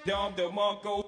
Dom the Monko.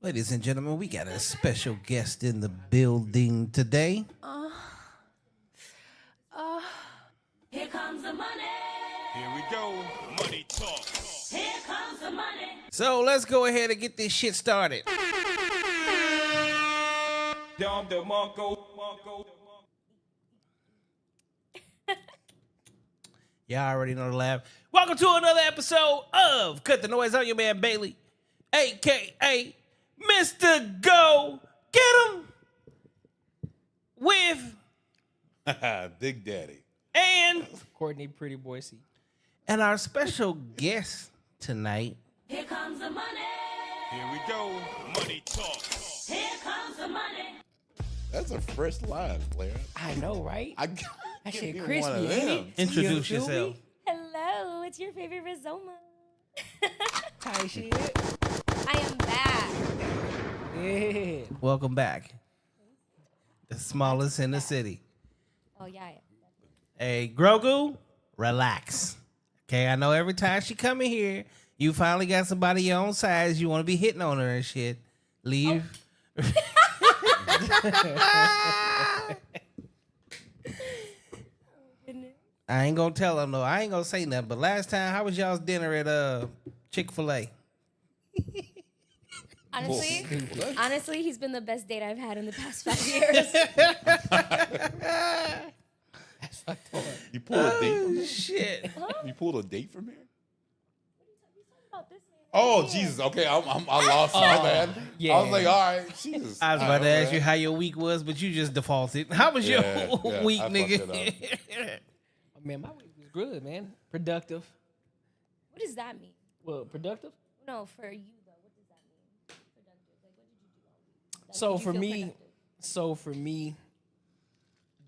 Ladies and gentlemen, we got a special guest in the building today. Here comes the money. Here we go. Money talk. Here comes the money. So let's go ahead and get this shit started. Dom the Monko. Y'all already know the laugh. Welcome to another episode of Cut the Noise. I'm your man Bailey, a.k.a. Mr. Go Get 'em with Big Daddy. and Courtney Pretty Boy C. and our special guest tonight. Here comes the money. Here we go. Money talk. Here comes the money. That's a fresh line, player. I know, right? I That shit get crispy, one of ain't them. it? Introduce You feel yourself. me? Hello, it's your favorite Rizoma. Tight shit. I am back. Yeah. Welcome back. The smallest in the city. Oh yeah. Hey, Grogu, relax. Okay, I know every time she come in here, you finally got somebody your own size. You want to be hitting on her and shit. Leave. I ain't gonna tell them though. I ain't gonna say nothing. But last time, how was y'all's dinner at Chick-fil-A? Honestly, he's been the best date I've had in the past 5 years. You pulled a date from here? Shit. You pulled a date from here? About this man. Oh, Jesus. Okay, I lost my bad. yeah. I was like, all right, Jesus. I was about to ask you how your week was, but you just defaulted. How was your Yeah, week, I fucked nigga? Oh, man, my week was good, man. Productive. What does that mean? Well, productive? No, for you though. What does that mean? Productive. Like, what did you do all week? That So made you for feel me, productive?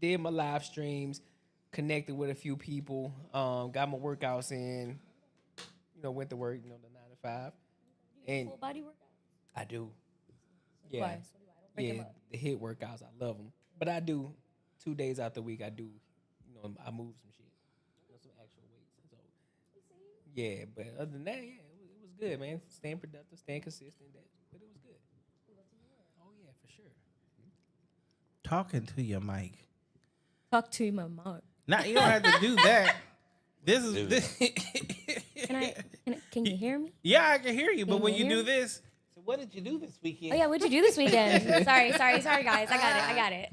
did my live streams, connected with a few people, got my workouts in, went to work, the 9 to 5. And Full body workout. I do. Yeah. Why? So do I. Don't break Yeah, him up. the hit workouts, I love them. But I do 2 days out the week. I do, I move some shit, some actual weights. So yeah, but other than that, yeah, it was good, man. Staying productive, staying consistent. But it was good. Oh yeah, for sure. Talking to your mic. Talk to my mom. Now you don't have to do that. This is this. Can you hear me? Yeah, I can hear you, but Can when you you hear do me? this, so what did you do this weekend? Oh yeah, what'd you do this weekend? sorry, guys. I got it.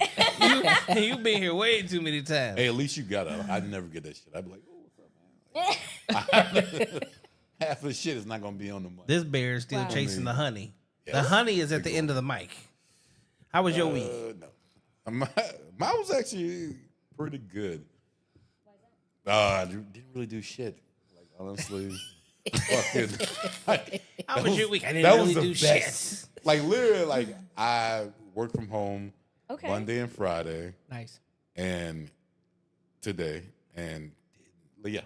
You've been here way too many times. Hey, at least you got it. I'd never get that shit. I'd be like, oh, what's up, man? Half of the shit is not going to be on the mic. This bear is still Wow. chasing the honey. Yeah, The honey is at the end of the mic. How was your week? No. Mine was actually pretty good. I didn't really do shit. Like honestly, fucking. How was your week? I That didn't was really the do best. shit. Like literally, like I worked from home Okay. Monday and Friday, Nice. and today, and yeah,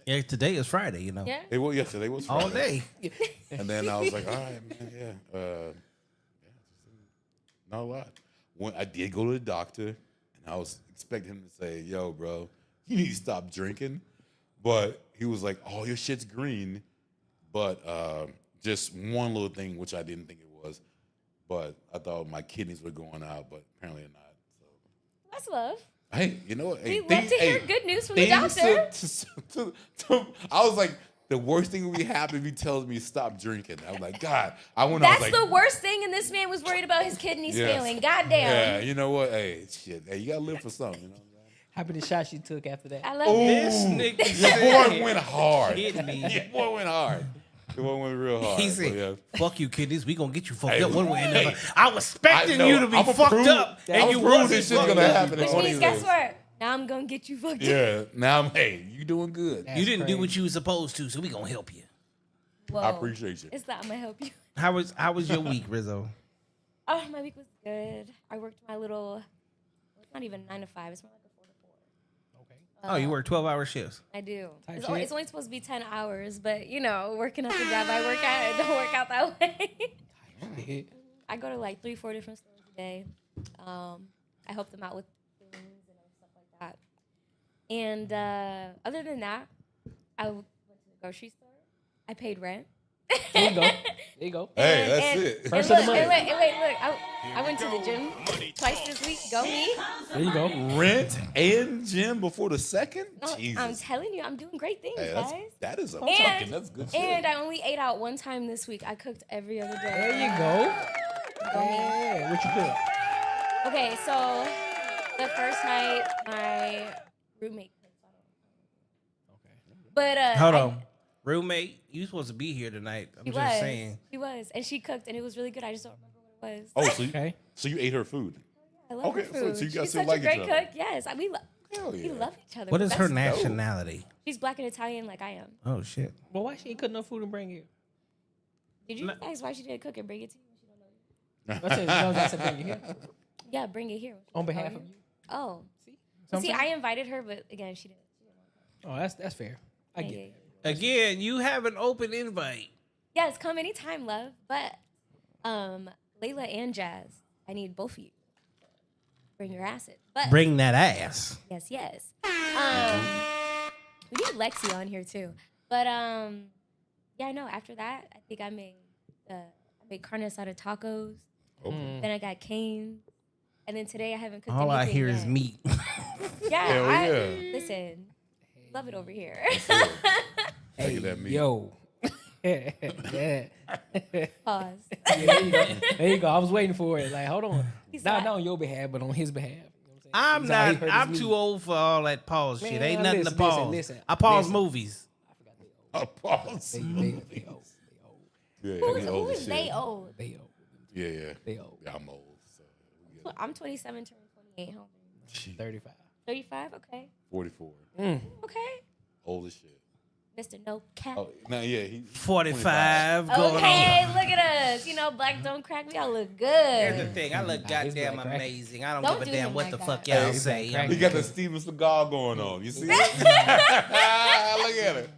Yeah, today is Friday, you know. Yeah. yesterday was Friday. All day. And then I was like, all right, man, yeah, not a lot. When I did go to the doctor, and I was expecting him to say, yo, bro, you need to stop drinking. But he was like, oh, your shit's green. But just one little thing, which I didn't think it was. But I thought my kidneys were going out, but apparently they're not. So, That's love. hey, you know what? We Hey, love to hear good news from the doctor. I was like, the worst thing would be happen if he tells me stop drinking. I'm like, God. I was That's like, the worst thing, and this man was worried about his kidneys Yes. failing. Goddamn. yeah, you know what? Hey, shit. Hey, you gotta live for something. You know what How many shots you took after that? I love I'm it. saying? This nigga Your said- boy went hard. Hit me. Your boy went hard. Your boy went real hard. He So, said, yeah. "Fuck you, kiddies. We gonna get you fucked Hey, up one way or hey. another." I was expecting I know. you to be I'ma fucked prove- up, and I'ma you prove wasn't this shit's fucked gonna up. happen. Which one of means, these guess days. what? Now I'm gonna get you fucked up. Yeah. Now I'm. Hey, you doing good. That's You didn't do crazy. what you was supposed to, so we gonna help you. Whoa. I appreciate you. It's not. I'm gonna help you. How was your week, Rizzo? Oh, my week was good. I worked my little. It's not even 9 to 5. It's more like a 4 to 4. Okay. Oh, you work 12-hour shifts. I do. Type It's only, shit. it's only supposed to be 10 hours, but you know, working at the job I work at, it don't work out that way. I go to like 3-4 different stores a day. I help them out with things and stuff like that. And other than that, I went to the grocery store. I paid rent. There you go. There you go. Hey, that's and, it. And First look, of the month. and wait, look. I went to the gym twice this week. Go me. There you go. Rent and gym before the second? No, Jesus. I'm telling you, I'm doing great things, Hey, guys. that is a And- fucking, that's good shit. And I only ate out one time this week. I cooked every other day. There you go. Yeah. What you cook? Okay, so the first night my roommate cooked. Okay. But Hold on, roommate. You supposed to be here tonight. I'm She just was. saying. She was, and she cooked, and it was really good. I just don't remember what it was. Oh, so you, Okay. so you ate her food? I love okay, her so food. you guys She's still such like a each great other. cook. Yes, we Hell we yeah. love each other. What We're is her best- nationality? She's black and Italian, like I am. Oh shit. Well, why she ain't cook no food and bring it? Did you No. ask why she didn't cook and bring it to you when she don't know you? I said, no, that's a bring it here. Yeah, bring it here. On behalf of you. Oh, See? see, I invited her, but again, she didn't. Oh, that's fair. I get it. Again, you have an open invite. Yes, come anytime, love. But Layla and Jazz, I need both of you. Bring your asses. But Bring that ass. yes. We need Lexi on here too. But yeah, no. After that, I think I made carne asada tacos. Okay. Then I got canes. And then today I haven't cooked All I anything hear yet. is meat. Yeah, Hell yeah. Listen, love it over here. Take that meat. Yo. Yeah. Pause. Yeah, there you go. There you go. I was waiting for it. Like, hold on. He's Not not- on your behalf, but on his behalf. You know what I'm He's out here not. hurt I'm his too knee. old for all that pause shit. Man, Ain't nothing listen, to pause. listen, I pause listen. movies. A pause. They old. Yeah, Who he old is as they shit. old? They old. Yeah, yeah. They old. Yeah, I'm old. So we get it. I'm 27, turning 28. Home. 35. 35. Okay. 44. Okay. Old as shit. Mr. No Cap. Oh, no, yeah. He 45 going on. Okay, look at us. You know, black don't crack. We all look Here's the good. thing. I look Nah, he's goddamn black crack. amazing. I don't Don't give a do damn him what like the that. fuck y'all Hey, he's say. black He got the Steven Seagal going on. You see it? Look at it.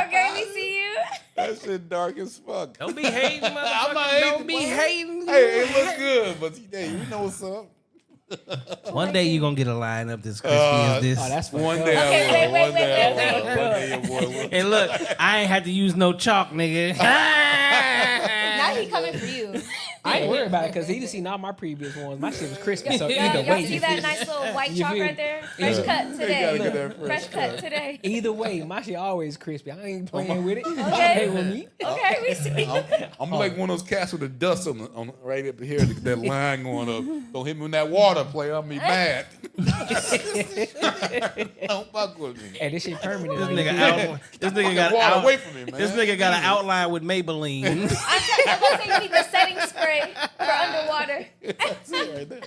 Okay, we see you. That shit dark as fuck. Don't be hating, I'm motherfucker. not Don't be hating. Hey, it looks good, but hey, you know what's up. One day you gonna get a line up this crispy as this. Oh, that's fucked One up. day Okay, I will. wait, One day I wait, will. One day your boy will. And look, I ain't had to use no chalk, nigga. Now he coming for you. I ain't worried about it because he just seen all my previous ones. My shit was crispy. So Y'all, either y'all way, see that nice little white You chalk feel right me? there? Fresh Yeah. cut You gotta today. get that Fresh cut today. either way, my shit always crispy. I ain't playing with it. Okay. Hey, with me. Okay, we see. I'm like one of those cats with the dust on right up here, that line going up. Don't hit me in that water, player. I'm be mad. Don't fuck with me. Hey, this shit permanent. This You nigga feel me? out. This nigga got Water out. away from me, man. This nigga got an outline with Maybelline. I'm gonna say you need the setting spray for underwater. That's it right there.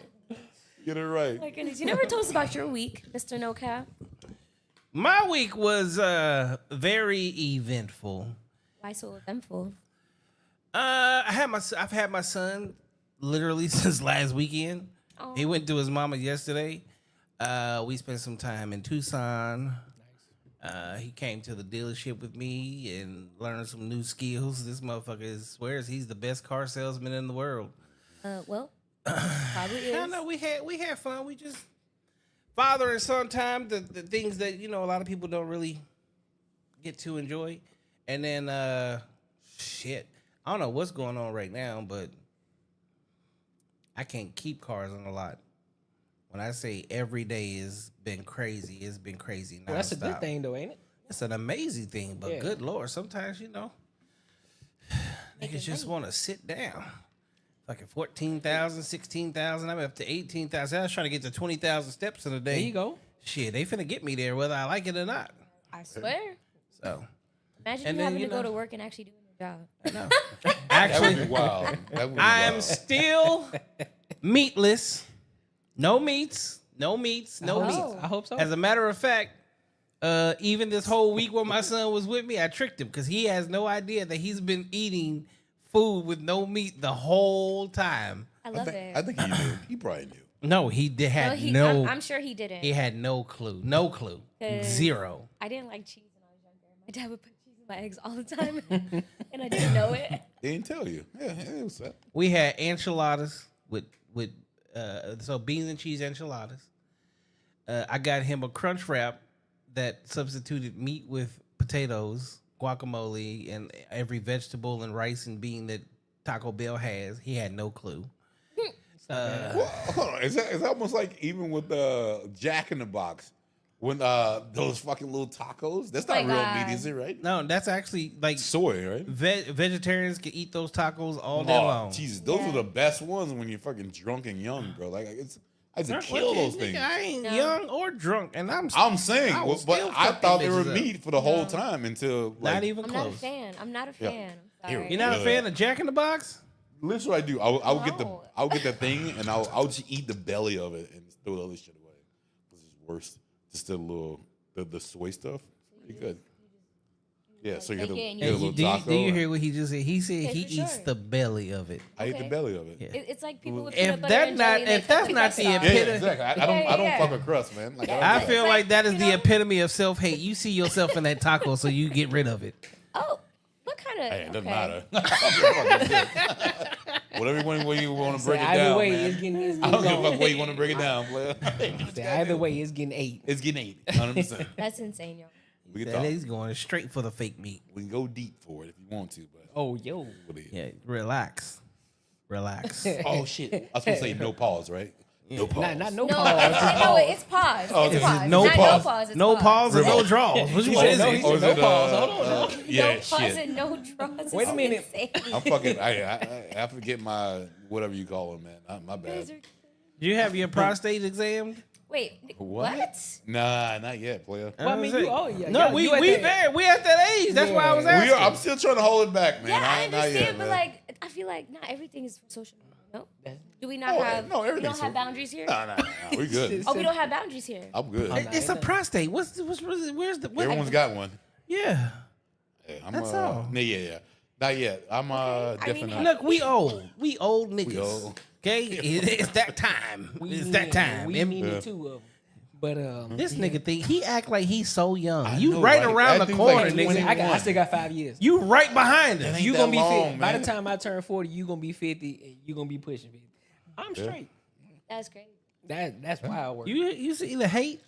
Get it right. My goodness, you never told us about your week, Mr. No Cap. My week was very eventful. Why so eventful? I've had my son literally since last weekend. Oh. He went to his mama yesterday. We spent some time in Tucson. He came to the dealership with me and learned some new skills. This motherfucker swears he's the best car salesman in the world. Well, probably is. I know we had fun. We just father and son time, the things that a lot of people don't really get to enjoy. And then shit. I don't know what's going on right now, but I can't keep cars on the lot. When I say every day has been crazy, it's been crazy. Well, that's a good nonstop. thing, though, ain't it? It's an amazing thing, but Yeah. good Lord, sometimes, niggas just want to sit down. Fucking 14,000, 16,000, I'm up to 18,000. I was trying to get to 20,000 steps in a day. There you go. Shit, they finna get me there whether I like it or not. I swear. So, Imagine And you then, having you to go know- to work and actually doing your job. I know. That Actually, would be wild. That would be I am wild. still meatless. No meats, no meats, no Oh. meats. I hope so. As a matter of fact, even this whole week when my son was with me, I tricked him because he has no idea that he's been eating food with no meat the whole time. I love I it. think he knew. He probably knew. No, he had I'm sure he didn't. he had no clue. No clue. 'Cause Zero. I didn't like cheese when I was younger. My dad would put cheese in my eggs all the time, and I didn't know it. They didn't tell you. Yeah, it was that. We had enchiladas with so beans and cheese enchiladas. I got him a crunch wrap that substituted meat with potatoes, guacamole, and every vegetable and rice and bean that Taco Bell has. He had no clue. Well, hold on. Is that almost like even with Jack in the Box when those fucking little tacos? That's not Oh my real God. meat, is it? Right? No, that's actually like Soy, right? vegetarians can eat those tacos all day Oh, long. Jesus, those Yeah. are the best ones when you're fucking drunk and young, bro. Like I used to What kill the- those nigga, things. I ain't No. young or drunk, and I'm saying, I was but still I fucking thought they were bitches up. meat for the whole time until like, not even I'm close. not a fan. I'm not a Yeah. fan. I'm Here, sorry. You're not a Yeah. fan of Jack in the Box? Literally, what I do. I would get No. I would get that thing and I'll just eat the belly of it and throw the other shit away. This is worse. Just the little the soy stuff. Pretty good. Yeah, so you get take a, it and get a you little Do you, taco. do you hear what he just said? He said Yeah, he for eats sure. the belly of it. I eat the Okay. belly of it. Yeah. It's like people with If peanut butter that and not- jelly, and they if cut that's the not crust the off. Yeah, epitome- exactly. I Yeah, don't yeah. fuck with crust, man. Like, Yeah. I It's feel like, like that is you the know? epitome of self-hate. You see yourself in that taco, so you get rid of it. Oh, what kind of? hey, it doesn't okay. matter. Whatever way you want to break it Either down, way, man. it's getting I don't give a gone. fuck way you want to break it down, player. Either way, it's getting 8. It's getting 8, 100%. That's insane, y'all. We can That talk. is going straight for the fake meat. We can go deep for it if you want to, but Oh, yo. what is- Yeah, relax. Oh shit! I was supposed to say no pause, right? No pause. Not no No, pause. no, it's pause. Oh, It's this is pause. no Not pause. No pause. It's No pause and no Remote. draws. What He what said is no, it? he said no pause. Hold on. Yeah, no pause shit. and no draws. Wait a It's minute. insane. I'm fucking. I forget my whatever you call it, man. My bad. Do you have your prostate examined? Wait, What? what? Nah, not yet, player. Well, I mean, you, oh, yeah. No, yeah, we you at we that- there. We at that age. That's why I was Yeah. asking. I'm still trying to hold it back, man. Yeah, I Not understand, yet, but man. like, I feel like not everything is for social media. No, do we not Oh, have? no, we everything's don't have so- boundaries here. Nah, we good. Oh, we don't have boundaries here. I'm good. It's a prostate. Where's the what? Everyone's got one. Yeah. Yeah, I'm, That's all. Yeah. Not yet. I'm I definitely mean, not. Look, we old. We old niggas. old. Okay, it's that time. It's that time. We And needed 2 of them. But this nigga think he act like he's so young. I You know, right right? around That the dude's corner, like nigga. 20. I still got 5 years. You right behind us. ain't You that gonna be long, 50. By the man. time I turn 40, you gonna be 50 and you gonna be pushing 50. I'm straight. That's great. That's wild work. You see the hate?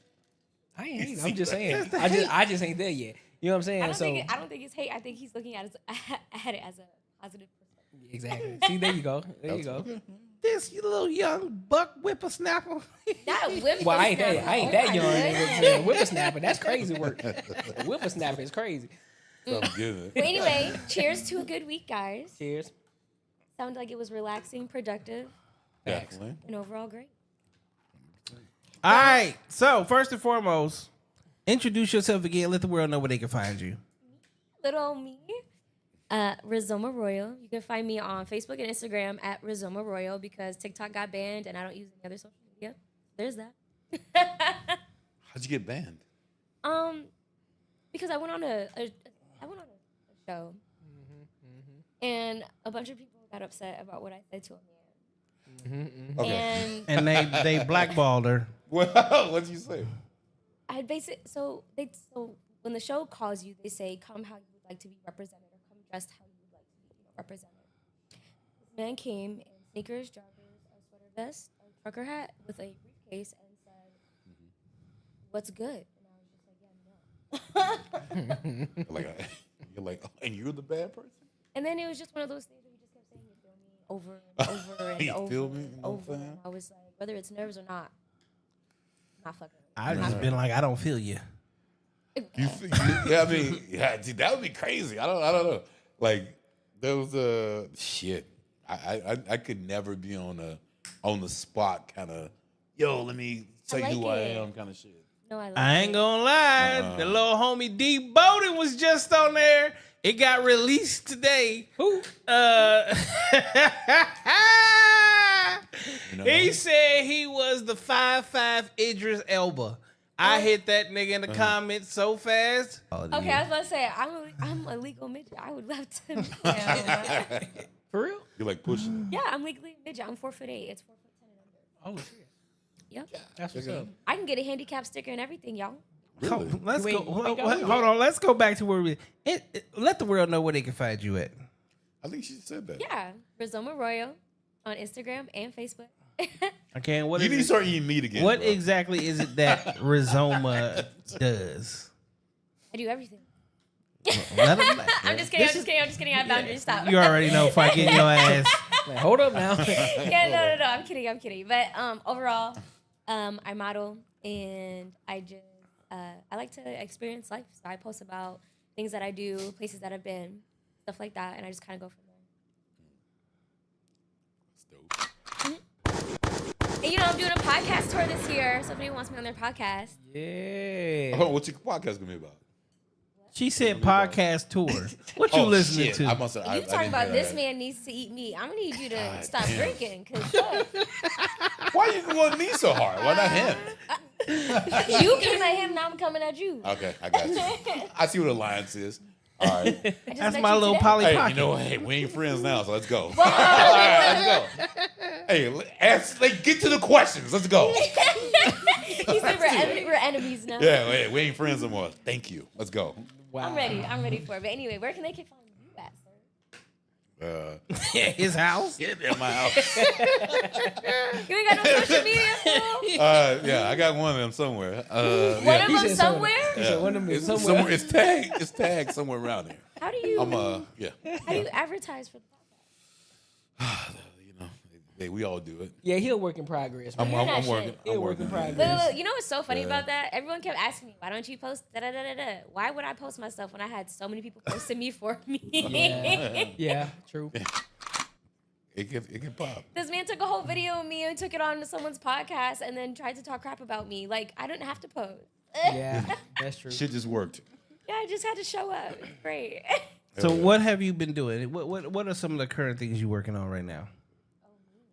I ain't hating. I'm just saying. That's the I just ain't there yet. You know what I'm saying? I don't so think it's hate. I think he's looking at it as a positive perspective. exactly. See, there you go. There you go. This you little young buck whippersnapper. Not whip. Well, I ain't that young. Goodness. Nigga. Whippersnapper, that's crazy work. Whippersnapper is crazy. Something good. But anyway, cheers to a good week, guys. Cheers. Sounded like it was relaxing, productive, Definitely. and overall great. All right. So first and foremost, introduce yourself again. Let the world know where they can find you. Little old me, Rizoma Royal. You can find me on Facebook and Instagram at Rizoma Royal because TikTok got banned and I don't use any other social media. there's that. How'd you get banned? Because I went on a show, and a bunch of people got upset about what I said to a man. Okay. And And they blackballed her. Well, what did you say? I so when the show calls you, they say come how you would like to be represented, or come dressed how you would like to be represented. This man came in sneakers, joggers, a sweater vest, a trucker hat with a briefcase, and said, "What's good?" And I was just like, "Yeah, no." You're like, oh, and you're the bad person? And then it was just one of those things where he just kept saying, "You feel me?" over and over and You over feel me? and You know what I'm over. And saying? I was like, whether it's nerves or not fucking. I've just been like, I don't feel you. Yeah, I mean, yeah, dude, that would be crazy. I don't know. Like, there was a shit. I could never be on the spot kind of, yo, let me tell you like who I it. am kind of shit. No, I, like I ain't it. gonna lie. The little homie D Bowden was just on there. It got released today. Who? He said he was the 5'5" Idris Elba. I hit that nigga in the comments so fast. Okay, I was about to say I'm a legal midget. I would love to. Meet him. For real? You're like pushing. Yeah, I'm legally a midget. I'm 4'8". It's 4'10" and under. Oh shit. Yep. That's what's up. I can get a handicap sticker and everything, y'all. Really? Let's You go. ain't got Hold one? on. Let's go back to where we. Let the world know where they can find you at. I think she said that. Yeah, Rizoma Royal on Instagram and Facebook. Okay, and what You is need to it? start eating meat again. What bro. exactly is it that Rizoma does? I do everything. Let 'em- I'm just kidding. I'm just kidding. I have boundaries. Stop. You already know if I get your ass. Man, hold up now. Yeah, no. I'm kidding. But overall, I model and I just I like to experience life. So I post about things that I do, places that I've been, stuff like that, and I just kind of go from there. That's dope. And I'm doing a podcast tour this year, so if anyone wants me on their podcast, Yeah. Oh, what's your podcast gonna be about? She said podcast tour. What you listening shit. to? I must have. if you talking about this man needs to eat meat, I'm gonna need you to God stop damn. drinking, cause Why you going me so hard? Why not him? you came at him, now I'm coming at you. Okay, I got you. I see what alliance is. All right. I just That's met my you little today. Polly Hey, Pocket. you know what? Hey, we ain't friends now, so let's go. All right, let's go. Hey, get to the questions. Let's go. He said we're enemies now. Yeah, wait, we ain't friends no more. Thank you. Let's go. Wow. I'm ready for it. But anyway, where can they find you at, sir? His house. Get in my house. You ain't got no social media, fool? Yeah, I got one of them somewhere. One yeah. of He them said somewhere? He said one of them is It's somewhere. somewhere. It's tagged. It's tagged somewhere around here. How do you Yeah. how do you advertise for the podcast? You know, hey, we all do it. Yeah, he'll work in progress. I'm man. that working. shit. He'll I'm work working. in progress. Look, you know what's so funny Yeah. about that? Everyone kept asking me, why don't you post da-da-da-da-da? Why would I post myself when I had so many people posting me for me? Yeah. Yeah, true. It can pop. This man took a whole video of me and took it on to someone's podcast and then tried to talk crap about me. Like, I didn't have to post. Yeah, that's true. Shit just worked. Yeah, I just had to show up. Great. So what have you been doing? What are some of the current things you're working on right now?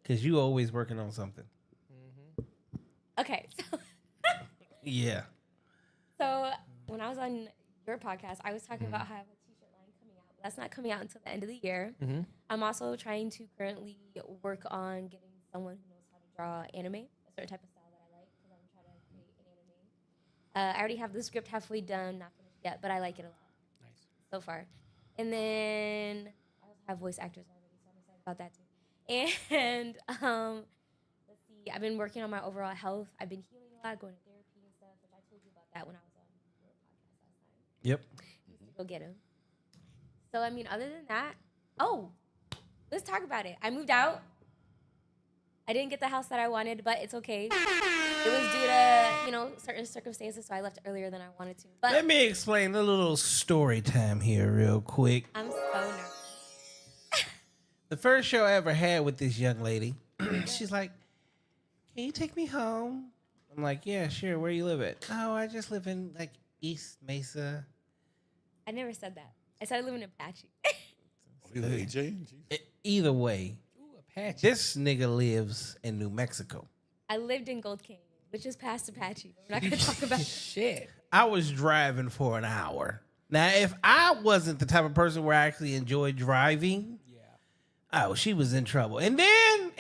Because you always working on something. Okay, Yeah. so when I was on your podcast, I was talking about how I have a t-shirt line coming out. That's not coming out until the end of the year. I'm also trying to currently work on getting someone who knows how to draw anime, a certain type of style that I like, because I'm trying to create an anime. I already have the script halfway done, not finished yet, but I like it a lot. Nice. So far. And then I also have voice actors already, so I'm excited about that too. And let's see, I've been working on my overall health. I've been healing a lot, going to therapy and stuff, which I told you about that when I was on your podcast last time. Yep. Used to go get him. So I mean, other than that, let's talk about it. I moved out. I didn't get the house that I wanted, but it's okay. It was due to, certain circumstances, so I left earlier than I wanted to. But Let me explain a little story time here real quick. I'm so nervous. The first show I ever had with this young lady, she's like, "Can you take me home?" I'm like, "Yeah, sure. Where you live at?" "Oh, I just live in like East Mesa." I never said that. I said I live in Apache. You like AJ? Jeez. Either way, Ooh, Apache. this nigga lives in New Mexico. I lived in Gold Canyon. which is past Apache. We're not gonna talk about. Shit. I was driving for an hour. Now, if I wasn't the type of person where I actually enjoyed driving, oh, she was in trouble. And then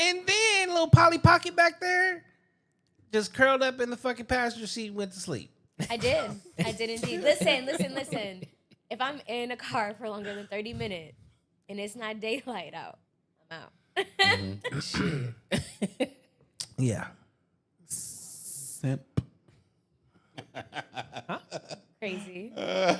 little Polly Pocket back there just curled up in the fucking passenger seat and went to sleep. I did indeed. Listen. If I'm in a car for longer than 30 minutes and it's not daylight out, I'm out. Shit. Yeah. Simp. Crazy. No,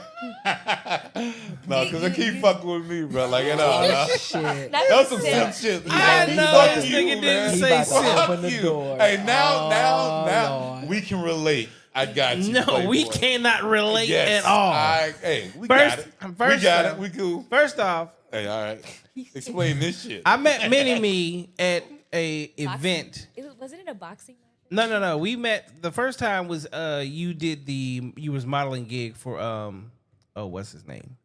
because they keep fucking with me, bro. Like, no. Shit. That's some simp shit. I Fuck know this you, nigga didn't man. say He about to simp. open Fuck the you. door. Hey, now Lord. we can relate. I got you. No, we Playboy. cannot relate Yes. at all. Hey, we got it. We first got off- it. We cool. First off, Hey, all right. Explain this shit. I met Mini-Me at a event. Wasn't it a boxing match? No. We met the first time was you was modeling gig for what's his name?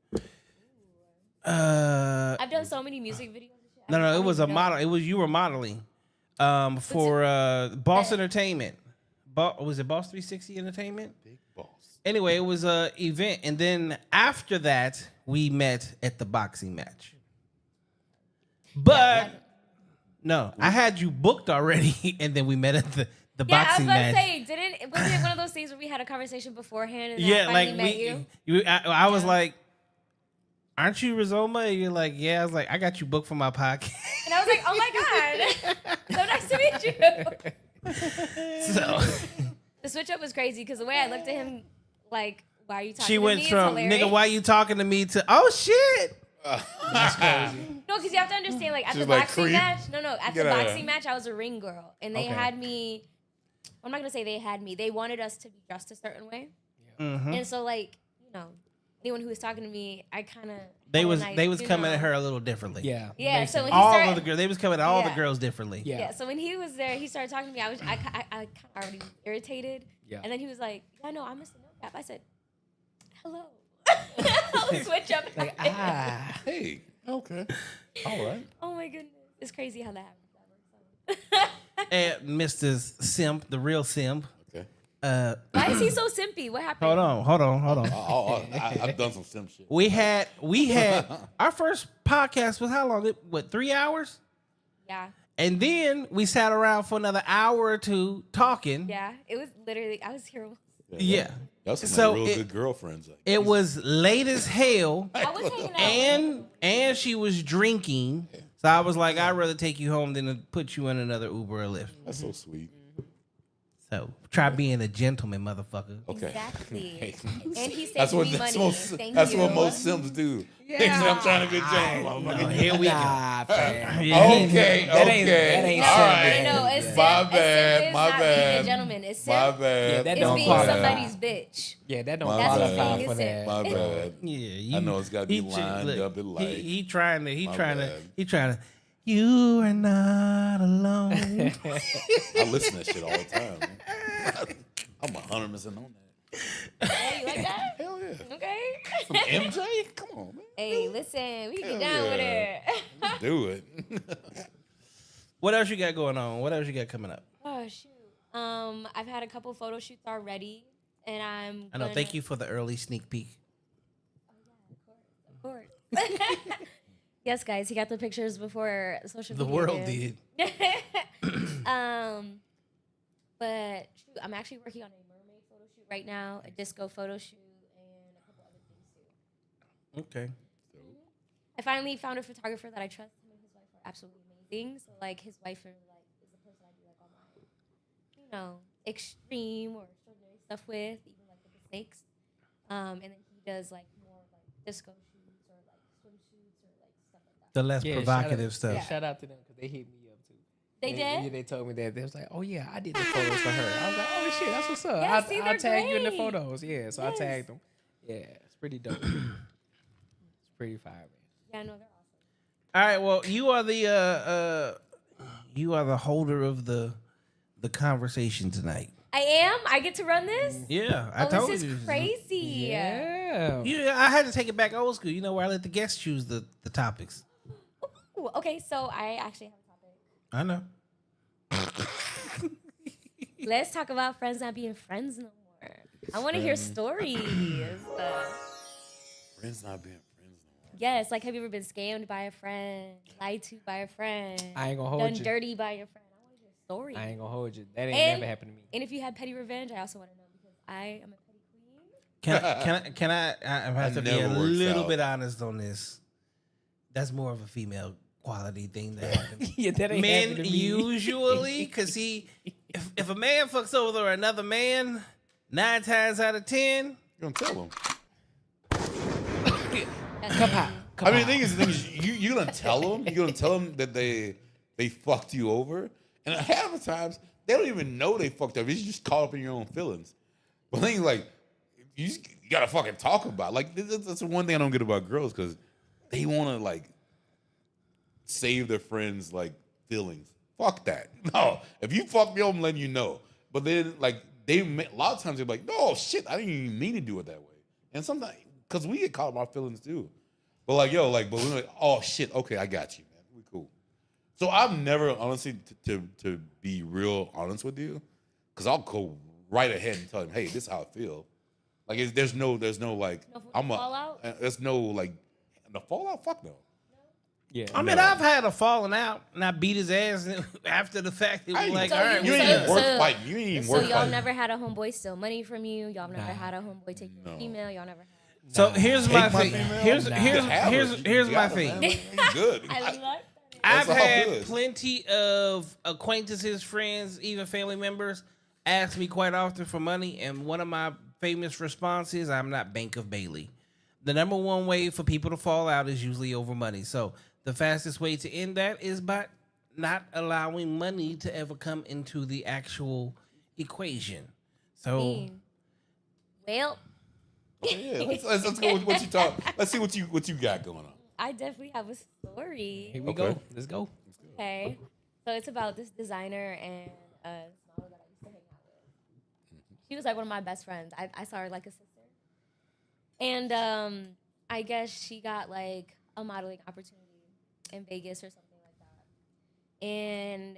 I've done so many music videos. And shit. No, it was a don't even know. model. It was you were modeling for Boss Entertainment. Was it Boss 360 Entertainment? Big boss. Anyway, it was a event, and then after that, we met at the boxing match. But no, I had you booked already, and then we met at the Yeah, I was boxing about match. to say, wasn't it one of those things where we had a conversation beforehand and then Yeah, I like finally met you? I was like, "Aren't you Rizoma?" And you're like, "Yeah." I was like, "I got you booked for my podcast." And I was like, oh my God, so nice to meet you. So The switch up was crazy because the way I looked at him, like, why are you talking she to went me? It's from hilarious. "Nigga, why you talking to me?" to "Oh shit." No, because you have to understand, like, at She's the like, boxing creep. match, at Get the out of boxing here. match, I was a ring girl. And they Okay. had me, I'm not going to say they had me. They wanted us to be dressed a certain way. Mhm. And so, like, anyone who was talking to me, I kind of... They was coming at her a little differently. Yeah. Yeah, Makes so sense. when he All started... of the girls, they was coming at all the Yeah. girls differently. Yeah. Yeah, so when he was there, he started talking to me. I kind of already was irritated. Yeah. And then he was like, yeah, no, I'm Mr. No Cap. I said, hello. Switch up. Like, Hey. Okay. All right. Oh my goodness. It's crazy how that happens. And Mr. Simp, the real Simp. Okay. Why is he so simpy? What happened? Hold on. I've done some simp shit. We had our first podcast was how long? 3 hours? Yeah. And then we sat around for another hour or two talking. Yeah. It was literally, I was here. Yeah. That's some So real it- good girlfriends. Like, It was late as hell, I was hanging out. and she was drinking. So I was like, I'd rather take you home than to put you in another Uber or Lyft. that's so sweet. So try being a gentleman, motherfucker. Okay. Exactly. And he That's saved what me money. most, Thank that's you. what most Sims do. They say, I'm trying to be gentle, No, motherfucker. here we go. Nah, fam. Yeah. Okay, That okay. ain't All simp right. No, behavior. it's simp. My A simp bad, is my not bad. being a gentleman. It's simp. My bad. Yeah, that It's don't being qualify. somebody's bitch. Yeah, that don't My That's bad. qualify being for a that. simp. My bad. Yeah, I know it's gotta be he lined look, up and light. He trying My to. bad. You are not alone. I listen to that shit all the time. Man. I'm 100% on that. Hey, you like that? Hell yeah. Okay. From MJ? Come on, man. Hey, listen, we Hell get down with yeah. it. Let's do it. What else you got going on? What else you got coming up? Oh shoot. I've had a couple photo shoots already, and I'm. I know. Thank you for the early sneak peek. Of course. Yes, guys, he got the pictures before social The media. world did. But shoot, I'm actually working on a mermaid photo shoot right now, a disco photo shoot, and a couple other things too. Okay. I finally found a photographer that I trust. Him and his wife are absolutely amazing. So like his wife is the person I do like all my, extreme or extraordinary stuff with, even like with the snakes. And then he does like more like disco shoots or like swimsuits or like stuff like that. The less Yeah, provocative shout out, stuff. Shout out to them because they hit me up too. They did? Yeah, they told me that. They was like, oh yeah, I did the photos for her. I was like, oh shit, that's what's up. Yeah, see, I'll they're tag you in the great. photos. Yeah, so I Yes. tagged them. Yeah, it's pretty dope. It's pretty fire, man. Yeah, no, they're awesome. All right. Well, you are the holder of the conversation tonight. I am? I get to run this? Yeah, I Oh, told this you. is crazy. Yeah. Yeah, I had to take it back old school. You know, where I let the guests choose the topics. Ooh, okay, so I actually have a topic. I know. Let's talk about friends not being friends no more. I want to hear stories. Friends not being friends no more. Yes, like have you ever been scammed by a friend, lied to by a friend, I ain't gonna hold done you. dirty by your friend? I want to hear stories. I ain't gonna hold you. That ain't And- never happened to me. And if you had petty revenge, I also want to know because I am a petty queen. I have to be never a works little out. bit honest on this. That's more of a female quality thing that happens. Yeah, that ain't Men happened to me. usually, because if a man fucks over another man, 9 times out of 10, You're gonna tell them. That's I mean, the thing is, you gonna tell them. You're gonna tell them that they fucked you over, and half the times they don't even know they fucked up. It's just caught up in your own feelings. But the thing is, like, you gotta fucking talk about. Like, that's the one thing I don't get about girls because they want to like save their friends' like feelings. Fuck that. No, if you fuck me, I'm letting you know. But then, like, a lot of times they're like, no, shit, I didn't even mean to do it that way. And sometimes, because we get caught up in our feelings too. But like, yo, like, but we're like, oh shit, okay, I got you, man. We cool. So I've never, honestly, to be real honest with you, because I'll go right ahead and tell them, hey, this is how I feel. Like, there's no like, No fallout? There's no like, the fallout. Fuck no. Yeah. I mean, No. I've had a falling out and I beat his ass after the fact. It was like, So all right, you You we ain't even done. worth fighting. You ain't even So worth y'all fighting. never had a homeboy steal money from you. Y'all never Nah. had a homeboy take your No. female. Y'all never had. So here's Take my my thing. female? Here's Nah. here's You have here's her. You here's my got her, thing. man. You good. I love that. I've That's all had good. plenty of acquaintances, friends, even family members ask me quite often for money, and one of my famous responses, I'm not Bank of Bailey. The number one way for people to fall out is usually over money. So the fastest way to end that is by not allowing money to ever come into the actual equation. So Well, Yeah, let's go with what you talk. Let's see what you got going on. I definitely have a story. Here we Okay. go. Let's go. Okay. So it's about this designer and this model that I used to hang out with. She was like one of my best friends. I saw her like a sister. And I guess she got like a modeling opportunity in Vegas or something like that. And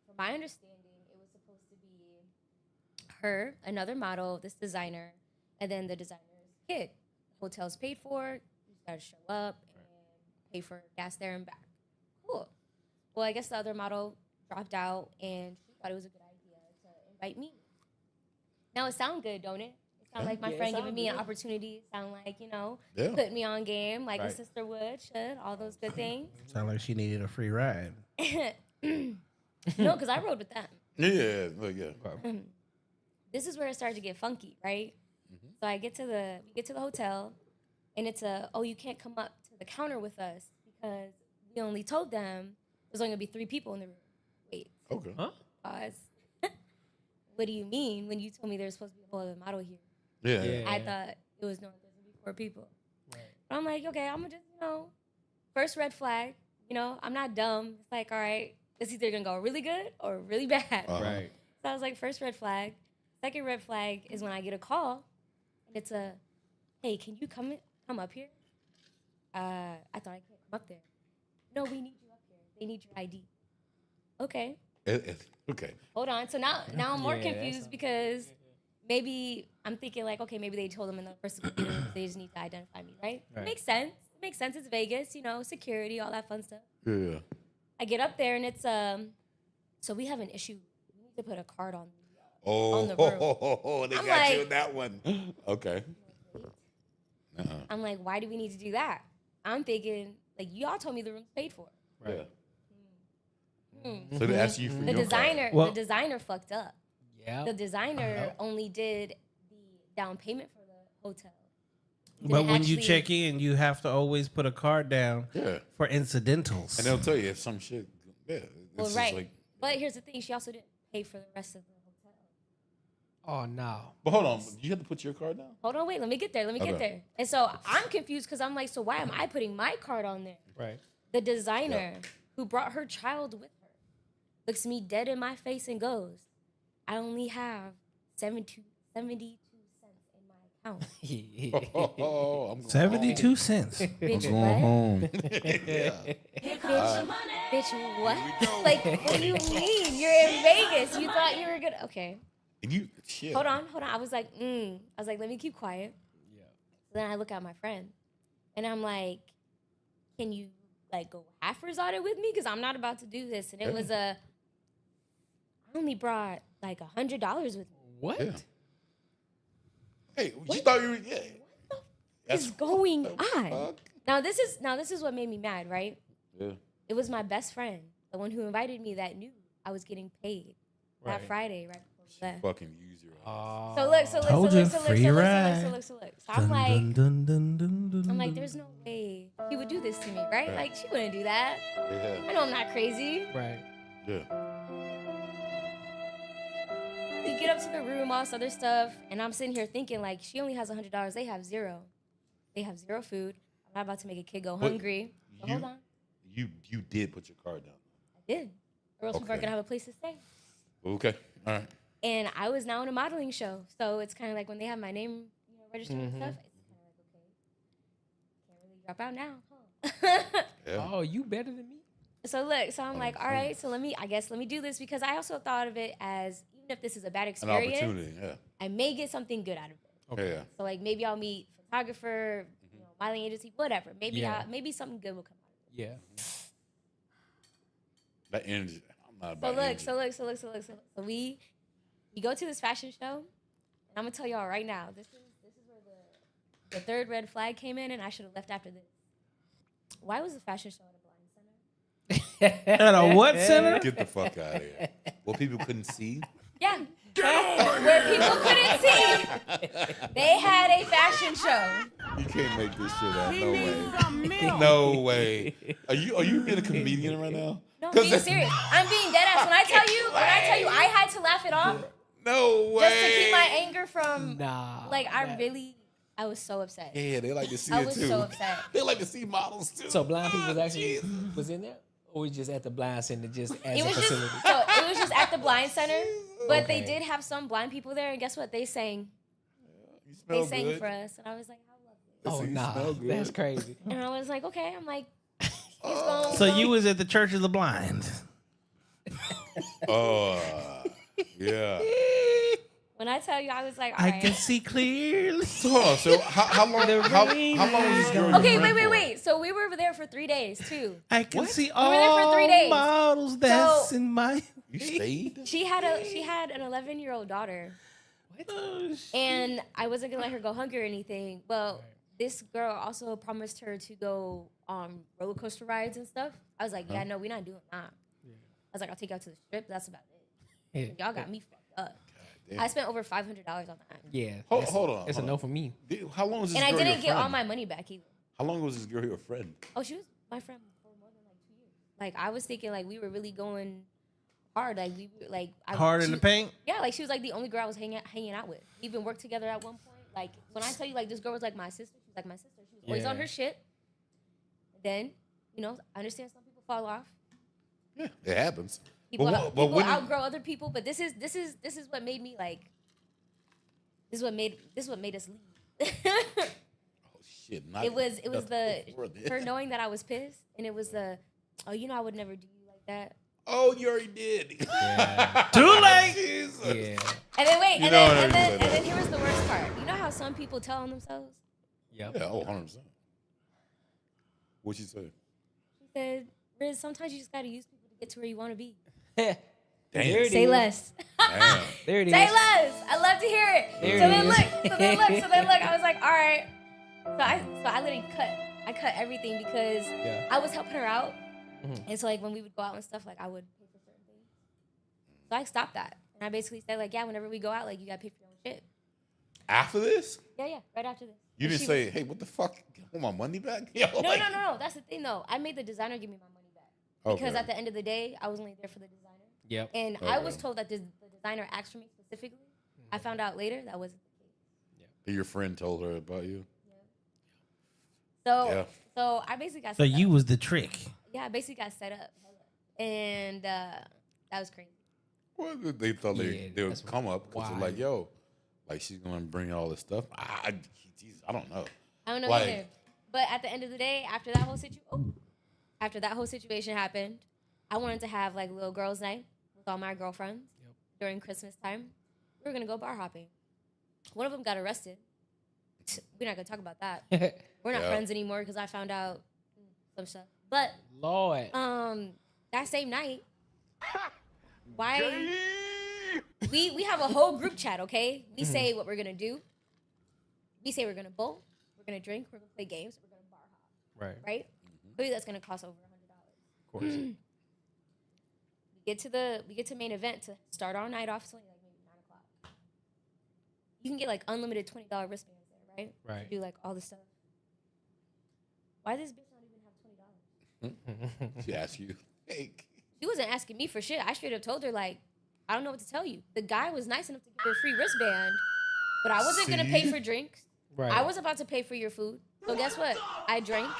from my understanding, it was supposed to be her, another model, this designer, and then the designer's kid. Hotel's paid for. You just gotta show up and pay for gas there and back. Cool. Well, I guess the other model dropped out, and she thought it was a good idea to invite me. Now, it sounds good, don't it? It sounds like my Yeah, it friend sound giving me an good. opportunity. It sound like, Yeah. putting me on game like a Right. sister would, should, all those good things. sound like she needed a free ride. No, because I rode with them. Yeah, look, yeah. This is where it started to get funky, right? So we get to the hotel, and it's you can't come up to the counter with us because we only told them there's only gonna be 3 people in the room. Wait, Okay. Huh? pause. What do you mean when you told me there's supposed to be a whole other model here? Yeah. Yeah. I thought it was no, there's gonna be 4 people. But I'm like, okay, I'm gonna just, first red flag. I'm not dumb. It's like, all right, it's either gonna go really good or really bad. Right. So I was like, first red flag. Second red flag is when I get a call, and it's hey, can you come up here? I thought I can't come up there. No, we need you up here. They need your ID. Okay, Okay. hold on. So now I'm more Yeah, that's confused because maybe I'm thinking like, okay, maybe they told them in the first computer they just need to identify me, right? Right. Makes sense. It makes sense. It's Vegas, security, all that fun stuff. Yeah. I get up there and it's so we have an issue. We need to put a card on. Oh, On the room. they I'm got you like- in that one. Okay. I'm like, why do we need to do that? I'm thinking, like, y'all told me the room's paid for. Right. So they asked you for The your designer, Well- the designer fucked up. Yeah. The designer only did the down payment for the hotel. But Didn't when you actually- check in, you have to always put a card down card. Yeah. for incidentals. And they'll tell you if some shit. Yeah. It's Well, just right. like. But here's the thing: she also didn't pay for the rest of the hotel. Oh no. But hold on. You have to put your card down. Hold on, wait. Let me get there. Let me Okay. get there. And so I'm confused because I'm like, so why am I putting my card on there? Right. The designer who brought her child with her looks me dead in my face and goes, I only have 72 cents in my account. Oh, I'm going 72 cents. Bitch, going what? home. Here comes the money. Bitch, what? Here we go. Like, what do you mean? You're in Vegas. You thought you were good. Okay. And you, shit. Hold on. I was like, let me keep quiet. Yeah. So then I look at my friend, and I'm like, can you like go halfers on it with me? Because I'm not about to do this. And it was I only brought like $100 with me. What? Yeah. Hey, you thought you were, yeah. What is going on? Now this is what made me mad, right? Yeah. It was my best friend, the one who invited me, that knew I was getting paid that Friday, right before we left. Fucking use your ass. So look. So I'm like, I'm like, there's no way he would do this to me, right? Like, she wouldn't do that. Yeah. I know I'm not crazy. Right. Yeah. We get up to the room, all this other stuff, and I'm sitting here thinking, like, she only has $100. They have zero. They have zero food. I'm not about to make a kid go hungry. So hold on. You did put your card down. I did. Or else we weren't going to have a place to stay. Okay. All right. And I was now in a modeling show. So it's kind of like when they have my name registered and stuff, it's kind of like, okay, can't really drop out now, huh? Yeah. Oh, you better than me? So look, so I'm like, all right, so let me do this, because I also thought of it as, even if this is a bad An experience, opportunity, yeah. I may get something good out of it. Okay. Yeah. So like maybe I'll meet photographer, modeling agency, whatever. Maybe maybe something good will come out of it. Yeah. That energy. I'm not about energy. So look. So we go to this fashion show, and I'm gonna tell y'all right now, this is where the third red flag came in, and I should have left after this. Why was the fashion show at a blind center? At a what center? Get the fuck out of here. Well, people couldn't see. Yeah. Where people couldn't see. They had a fashion show. You can't make this shit up. No way. No way. Are you being a comedian right now? No, I'm being serious. I'm being dead ass. When I tell you, I had to laugh it off. No way. Just to keep my anger from. Nah. Like, I was so upset. Yeah, they like to see I it was too. so upset. They like to see models too. So blind people was in there? Or was just at the blind center just as It a was facility? it was just at the blind center, but they Okay. did have some blind people there, and guess what? They sang. You smell They sang good. for us, and I was like, how lovely. They Oh, say you nah. smell good. That's crazy. And I was like, okay. I'm like, So you was at the Church of the Blind. Oh, yeah. when I tell you, I was like, all I right. can see clearly. So hold on. So how long? How long was this girl? your Okay, friend for? wait. So we were there for 3 days too. I can see were there for all 3 days. models that's So- in my. You stayed? She had an 11-year-old daughter, and I wasn't gonna let her go hungry or anything. Well, this girl also promised her to go on roller coaster rides and stuff. I was like, yeah, no, we're not doing that. I was like, I'll take you out to the strip. That's about it. Yeah. Y'all got me fucked up. Damn. I spent over $500 on that, Yeah. Hold on. It's a no for me. How long was this and I girl your didn't get all friend? my money back either. How long was this girl your friend? Oh, she was my friend for more than like 2 years. Like, I was thinking like we were really going hard. Like we were like Hard in the paint? Yeah, like she was like the only girl I was hanging out with. We even worked together at one point. Like when I tell you, like this girl was like my sister. She was like my sister. She was always on her shit. Then, I understand some people fall off. Yeah, it happens. People, But people when- outgrow other people. But this is what made me like. This is what made us leave. Oh shit! Not it was the before this. her knowing that I was pissed, and it was the I would never do you like that. Oh, you already did. Yeah. Too late. Jesus. Yeah. And then wait, You and know then, what I and, mean then, by and that. then here was the worst part. You know how some people tell on themselves? Yep. Yeah. Oh, 100%. What'd she say? She said, Riz, sometimes you just gotta use people to get to where you want to be. There Damn. it Say is. less. Damn. There it is. Say less. I love to hear it. There So it then is. look. So then look. I was like, all right. So I literally cut everything because Yeah. I was helping her out, Mhm. and so like when we would go out and stuff, like I would pay for certain things. So I stopped that, and I basically said like, yeah, whenever we go out, like you gotta pay for your own shit. After this, Yeah, right after this. you And didn't she say, "Hey, what the fuck? I want my money back?" Yo, No, like- no. That's the thing though. I made the designer give me my money back because Okay. at the end of the day, I was only there for the designer. Yep. And I was Okay. told that the designer asked for me specifically. I found out later that wasn't the case. Your friend told her about you. So, Yeah. so I basically got. So set you up. was the trick. Yeah, I basically got set up, and that was crazy. Well, they thought Yeah, they would that's come up because they're why. like, "Yo, like she's gonna bring all this stuff." Jesus, I don't know. I don't know Like- either. But at the end of the day, after that whole situation happened, I wanted to have like little girls' night with all my girlfriends during Christmas time. We were gonna go bar hopping. One of them got arrested. We're not gonna talk about that. We're not friends anymore because I found out some stuff. But Lord, that same night, why we have a whole group chat, okay? We say what we're gonna do. We say we're gonna bowl, we're gonna drink, we're gonna play games, we're gonna bar hop. Right? Maybe that's gonna cost over $100. of course. We get to main event to start our night off till like maybe 9:00. You can get like unlimited $20 wristbands there, right? Right. To do like all the stuff. Why does this bitch not even have $20? She asked you. Hey. She wasn't asking me for shit. I straight up told her like, I don't know what to tell you. The guy was nice enough to give her a free wristband, but I wasn't gonna pay for drinks. Right. I was about to pay for your food. So guess what? I drank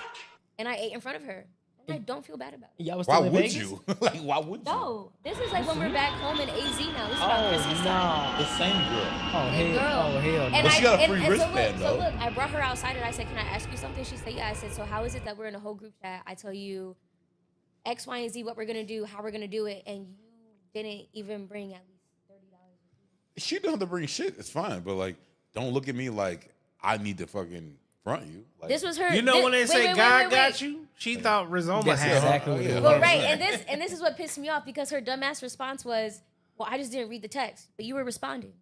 and I ate in front of her. And I don't feel bad about it. Y'all was Why still in would Vegas? you? Like, why would you? No, this is like when we're back home in AZ now. This is about Christmas time. The same girl. Oh hell, no. And But she got a free so wristband, look, though. I brought her outside and I said, can I ask you something? She said, yeah. I said, so how is it that we're in a whole group chat? I tell you X, Y, and Z, what we're going to do, how we're going to do it, and you didn't even bring at least $30. She don't have to bring shit. It's fine. But, like, don't look at me like I need to fucking front you. Like, This was her. You know when they say God got wait. you, she thought Rizoma That's had exactly her. what yeah. it was. Well, right, and this is what pissed me off because her dumbass response was, well, I just didn't read the text, but you were responding.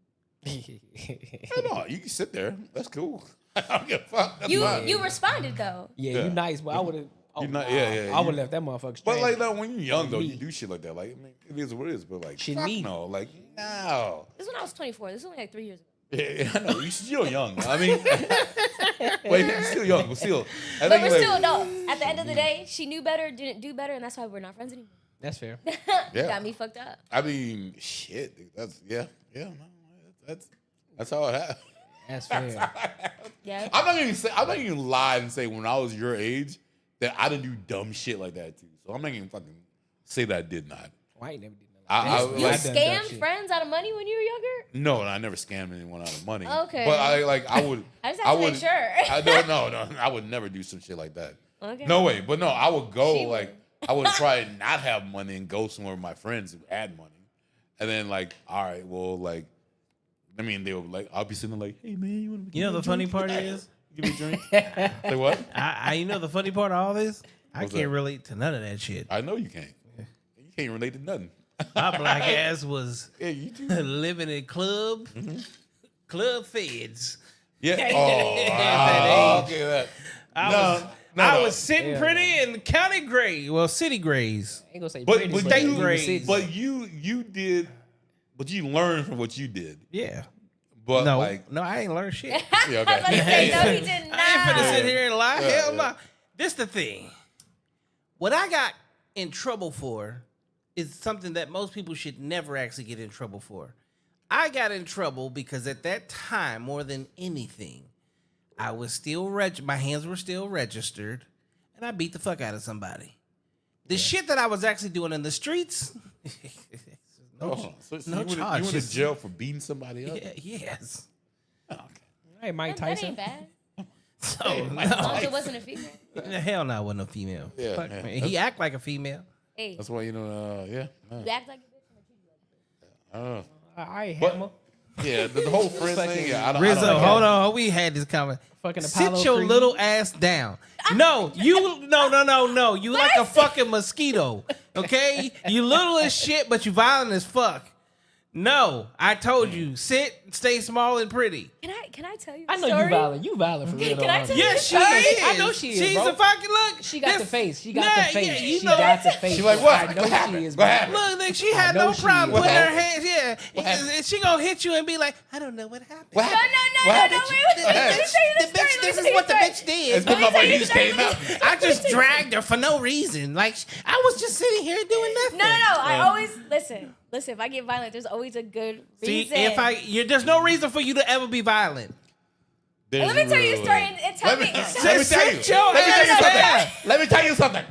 no, you can sit there. That's cool. I don't give a fuck. That's fine. You responded though. Yeah, you nice, but I would have. You not- yeah, I would you- have left that motherfucker straight. But like, no, when you're young though, Me. you do shit like that. Like, I mean, it is what it is. But like, Shit fuck me. no, like, no. This is when I was 24. This is only like 3 years ago. Yeah, I know you're still young. I mean, wait, you're still young, but still. I But think, we're like, still no. At the end of the day, she knew better, didn't do better, and that's why we're not friends anymore. That's fair. Yeah. Got me fucked up. I mean, shit. Dude, that's no, that's how it happened. That's fair. Yeah. I'm not even lie and say when I was your age that I didn't do dumb shit like that too. So I'm not even fucking say that I did not. Well, I ain't never did nothing. You like, done dumb scammed shit. friends out of money when you were younger? no, I never scammed anyone out of money. Okay. But I would. I just have to make sure. I don't know. No, I would never do some shit like that. Okay. No way. But no, I would go She like would. I would try and not have money and go somewhere with my friends who had money, and then like, all right, well, like, I mean, they would like, I'll be sitting there like, hey man, you want to? You know the funny part is, Give me a drink. Say what? you know the funny part of all this, I What's can't that? relate to none of that shit. I know you can't. You can't relate to nothing. My black ass was Yeah, you too. living in club feds. Yeah. that Oh, age. okay. That. I was sitting Yeah, pretty in county gray, well, city grays. I ain't gonna say But, pretty, but, state you, grades. but you did, but you learned from what you did. Yeah. But No, like, no, I ain't learned shit. yeah, I was about to okay. say, no, he did not. I ain't finna sit here and lie. Yeah, Hell yeah. no. This the thing. What I got in trouble for is something that most people should never actually get in trouble for. I got in trouble because at that time, more than anything, I was still my hands were still registered, and I beat the fuck out of somebody. The shit that I was actually doing in the streets. Oh, so no you went charges. to jail for beating somebody up? Yeah, yes. Oh, okay. Hey, Mike That Tyson. ain't bad. So As long as it wasn't a female. hell no, I wasn't a female. Yeah, Fuck, yeah. man. He act like a female. Hey, That's why, yeah. you act like a bitch and I treat you like a bitch. I don't know. All right, But- Hammer. Yeah, the whole friend thing. Yeah, I don't Rizzo, know. hold on. We had this comment. Fucking Sit Apollo your Creed. little ass down. No, no. You like a fucking mosquito. Okay? You little as shit, but you violent as fuck. No, I told you. Sit, stay small and pretty. Can I tell you? I know story? you violent. You violent for real. Can I tell you? Yes, she I know is. I know she is, She's bro. a fucking look. She got the face. She got Nah, the face. yeah, you she know- got the face. She like, what? I know What she happened? is. What bro. happened? Look, nigga, she I had know no she problem is. putting her What hands. Yeah, What happened? she gonna hit you and be like, I don't know what happened. What No, happened? no, What no, happened? wait. Let me tell you The this story. bitch, Let me this tell is you what the story. bitch did. It's been my boy. You just came out. I just dragged her for no reason. Like I was just sitting here doing nothing. No. I always listen. If I get violent, there's always a good See, reason. there's no reason for you to ever be violent. Let me tell you a story and tell me. Let me tell you. Sit your Let me tell you ass something. down. Let me tell you something.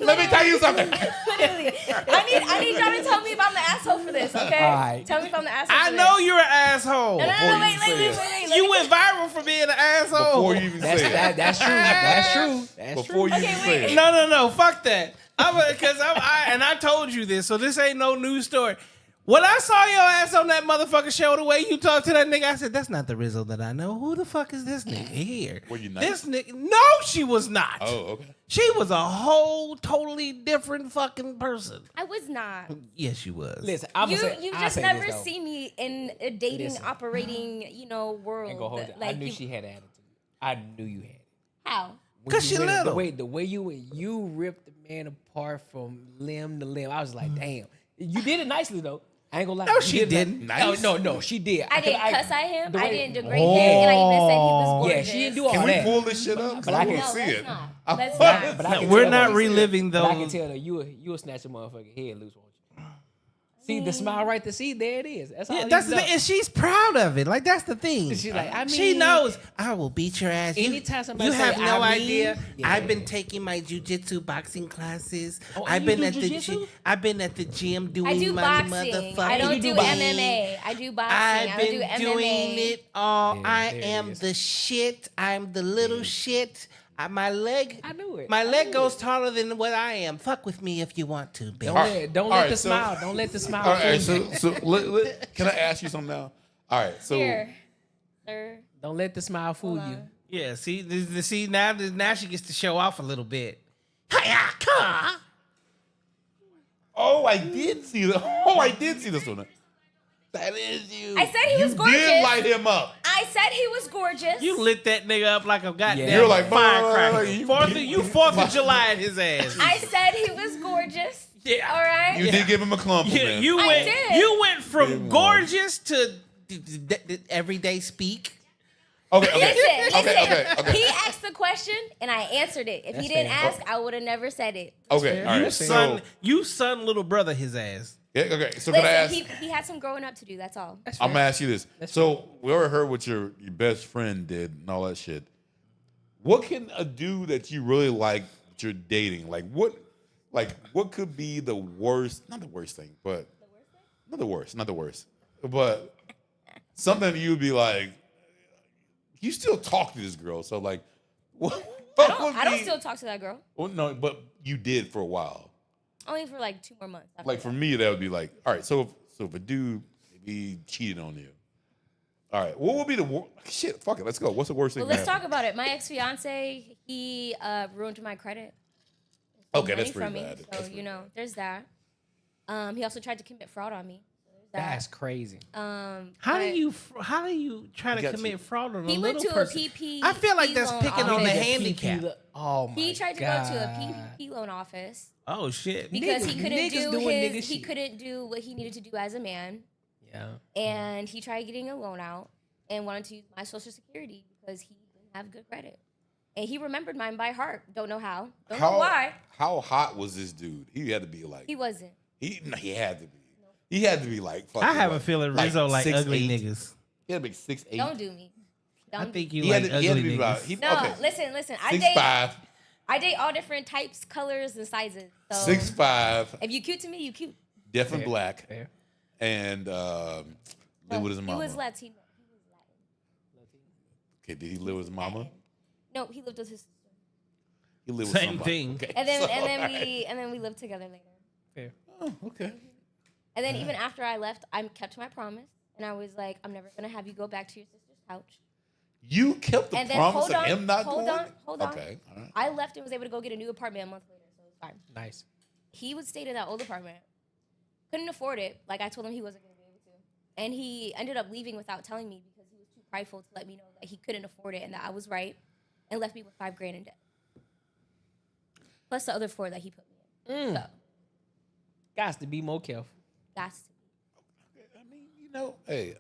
Let me tell you something. Literally. I need y'all to tell me if I'm the asshole for this, okay? All right. Tell me if I'm the asshole I for know this. you're an asshole. No, Before wait. you say it. Let You me- went viral for being an asshole. Before you even say it. That's true. That's true. That's before true. you Okay, say wait. it. No, fuck that. I told you this, so this ain't no news story. When I saw your ass on that motherfucking show, the way you talked to that nigga, I said, that's not the Rizzo that I know. Who the fuck is this nigga here? Were you nice? This nigga, no, she was not. Oh, okay. She was a whole totally different fucking person. I was not. Yes, she was. Listen, I'm You gonna say, you I'll just say never this, though. see me in a dating, Listen. operating, world. I ain't gonna hold it. I Like knew you, she had attitude. I knew you had it. how? When 'Cause you she went- little. The way you ripped the man apart from limb to limb, I was Mm. like, damn. You did it nicely though. I ain't gonna lie. No, You she did it didn't. Nice? No, she did. I didn't cuss at him. the I way- didn't degrade him, and I even said he was Yeah, gorgeous. she didn't do all Can we that. pull this shit up? 'Cause But I I want can- to see let's it. not. I Let's want not. to But see I it. can We're tell not that- reliving But I can those. tell that you'll snatch a motherfucking head loose, won't you? See the smile right there. See, there it is. That's all. Yeah, I that's need the to thing, know. and she's proud of it. Like that's the thing. She's like, I she mean- knows I will beat your ass. Anytime somebody you say, have no I mean, idea. yeah. I've been taking my jujitsu boxing classes. Oh, I've you been do at the jujitsu? I've been at the gym doing I do my boxing. motherfucking I don't do thing. MMA. I do boxing. I've I been don't do doing MMA. it all. Yeah, I there it am is. the shit. I'm the little shit. My leg. I knew it. My I leg knew goes it. taller than what I am. Fuck with me if you want to, bitch. Don't All let right, the so- smile. Don't let the smile. All right, fool you. so can I ask you something now? All right, so Here, sir. Don't let the smile fool Hold you. on. Yeah, see now she gets to show off a little bit. Hiya, come. I did see the. Oh, I did see this one. That is you. I said he you was gorgeous. did light him up. I said he was gorgeous. You lit that nigga up like a goddamn You're like, firecracker. you- 4th of July in his ass. I said he was gorgeous. Yeah. All right. You did give him a compliment. You I went did. you went from Didn't gorgeous to everyday speak. Okay, okay. Listen. Okay. He asked the question and I answered it. If That's he didn't fair. ask, I would have never said it. Okay, all You right. son, So, you son little brother his ass. yeah, okay. So can I ask? Listen, he had some growing up to do. That's all. I'm gonna ask you this. So we already heard what your best friend did and all that shit. What can a dude that you really like that you're dating what could be the worst? Not the worst thing, but not the worst, but something you'd be like. You still talk to this girl, so like, what would I don't be- still talk to that girl. Well, no, but you did for a while. Only for like 2 more months. after Like that. for me, that would be like, all right. So if a dude maybe cheated on you, all right, what would be the worst? Shit, fuck it, let's go. What's the worst thing? Well, let's that talk about it. My ex fiance, he ruined my credit. Okay, Money that's from pretty me. bad. So That's pretty there's that. He also tried to commit fraud on me. So there's That's crazy. that. How but do you try to got commit you. fraud on a He went little to person? a PP. I feel like that's loan picking on office. the Nigga, handicap. Oh my He tried to God. go to a PPP loan office Oh shit. because he Niggas- couldn't niggas do doing his. nigga He shit. couldn't do what he needed to do as a man, Yeah. and he tried getting a loan out and wanted to use my social security because he didn't have good credit. And he remembered mine by heart. Don't know how. Don't know why. How hot was this dude? He had to be like. He wasn't. He had to be. He had to be like. Fucking I have a like- feeling Rizzo like 6'8". ugly niggas. He had to be 6'8". Don't do me. I Don't think do you He like had to, ugly he had to be niggas. about. He, No, okay. listen. 6'5", I date all different types, colors, and sizes. So 6'5", if you cute to me, you cute. definitely black, Fair. and live with his He mama. was Latino. He was Latin. Okay, did he live with his mama? No, he lived with his sister. He lived with Same somebody. thing. Okay, And then so, and then all right. we lived together later. Fair. Oh, okay. And then even after I left, I kept my promise, and I was like, I'm never gonna have you go back to your sister's couch. You kept the And then promise hold of on, him not hold doing on, it? hold on. Okay, all right. I left and was able to go get a new apartment a month later, so it was fine. Nice. He would stay in that old apartment, couldn't afford it. Like I told him he wasn't gonna be able to, and he ended up leaving without telling me because he was too prideful to let me know that he couldn't afford it and that I was right, and left me with $5,000 in debt, plus the other 4 that he put me in. So Guys to be more careful. that's I mean, hey,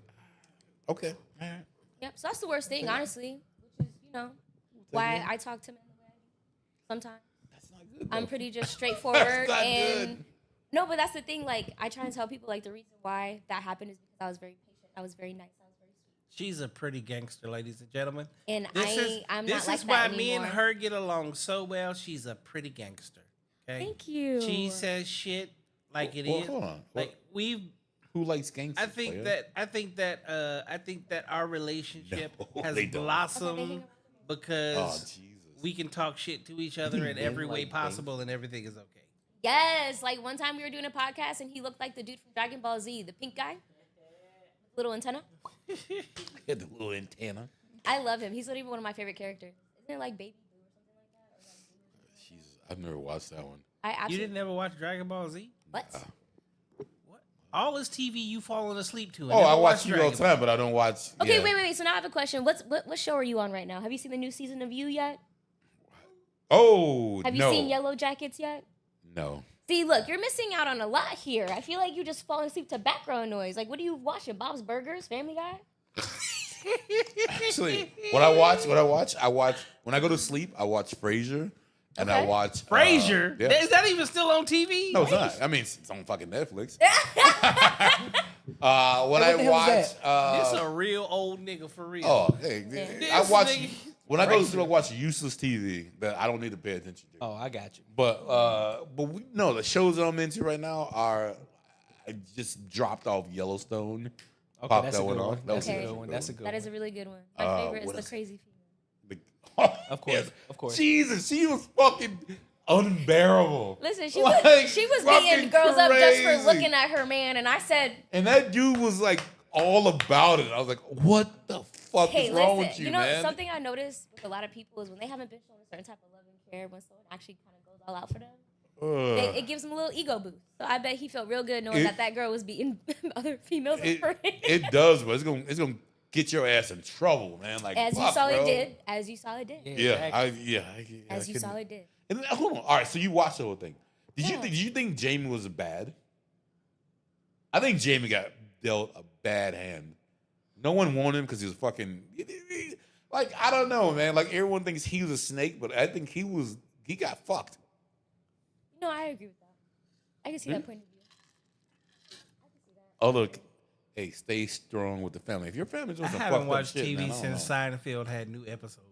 okay, all right. yep. So that's the worst thing, honestly, which is why I talk to men the way I do. Sometimes That's not good. I'm though. pretty just straightforward not and good. no, but that's the thing. Like I try and tell people like the reason why that happened is because I was very patient. I was very nice. I was very sweet. She's a pretty gangster, ladies and gentlemen. And this I'm not like is why that me and anymore. her get along so well. She's a pretty gangster. Okay. Thank you. She says shit like it is. Well, hold on. Like we've. Who likes gangsters? I think that our relationship No, has they don't. blossomed Oh because Jesus! we can talk shit to each other in every way possible, and everything is okay. Yes, like one time we were doing a podcast and he looked like the dude from Dragon Ball Z, the pink guy, little antenna. He had the little antenna. I love him. He's literally one of my favorite characters. Isn't it like Baby Blue or something like that? Jesus, I've never watched that one. I You absolutely. didn't ever watch Dragon Ball Z? What? What? All this TV you falling asleep to. and Oh, never I watch watched TV all Dragon the time, but I don't watch. Okay, yeah. wait. So now I have a question. What show are you on right now? Have you seen the new season of You yet? Oh, Have you no. seen Yellow Jackets yet? No. See, look, you're missing out on a lot here. I feel like you just falling asleep to background noise. Like, what are you watching? Bob's Burgers, Family Guy? Actually, what I watch, when I go to sleep, I watch Frasier, and I Okay. watch Frasier? yeah. Is that even still on TV? No, it's not. I mean, it's on fucking Netflix. When Hey, I what the hell is watch, This a real old nigga for real. oh, hey, Yeah. I watch This nigga- when I go to sleep, I watch useless TV that I don't need to pay attention to. Oh, I got you. But no, the shows that I'm into right now are. I just dropped off Yellowstone. Okay, Popped that's that a one good off. one. That was That's a Okay. good one. That's a good That one. is a really good one. My favorite is what the else? crazy female. The- Of course, of course. Jesus, she was fucking unbearable. Listen, she Like, was fucking beating girls up just for crazy. looking at her man, and I said, And that dude was like all about it. I was like, what the fuck "Hey, is wrong listen, with you, you know man? something I noticed with a lot of people is when they haven't been shown a certain type of love and care, when someone actually kind of goes all out for them, it gives them a little ego boost. So I bet he felt real good knowing that girl was beating other females up for him. it does, but it's gonna get your ass in trouble, man. Like As you fuck, saw bro. it did. As you saw it did. Yeah, Exactly. As you saw it did. And hold on. All right, so you watched the whole thing. Did Yeah. you think Jamie was bad? I think Jamie got dealt a bad hand. No one wanted him because he was fucking like I don't know, man. Like everyone thinks he was a snake, but I think he got fucked. No, I agree with that. I can see that point of view. Although, hey, stay strong with the family. If your family's doing I some haven't fucked up watched shit, TV man, I don't since know. Seinfeld had new episodes.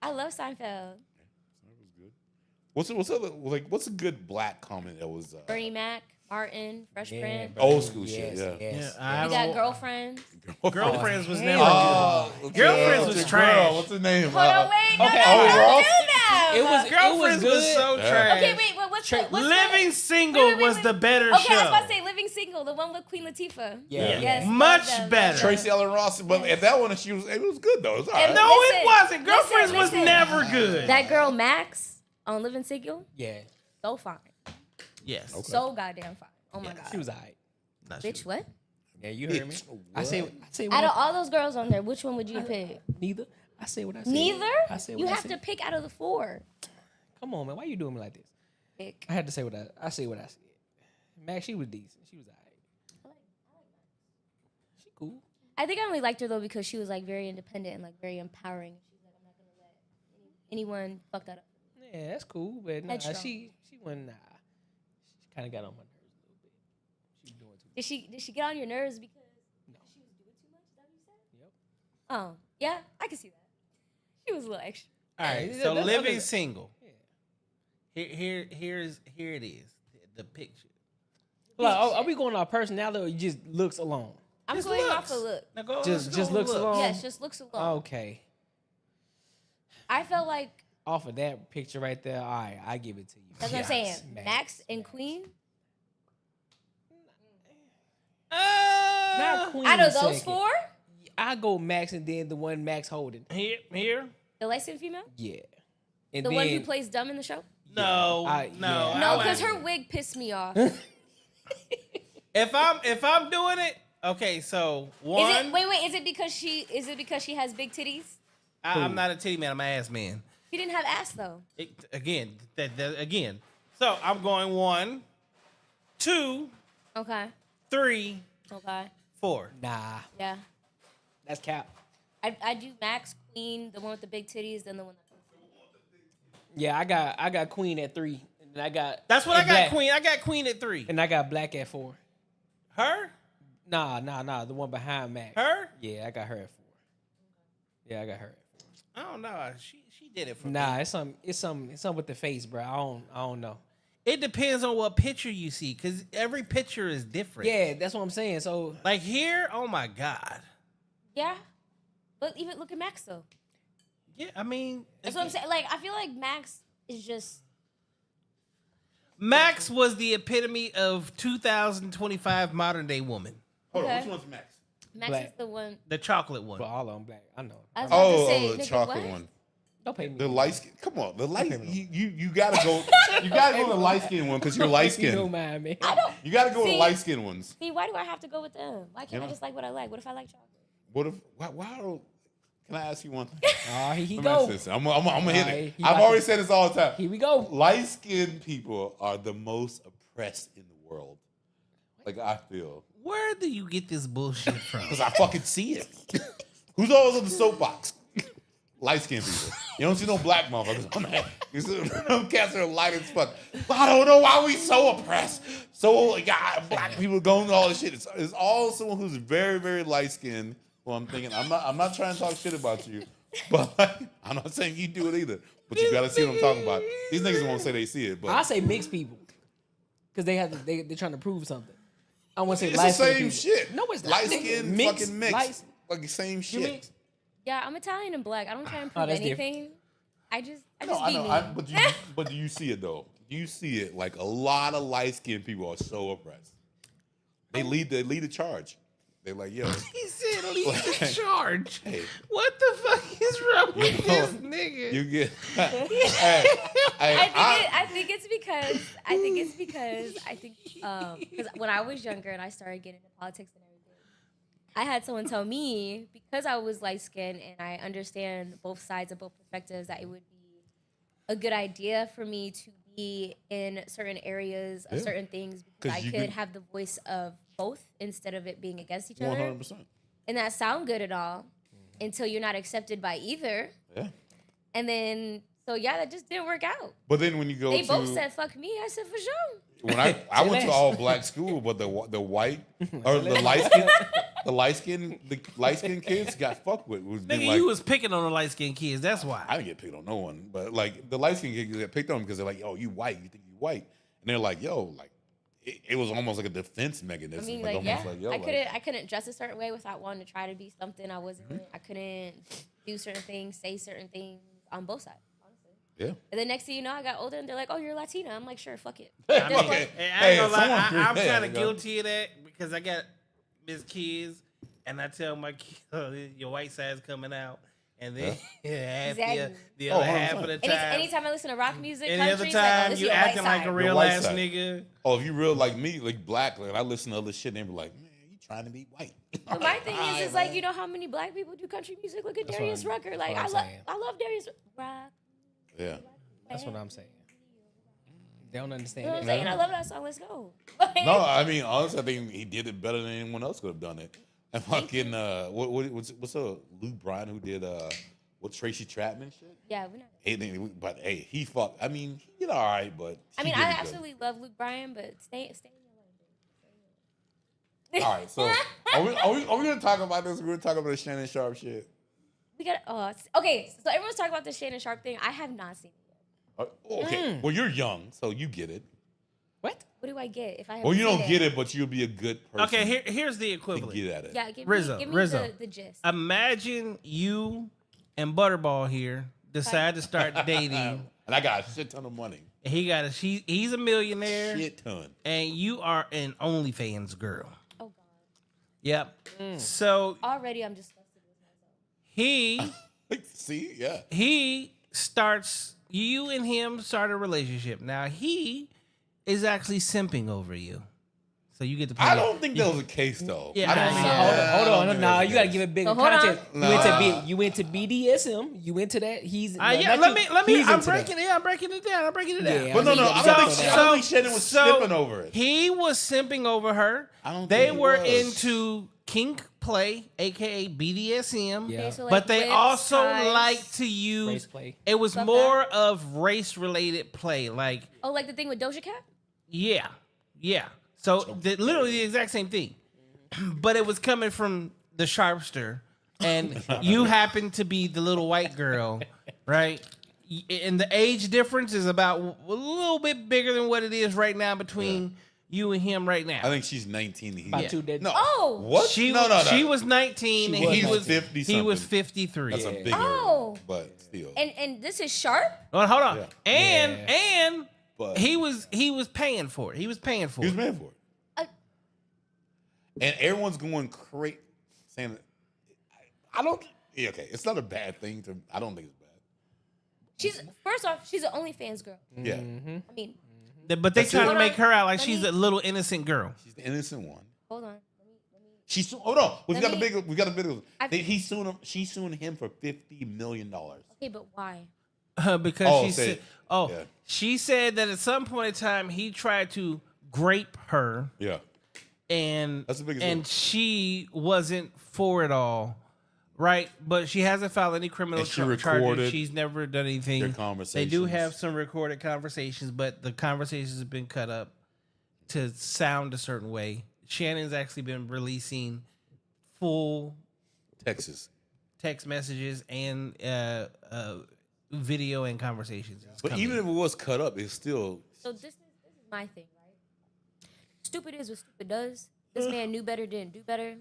I love Seinfeld. That was good. What's a good black comment that was Bernie Mac, Martin, Fresh Prince. bro. Old school shit, yeah. Yes. I You got haven't- Girlfriends. Girlfriends was never good. Girlfriends Girlfriends was trash. What's his name? Hold on, wait. No, okay, no, oh, don't Ross? do that. Girlfriends was good. so Yeah. trash. Okay, wait, but what's the Living Single was the better Okay, show. I was about to say Living Single, the one with Queen Latifah. Yeah. Yes, Much love them, better. love them. Tracy Ellen Ross, but at that one, it was good though. It was all right. And No, Listen, it wasn't. Girlfriends was listen. never good. That girl Max on Living Single, Yeah. so fine. yes. Okay. So goddamn fine. Oh my Yeah, god. she was alright. Not Bitch, what? Yeah, you heard me. Bitch, I say Out what of all those girls on there, which one would you pick? neither. I say what I said. Neither? I said You what I have said. to pick out of the four. Come on, man. Why you doing me like this? Pick. I had to say what I say what I said. Max, she was decent. She was alright. She cool. I think I only liked her though because she was like very independent and like very empowering. She's like, I'm not gonna let anyone fuck that up. Yeah, that's cool. But nah, Headstrong. she wasn't. Nah, she kind of got on my nerves a little bit. She was doing too much. Did she get on your nerves because she was doing too much? Is that what you said? Yep. Oh, yeah, I can see that. She was a little extra. All right, Yeah, so that's Living other- Single. Yeah. Here it is. The picture. Like, are we going off personality or just looks alone? I'm Just going looks. off a look. Now go, Just let's go looks look. alone. Yes, just looks alone. Okay. I felt like Off of that picture right there, all right, I give it to you. that's what I'm saying. Max. Max and Queen. Not Queen Out of those second. four, I go Max and then the one Max holding. Here. the light-skinned female, Yeah. And the then, one who plays dumb in the show. No, I- no, yeah. No, I because like her wig pissed me off. If I'm doing it, okay. So one, Is it? Wait. Is it because she has big titties? I'm not a titty man. I'm an ass man. She didn't have ass though. Again. So I'm going 1, 2, Okay. 3, Okay. 4. Nah, Yeah. that's cap. I do Max, Queen, the one with the big titties, then the one. Yeah, I got Queen at 3. And I got That's what I and got. Black. Queen. I got Queen at 3. And I got Black at 4. Her. Nah. The one behind Max. Her. Yeah, I got her at 4. Yeah, I got her at 4. I don't know. She did it for Nah, me. it's something with the face, bro. I don't know. It depends on what picture you see, because every picture is different. Yeah, that's what I'm saying. So Like here, oh my God. Yeah. But even look at Max though. Yeah, I mean, That's what I'm saying. Like, I feel like Max is just. Max was the epitome of 2025 modern day woman. Hold on, Okay. which one's Max? Max Black. is the one. The chocolate one. But all of them black. I know. I was about to Oh, say, the nigga, chocolate what? one. Don't pay me. The light skin. Come on, the light. pay me You gotta go. You gotta go to the light skin one because you're light You don't skinned. mind me. I don't. You gotta go to See- light skin ones. See, why do I have to go with them? Why can't You I know? just like what I like? What if I like chocolate? What if? Why don't? Can I ask you one thing? Oh, here he Let me ask go. this. I'm gonna hit Alright, it. he I've about already to- said this all the time. Here we go. Light skinned people are the most oppressed in the world. Like I feel. Where do you get this bullshit from? Because I fucking see it. Who's always on the soapbox? Light skinned people. You don't see no black motherfuckers on that. You see them cats are light as fuck. But I don't know why we so oppressed. So God, black people going all this shit. It's all someone who's very, very light skinned. Well, I'm thinking I'm not trying to talk shit about you, but I'm not saying you do it either. But you gotta see what I'm talking about. These niggas won't say they see it, but I say mixed people. Because they're trying to prove something. I want to say it's the light same people. shit. No, it's not. Light skin, Mixed, fucking mixed. light- Fucking same You shit. mixed? Yeah, I'm Italian and black. I don't try and Oh, prove that's anything. I just No, I be know. me. But do you see it though? Do you see it? Like a lot of light skinned people are so oppressed. They lead the charge. They're like, yo, He said lead the charge. Hey. What the fuck is wrong with know, this nigga? you get. Hey, I think it's because when I was younger and I started getting into politics and everything, I had someone tell me because I was light skinned and I understand both sides of both perspectives that it would be a good idea for me to be in certain areas of Yeah. certain things because 'Cause I you could can- have the voice of both instead of it being against each other. 100%. And that sound good at all until you're not accepted by either. Yeah. And then so yeah, that just didn't work out. But then when you go They to both said fuck me. I said for sure. when I went to all black school, but the white or the light skin kids got fucked with. Was been Nigga, like, you was picking on the light skinned kids. That's why. I didn't get picked on no one, but like the light skin kids get picked on because they're like, yo, you white, you think you white, and they're like, yo, like it was almost like a defense mechanism. I mean, like, like, yeah, almost like, yo, I couldn't dress a certain way without wanting to try to be something I wasn't. Mm-hmm. I couldn't do certain things, say certain things on both sides, honestly. yeah. And then next thing you know, I got older and they're like, "Oh, you're Latina." I'm like, "Sure, fuck it." I mean, Okay. and I Hey, ain't gonna lie, someone- I'm yeah, kind of go. guilty of that because I got Miss Kids, and I tell my kids, your white side's coming out, and then half Exactly. the Oh, other half of 100%. the time, Anytime I listen to rock music, any other country, it's like, oh, time this you your white acting like side. a real white ass side. nigga. Oh, if you real like me, like black, like I listen to other shit, and they be like, man, you trying to be white. But my thing is like, you know how many black people do country music? Look at That's Darius what I'm- Rucker. Like, that's what I'm saying. I love Darius Rock. Yeah. That's what I'm saying. They don't understand You know what I'm it. saying? I love that song. Let's go. No, I mean honestly, I think he did it better than anyone else could have done it. And fucking what's Luke Bryan who did what Tracy Chapman shit? Yeah, we're not. But hey, he fucked. I mean, he did all right, but I he mean, did I it good. absolutely love Luke Bryan, but stay in your lane. All right, so are we gonna talk about this? We're gonna talk about the Shannon Sharp shit. We got okay. So everyone's talking about the Shannon Sharp thing. I have not seen it yet. Okay, well you're young, so you get it. What? What do I get if I? Well, you haven't don't seen get it, but you'll be a good person. Okay, here's the to equivalent. get at it. Yeah, give Rizzo, me Rizzo. the gist. Imagine you and Butterball here decide to start dating. And I got a shit ton of money. He's a millionaire, Shit ton. and you are an OnlyFans girl. Oh God. Yep. So Already, I'm disgusted with myself. See, yeah. he starts. You and him start a relationship. Now he is actually simping over you, so you get to. I don't think that was the case though. Yeah, I don't I think mean, Hold on. think Nah, that was you the gotta case. give it big So hold on. context. You went to BDSM. You went to that. He's Yeah, not let you. me. He's I'm into that. breaking it. I'm breaking it down. Yeah, But no, So- I don't think Shannon was simping over it. He was simping over her. I don't They think he were was. into kink play, aka BDSM. Yeah. Okay, so, like, But they whips, also ties. like to use. Race play. It was Stuff more of race related play. Like, Oh, like the thing with Doja Cat. yeah. So literally the exact same thing, but it was coming from the sharpster, and you happen to be the little white girl, right? And the age difference is about a little bit bigger than what it is right now between you and him right now. I think she's 19. He, About two dead. No. Oh. What? She no. She was 19 She and was he was 50 he was something. 53. That's a bigger. Oh. But field. And this is sharp. Well, hold on. Yeah. And But he was paying for it. He was paying for he was it. mad for it. And everyone's going crazy saying, I don't. Yeah, okay, it's not a bad thing. I don't think it's bad. First off, she's an OnlyFans girl. Yeah, I mean, But they trying to Hold make on. her out like Let she's me- a little innocent girl. she's the innocent one. hold on. She's hold on. We Let got a me- big. We got a big. I've- He's suing him. She's suing him for $50 million. Okay, but why? Because Oh, she say said, it. Yeah. she said that at some point in time he tried to grape her, Yeah, and That's the biggest and one. she wasn't for it all, right? But she hasn't filed any criminal And she charges. recorded She's never done anything. their They do conversations. have some recorded conversations, but the conversations have been cut up to sound a certain way. Shannon's actually been releasing full Texas. text messages and video and conversations. It's But coming. even if it was cut up, it's still. So this is my thing, right? Stupid is what stupid does. This man knew better, didn't do better.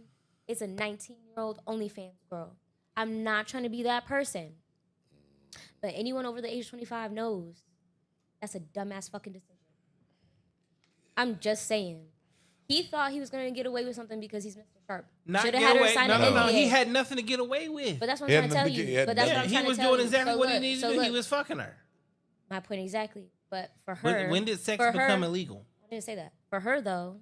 It's a 19-year-old OnlyFans girl. I'm not trying to be that person. But anyone over the age of 25 knows that's a dumbass fucking decision. I'm just saying. He thought he was going to get away with something because he's Mr. Sharp. Not Shoulda get had her away. sign No, an no, no. NDA. He had nothing to get away with. But that's what He I'm had trying to tell nothing to you. get- But that's what I'm He trying was to tell doing you. exactly So what he look, needed so to do. He look. was fucking her. My point exactly. But for her. When did sex for become her, illegal? I didn't say that. For her, though,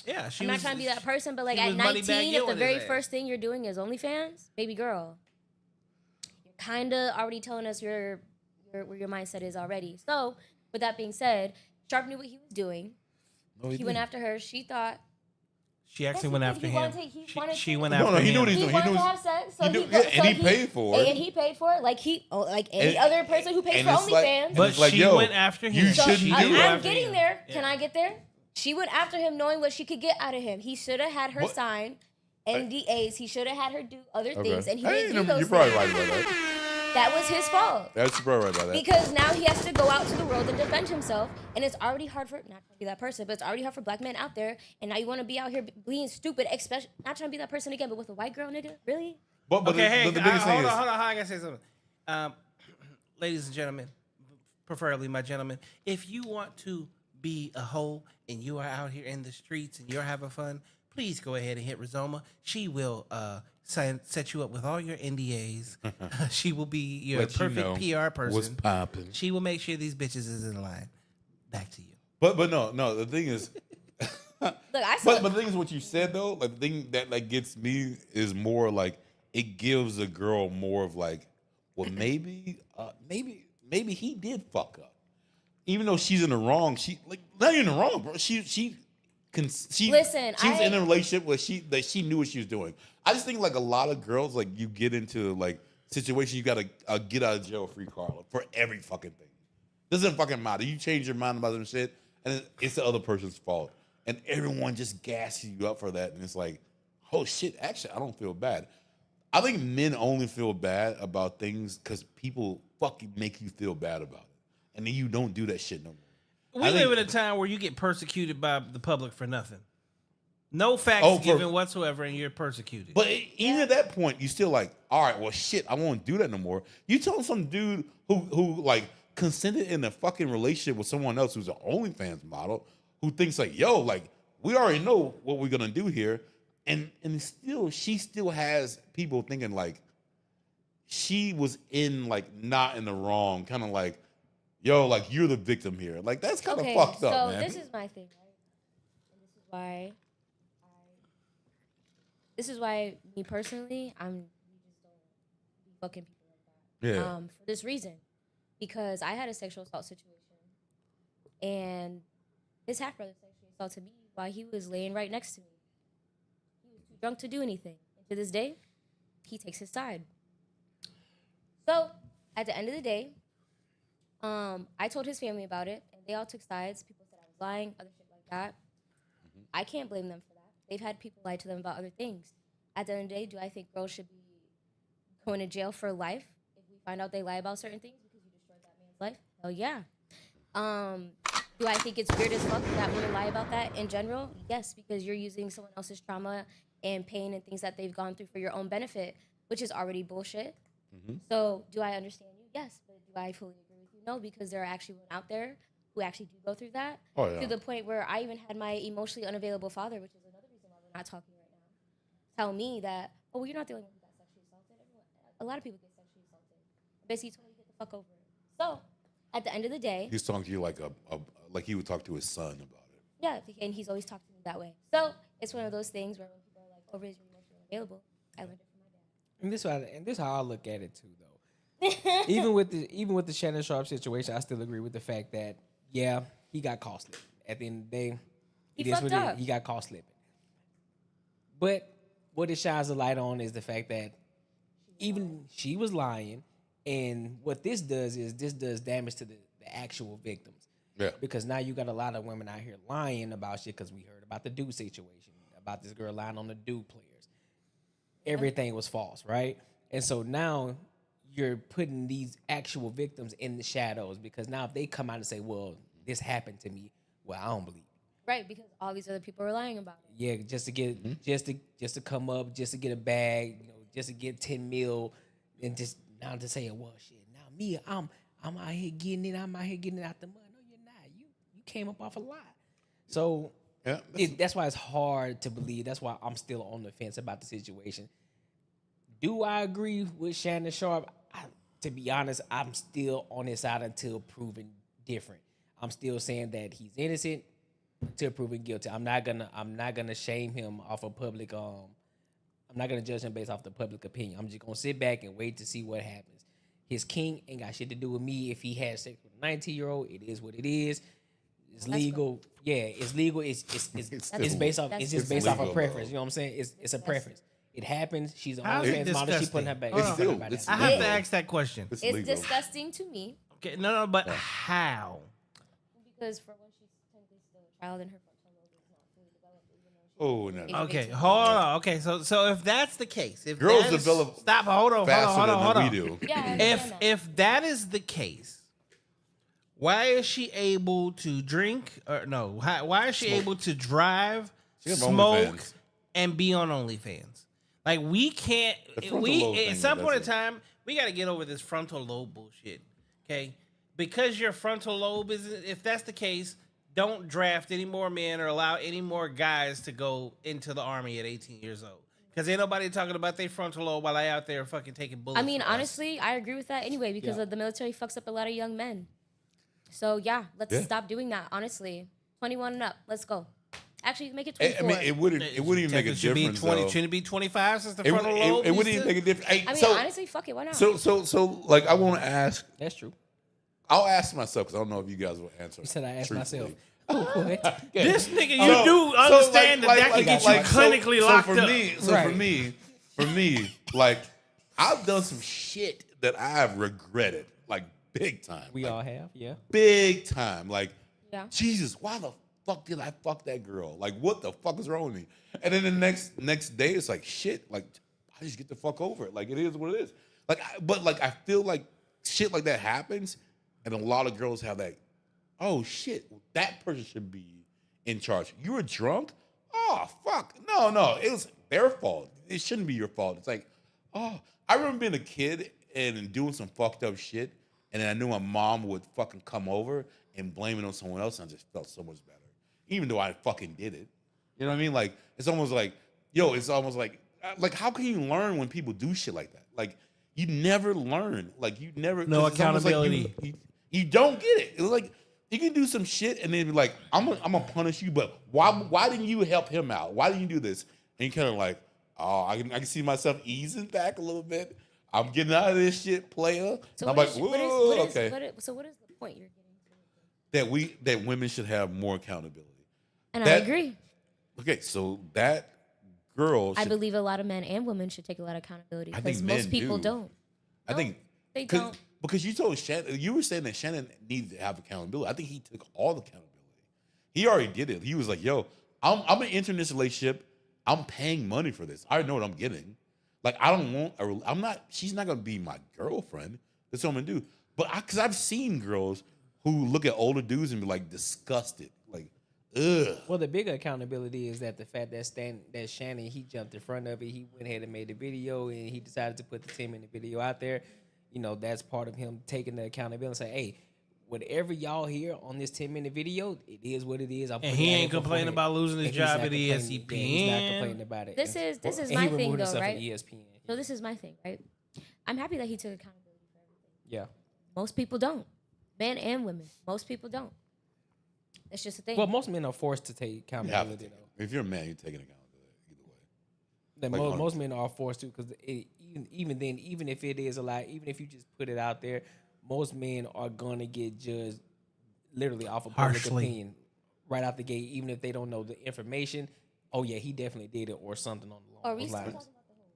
Yeah, she I'm not was, trying to be that person, but like she at was money bag 19, yo if the on his very ass. first thing you're doing is OnlyFans, baby girl, you're kind of already telling us where your mindset is already. So, with that being said, Sharp knew what he was doing. No, He went after her. She thought She actually Yes, went he after did. He him. wanted to- he wanted She to- went No, after no, him. he knew what he he was wanted doing. to have sex. So he knew- he, yeah, so and he paid for it. And he paid for it like any And- other person who pays and for it's like- OnlyFans. and But it's like, she yo, went after him. you So shouldn't she do did it. go I'm after getting him. there. Can Yeah. I get there? She went after him knowing what she could get out of him. He should have had her What? sign NDAs. He should have had her do other things, and he Hey, didn't do those you're probably things. right about that. That was his fault. That's probably right about that. Because now he has to go out to the world and defend himself, and it's already hard for not to be that person, but it's already hard for black men out there. And now you want to be out here being stupid, especially not trying to be that person again, but with a white girl, nigga. Really? But Okay, hey, the biggest thing hold is, on. I gotta say something. Ladies and gentlemen, preferably my gentlemen, if you want to be a hoe and you are out here in the streets and you're having fun, please go ahead and hit Rizoma. She will set you up with all your NDAs. She will be your let you perfect know PR person. what's popping. She will make sure these bitches is in line. Back to you. But no. The thing is, Look, I saw. but the thing is, what you said though, like the thing that like gets me is more like it gives a girl more of like, well, maybe he did fuck up, even though she's in the wrong. She like not even in the wrong, bro. She Listen, she was in a relationship where she knew what she was doing. I just think like a lot of girls, like you get into like situations, you gotta get out of jail free card for every fucking thing. Doesn't fucking matter. You change your mind about some shit, and it's the other person's fault, and everyone just gasses you up for that, and it's like, oh shit. Actually, I don't feel bad. I think men only feel bad about things because people fucking make you feel bad about it, and then you don't do that shit no more. We live in a time where you get persecuted by the public for nothing. No facts given whatsoever, and you're persecuted. But even at that point, you still like, all right, well, shit, I won't do that no more. You telling some dude who like consented in a fucking relationship with someone else who's an OnlyFans model who thinks like, yo, like we already know what we're gonna do here, and she still has people thinking like she was in like not in the wrong, kind of like, yo, like you're the victim here. Like that's kind of fucked up, man. So this is my thing, right? And this is why me personally, we just don't be fucking people like that. Yeah. For this reason, because I had a sexual assault situation, and his half brother sexually assaulted me while he was laying right next to me. He was too drunk to do anything, and to this day, he takes his side. So at the end of the day, I told his family about it, and they all took sides. People said I was lying, other shit like that. I can't blame them for that. They've had people lie to them about other things. At the end of the day, do I think girls should be going to jail for life if we find out they lie about certain things because you destroyed that man's life? Hell yeah. Do I think it's weird as fuck that women lie about that in general? Yes, because you're using someone else's trauma and pain and things that they've gone through for your own benefit, which is already bullshit. So do I understand you? Yes. But do I fully agree with you? No, because there are actually women out there who actually do go through that. Oh, yeah. To the point where I even had my emotionally unavailable father, which is another reason why we're not talking right now, tell me that, oh, well, you're not the only one who got sexually assaulted. A lot of people get sexually assaulted. Basically, told me to get the fuck over it. So, at the end of the day, He's talking to you like like he would talk to his son about it. yeah, and he's always talked to me that way. So, it's one of those things where when people are like, oh, Riz, you're emotionally unavailable, I learned it from my dad. And this is how I look at it too, though. even with the Shannon Sharp situation, I still agree with the fact that yeah, he got caught slipping. At the end of the day, He fucked up. He got caught slipping. But what it shines a light on is the fact that even she was lying, and what this does damage to the actual victims. Yeah. Because now you got a lot of women out here lying about shit because we heard about the Duke situation, about this girl lying on the Duke players. Everything was false, right? And so now you're putting these actual victims in the shadows because now if they come out and say, well, this happened to me, well, I don't believe it. Right, because all these other people are lying about it. Yeah, just to get just to come up, just to get a bag, just to get 10 mil, and just now to say, well, shit, now me, I'm out here getting it, I'm out here getting it out the mud. No, you're not. You came up off a lie. So Yeah, that's why it's hard to believe. That's why I'm still on the fence about the situation. Do I agree with Shannon Sharp? To be honest, I'm still on his side until proven different. I'm still saying that he's innocent until proven guilty. I'm not gonna shame him off of public. I'm not gonna judge him based off the public opinion. I'm just gonna sit back and wait to see what happens. His king ain't got shit to do with me. If he had sex with a 19-year-old, it is what it is. It's legal. Yeah, it's legal. It's based off. It's just based off of preference. You know what I'm saying? It's a preference. It happens. She's on How's it OnlyFans model. She disgusting? putting her back. Hold She on. putting her back It's down. I have to legal. ask that question. It's It's legal. disgusting to me Okay, no, but how? because for when she's technically still a child and her frontal lobe is not fully developed, even though she's Oh, no. age of Okay, 18. hold on. Okay, so if that's the case, if Girls that is- develop stop, hold on, faster hold than on. we do. Yeah, I understand that. If that is the case, why is she able to drink or no? Why is she able to drive, She have smoke, OnlyFans. and be on OnlyFans? Like we can't. The frontal lobe At thing, some point in that's it. time, we got to get over this frontal lobe bullshit. Okay, because your frontal lobe is. If that's the case, don't draft any more men or allow any more guys to go into the army at 18 years old. Because ain't nobody talking about their frontal lobe while they out there fucking taking bullets. I mean, for us. honestly, I agree with that anyway because the military fucks up a lot of young men. So yeah, let's Yeah. stop doing that. Honestly, 21 and up, let's go. Actually, make it I 24. mean, it wouldn't even make a Should be difference. 20, though. shouldn't it be 25 since the It, frontal it, lobe? it wouldn't used even to- make a difference. Hey, I mean, so, honestly, fuck it. Why not? so, like, I want to ask. That's true. I'll ask myself because I don't know if you guys will answer. You said I asked truthfully. myself. What? This nigga, you So- do so, understand like- that like- can get like- you so- clinically locked for up. me, so Right. for me, like, I've done some shit that I've regretted, like, big time. We Like, all have, yeah. big time. Like, Yeah. Jesus, why the fuck did I fuck that girl? Like, what the fuck is wrong with me? And then the next day, it's like, shit, like, I just get the fuck over it. Like, it is what it is. Like, but like, I feel like shit like that happens, and a lot of girls have that, oh shit, that person should be in charge. You were drunk? Oh, fuck. No, it was their fault. It shouldn't be your fault. It's like, oh, I remember being a kid and doing some fucked up shit, and then I knew my mom would fucking come over and blame it on someone else, and I just felt so much better. Even though I fucking did it. You know what I mean? Like, it's almost like, how can you learn when people do shit like that? Like, you never learn. Like, you never. No 'cause it's almost like accountability. you don't get it. It's like, you can do some shit and then be like, I'm gonna punish you, but why didn't you help him out? Why didn't you do this? And you kind of like, oh, I can see myself easing back a little bit. I'm getting out of this shit, player. So And I'm what like, is- whoa, what is- okay. so what is the point you're getting to? That women should have more accountability. And I That- agree. Okay, so that girl I should, believe a lot of men and women should take a lot of accountability I because think most men people do. don't. I think they 'cause- don't. because you told Shannon, you were saying that Shannon needed to have accountability. I think he took all the accountability. He already did it. He was like, "Yo, I'm gonna enter this relationship. I'm paying money for this. I know what I'm getting. Like, I don't want. I'm not. She's not gonna be my girlfriend. That's what I'm gonna do. But because I've seen girls who look at older dudes and be like disgusted, like, ugh. Well, the bigger accountability is that the fact that Shannon, he jumped in front of it. He went ahead and made the video, and he decided to put the 10-minute video out there. You know, that's part of him taking the accountability and say, hey, whatever y'all hear on this 10-minute video, it is what it is. And he ain't complaining about losing his job at ESPN. He's not complaining about it. This is And my he thing removed though, himself right? from ESPN. So this is my thing, right? I'm happy that he took accountability for everything. Yeah. Most people don't, men and women. Most people don't. It's just a thing. Well, most men are forced to take You have to accountability, take it. though. If you're a man, you're taking accountability either way. That Like, most men are forced to, because even then, even if it is a lie, even if you just put it out there, most men are gonna get judged literally off of public Harshly. opinion right out the gate, even if they don't know the information. Oh yeah, he definitely did it, or something on the Are we those still lines. talking about the whole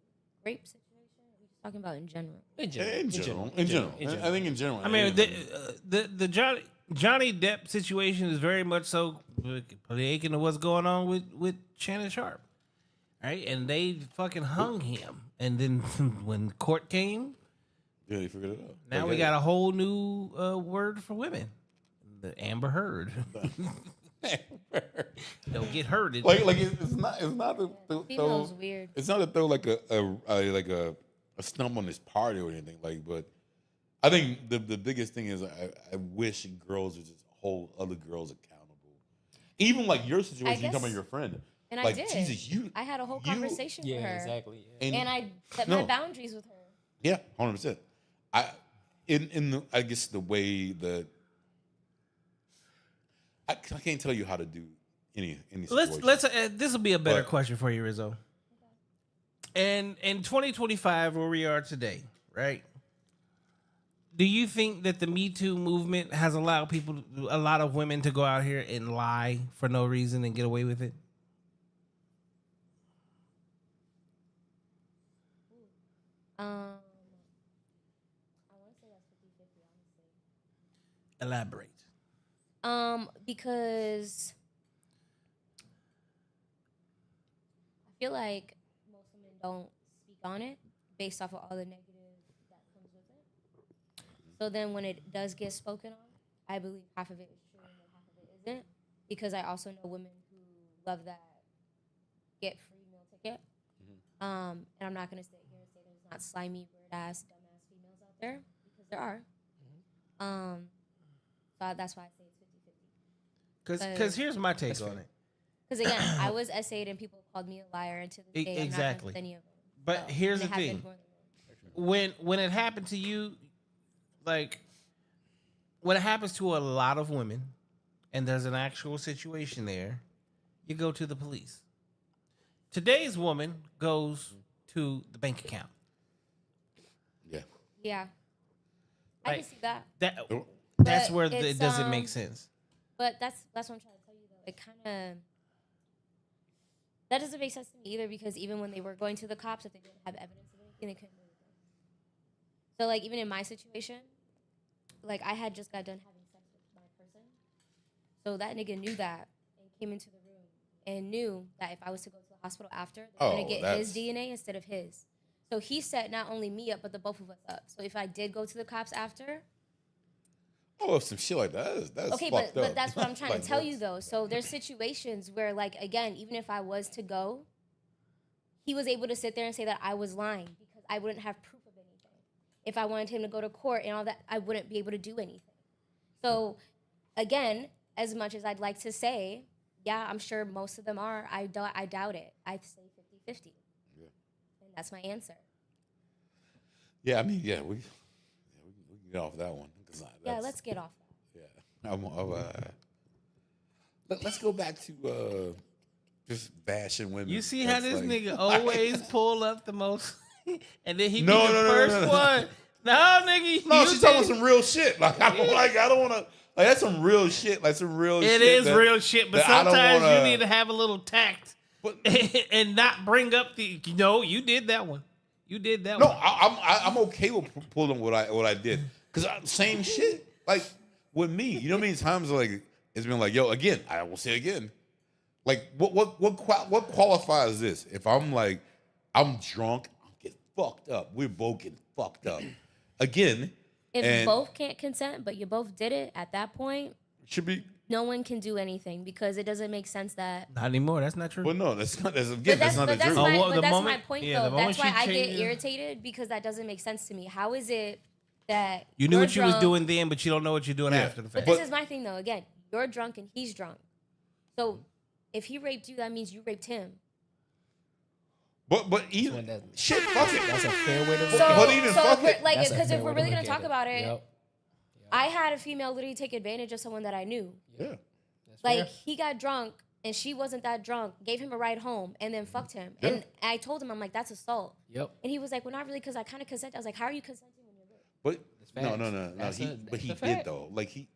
rape situation? Or are we just talking about in general? In In general. I think in general. I mean, the Johnny Depp situation is very much so related to what's going on with Shannon Sharp, right? And they fucking hung him, and then when court came, yeah, they figured it out. now we got a whole new word for women, the Amber Heard. They'll get herded. like it's not to Females throw, weird. it's not to throw like a stump on this party or anything, like, but I think the biggest thing is I wish girls would just hold other girls accountable. Even like your situation, you talking about guess- your friend. And like, I did. Jesus, I had a whole you- conversation Yeah, with her. exactly. Yeah. And I set No. my boundaries with her. Yeah, 100%. In the, I guess the way that I can't tell you how to do any situation. Let's this will be a better But- question for you, Rizzo. And in 2025, where we are today, right? Do you think that the Me Too movement has allowed a lot of women to go out here and lie for no reason and get away with it? I want to say that's 50-50, honestly. Elaborate. Because I feel like most women don't speak on it based off of all the negative that comes with it. So then when it does get spoken on, I believe half of it is true and then half of it isn't. Because I also know women who love that get free meal ticket. And I'm not gonna sit here and say there's not slimy, weird ass, dumbass females out there, because there are. So that's why I say it's 50-50. Because here's my take on it. Because again, I was essayed and people called me a liar, and to this day, I'm not friends with any of them. But here's and the it thing. happened more than once. When it happened to you, like when it happens to a lot of women and there's an actual situation there, you go to the police. Today's woman goes to the bank account. Yeah. Yeah, I Like, can see that. That's But where it's, it doesn't make sense. But that's what I'm trying to tell you though. It kind of that doesn't make sense to me either, because even when they were going to the cops, if they didn't have evidence of anything, they couldn't do anything. So like even in my situation, like I had just got done having sex with my person, so that nigga knew that and came into the room and knew that if I was to go to the hospital after, they're gonna get his DNA instead of his. So he set not only me up, but the both of us up. So if I did go to the cops after, Oh, some shit like that. That's okay, fucked but up. that's what I'm trying Like, to tell you though. So there's situations where, like, again, even if I was to go, he was able to sit there and say that I was lying because I wouldn't have proof of anything. If I wanted him to go to court and all that, I wouldn't be able to do anything. So again, as much as I'd like to say, yeah, I'm sure most of them are, I doubt it. I'd say 50-50. Yeah. And that's my answer. Yeah, I mean, we can get off that one. 'Cause Yeah, let's get off that. Yeah, let's go back to just bashing women. You see how That's this like- nigga always pull up the most, and then he No, be the no, no, first no, no. one. No, nigga, No, you she's did- talking some real shit. Like I don't want to. Like that's some real shit. Like some real. It shit is that- real shit, but that I don't sometimes wanna- you need to have a little tact But and not bring up the. No, you did that one. You did that no, one. I'm okay with pulling what I did because same shit. Like with me, you know how many times like it's been like, yo, again, I will say again. Like what qualifies this? If I'm like I'm drunk, I'm getting fucked up. We're both getting fucked up. Again, If and both can't consent, but you both did it at that point, should be no one can do anything because it doesn't make sense that. Not anymore. That's not true. Well, no, that's not. That's But that's not the truth. Oh, well, the that's my moment- point, yeah, the though. moment That's why she I get changes- irritated because that doesn't make sense to me. How is it that You knew you're what you was drunk- doing then, but you don't know what you're doing Yeah. after the But fact. this is my thing, though. Again, you're drunk and he's drunk. So if he raped you, that means you raped him. But even one that- shit, fuck it. That's a fair way to look So, at But it. even so fuck if we're, it. like, That's a because fair if way we're to really look gonna at talk about it, Yep. I had a female literally take advantage of someone that I knew. Yeah. That's Like fair. he got drunk and she wasn't that drunk, gave him a ride home, and then fucked him. Yeah. And I told him, I'm like, that's assault. Yep. And he was like, well, not really, because I kind of consented. I was like, how are you consenting when you're raped? But no, facts. no. That's He, a- but that's he a did fact. though. Like he,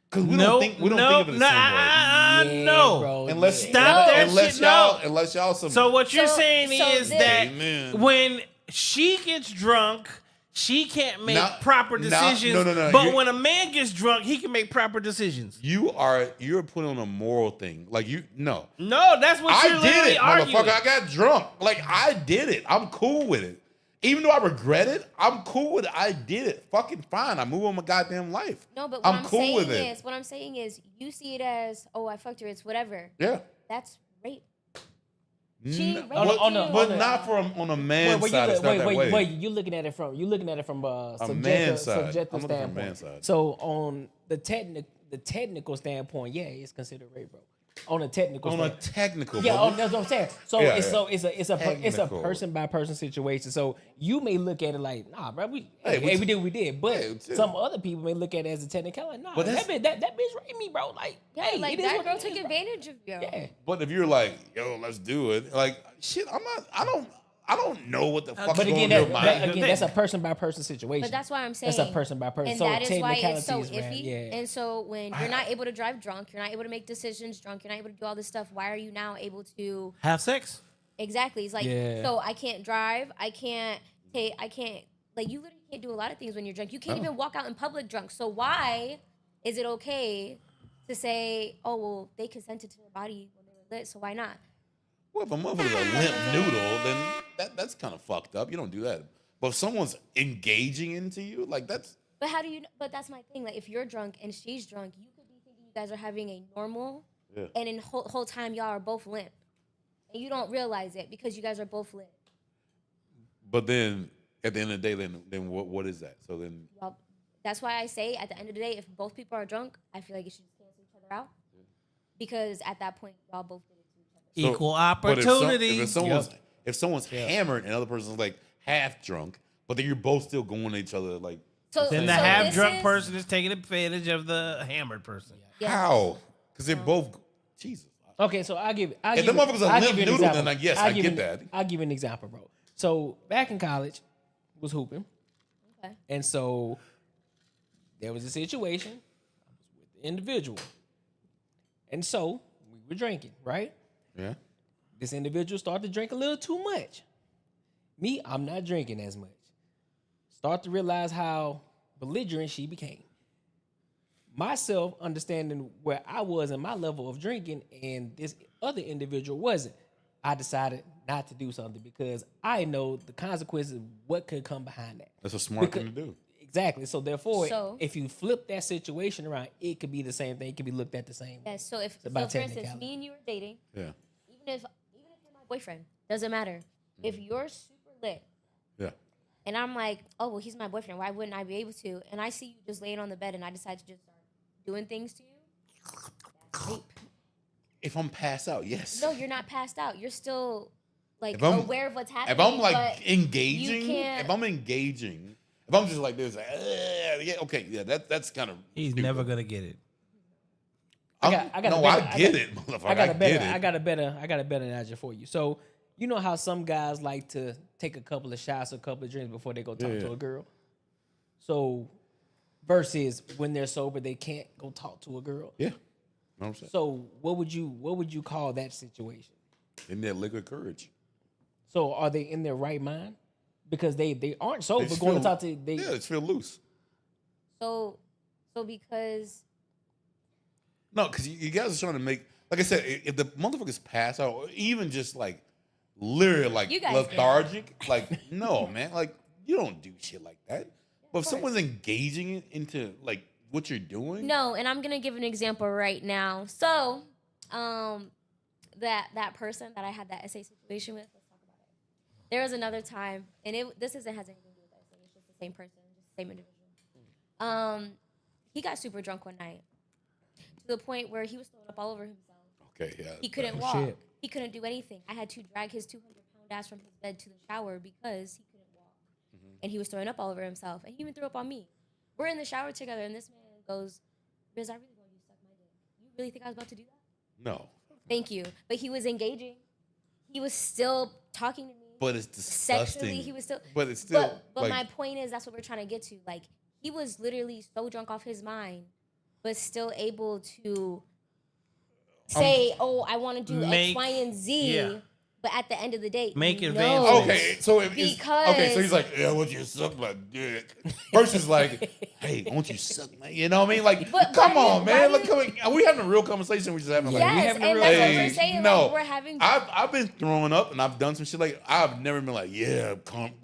because we no, don't think of it the same way. Yeah, no. bro. Unless Stop No. that unless shit. y'all, No. unless y'all some. So what you're So- saying so is this- that Amen. when she gets drunk, she can't make Not- proper not- decisions. no. But You're- when a man gets drunk, he can make proper decisions. you're putting on a moral thing. Like no. No, that's what I you're did literally it, arguing. motherfucker. I got drunk. Like I did it. I'm cool with it. Even though I regret it, I'm cool with it. I did it. Fucking fine. I move on my goddamn life. No, but what I'm cool saying with it. is, what I'm saying is, you see it as, oh, I fucked her, it's whatever. Yeah. That's rape. She raped but, you. but not from on a man's Wait, side. It's not that way. you looking at it from A man's side. subjective I'm looking from a standpoint. man's side. So on the technical standpoint, yeah, it's considered rape, bro. On a technical On a standpoint. technical. Yeah, but that's what I'm saying. So Yeah, it's yeah. it's a Technical. person by person situation. So you may look at it like, nah, bro, we Hey, we did what we did. But Hey, chill. some other people may look at it as a technical, like, nah, But that that's- bitch raped me, bro. Like, Yeah, hey, like it is that what girl it took is, bro. advantage of you. Yeah. But if you're like, yo, let's do it. Like, shit, I don't know what the fuck But is again, going on in your mind. that's a person by person situation. But that's why I'm saying. That's a person by person. And So that is why it's so technicalities, man, iffy. yeah. And so when you're not able to drive drunk, you're not able to make decisions drunk, you're not able to do all this stuff, why are you now able to Have sex. exactly? It's like Yeah. so I can't drive, I can't like you literally can't do a lot of things when you're drunk. You can't even walk out in public drunk. So why is it okay to say, oh well, they consented to their body when they were lit, so why not? Well, if a motherfucker's a limp noodle, then that's kind of fucked up. You don't do that. But if someone's engaging into you, like that's But how do you? But that's my thing. Like, if you're drunk and she's drunk, you could be thinking you guys are having a normal, Yeah. and in whole time y'all are both limp, and you don't realize it because you guys are both lit. But then at the end of the day, then what is that? So then Well, that's why I say at the end of the day, if both people are drunk, I feel like you should just cancel each other out, because at that point y'all both did it to each other. Equal but opportunity. if someone's hammered and the other person's like half drunk, but then you're both still going at each other, like So Then the so half this drunk is- person is taking advantage of the hammered person. Yes. how? Because they're both Jesus. Okay, so I'll give. If the motherfucker's a limp noodle, then I guess I get that. I'll give you an example, bro. So back in college, was hooping, Okay. and so there was a situation. I was with the individual, and so we were drinking. Right, Yeah. this individual started to drink a little too much. Me, I'm not drinking as much. Start to realize how belligerent she became. Myself understanding where I was in my level of drinking and this other individual wasn't, I decided not to do something because I know the consequences of what could come behind that. That's a smart thing to do. Exactly. So therefore, So- if you flip that situation around, it could be the same thing. It could be looked at the same way. Yes. So if so about for instance, technicality. me and you were dating, Yeah. even if you're my boyfriend, doesn't matter. If you're super lit. Yeah. And I'm like, oh, well, he's my boyfriend. Why wouldn't I be able to? And I see you just laying on the bed and I decide to just start doing things to you. That's rape. If I'm passed out, yes. No, you're not passed out. You're still like If I'm- aware of what's happening. If I'm like but engaging, you can't- if I'm engaging, if I'm just like this, like, yeah, okay, yeah, that's kind of. He's stupid. never gonna get it. I get it, motherfucker. I got a better. get it. I got a better analogy for you. So you know how some guys like to take a couple of shots, a couple of drinks before they go talk to a girl. So versus when they're sober, they can't go talk to a girl. Yeah. Know what I'm saying? So what would you call that situation? In their liquid courage. So are they in their right mind? Because they aren't sober They going to feel- talk to they. Yeah, it's feel loose. So because No, because you guys are trying to make, like I said, if the motherfuckers pass out, or even just like literally like You guys lethargic, like no, man, like you don't do shit like that. But if someone's engaging into like what you're doing? No, and I'm gonna give an example right now. So, that person that I had that essay situation with, let's talk about it. There was another time, and this has anything to do with the essay. It's just the same person, just the same individual. He got super drunk one night to the point where he was throwing up all over himself. Okay, yeah. He couldn't Oh, walk. shit. He couldn't do anything. I had to drag his 200-pound ass from his bed to the shower because he couldn't walk. And he was throwing up all over himself. And he even threw up on me. We're in the shower together, and this man goes, Riz, I really want you to suck my dick. You really think I was about to do that? No. Thank you. But he was engaging. He was still talking to me. But it's disgusting. Sexually, he was still. But it's still. But like, my point is, that's what we're trying to get to. Like, he was literally so drunk off his mind, but still able to say, "Oh, I want to do X, Y, and Z." yeah. But at the end of the day, Make no. advancements. Okay, so if it's, Because- okay, so he's like, yeah, I want you to suck my dick. Versus like, hey, I want you to suck my, you know what I mean? Like, But come why on, do- man. why Look, do- are we having a real conversation? We just having like, Yes, having a and real that's what hey, we're saying. no, Like, we're having. I've been throwing up and I've done some shit like I've never been like, yeah,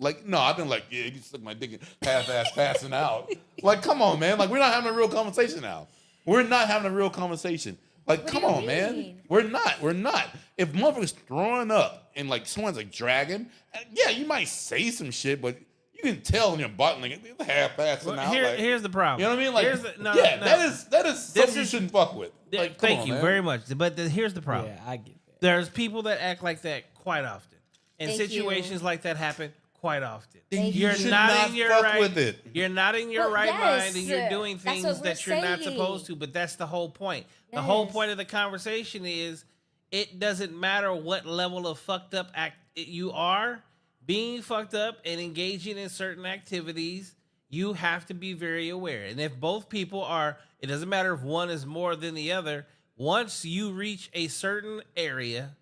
like no, I've been like, yeah, you suck my dick and half-ass passing out. Like, come on, man. Like, we're not having a real conversation now. We're not having a real conversation. Like, What come do you on, man. mean? We're not. If motherfuckers throwing up and like someone's like dragging, yeah, you might say some shit, but you can tell in your butt like it's half passing out. Like, Here's the problem. you know what I mean? Like, here's the, no, yeah, no. that is something you is- shouldn't fuck with. Like, come Thank on, you man. very much. But here's the problem. Yeah, I get that. There's people that act like that quite often, and Thank situations you. like that happen quite often. Then Thank you You're should not in your fuck right. with it. You're not in your Well, right yes, mind, and you're doing that's things what we're that you're not saying. supposed to. But that's the whole point. The whole Yes. point of the conversation is it doesn't matter what level of fucked up you are. Being fucked up and engaging in certain activities, you have to be very aware. And if both people are, it doesn't matter if one is more than the other. Once you reach a certain area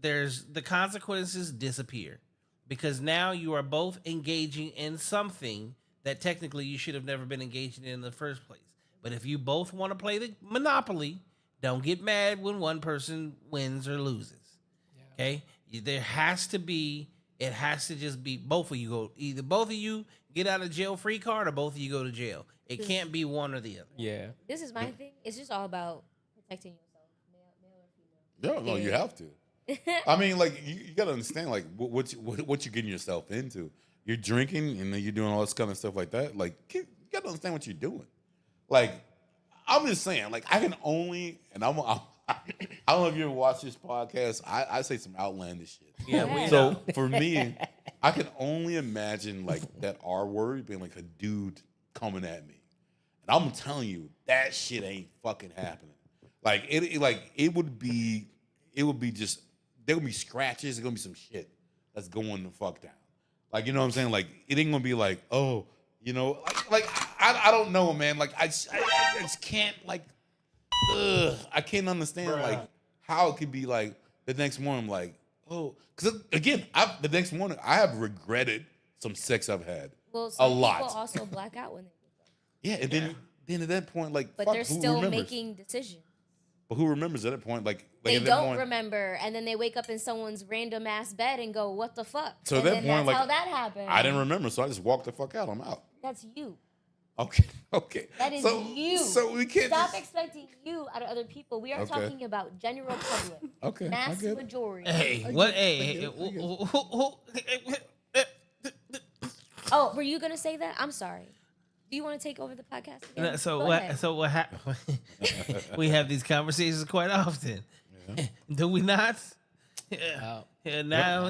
there's the consequences disappear, because now you are both engaging in something that technically you should have never been engaging in the first place. But if you both want to play the Monopoly, don't get mad when one person wins or loses. Okay? There has to be, it has to just be both of you go, either both of you get out of jail free card or both of you go to jail. It can't be one or the other. Yeah. This is my thing. It's just all about protecting yourself, male or female. No, you have to. I mean, like you gotta understand, like what you're getting yourself into. You're drinking and then you're doing all this kind of stuff like that. Like you gotta understand what you're doing. Like I'm just saying, like I can only, and I don't know if you ever watch this podcast. I say some outlandish shit. Yeah, we So know. for me, I can only imagine like that R word being like a dude coming at me, and I'm telling you that shit ain't fucking happening. Like it would be just there would be scratches. There's gonna be some shit that's going the fuck down. Like you know what I'm saying? Like it ain't gonna be like oh you know like I don't know man. Like I just can't like I can't understand like how it could be like the next morning I'm like oh because again the next morning I have regretted some sex I've had Well, a some lot. people also black out when they do that. Yeah, and then at that point like But fuck, they're who still remembers? making decisions. But who remembers at that point? Like They at that don't point, remember, and then they wake up in someone's random ass bed and go, "What the fuck?" So at and that then point, that's like, how that happened. I didn't remember, so I just walked the fuck out. I'm out. That's you. Okay. That is so, you. So we can't. Stop just- expecting you out of other people. We are Okay. talking about general public, Okay, I mass get it. majority. Hey, Again. what? Hey, Oh, were you gonna say that? I'm sorry. Do you want to take over the podcast again? So Go what? ahead. So what happened? We have these conversations quite often, do we not? Yeah. Now,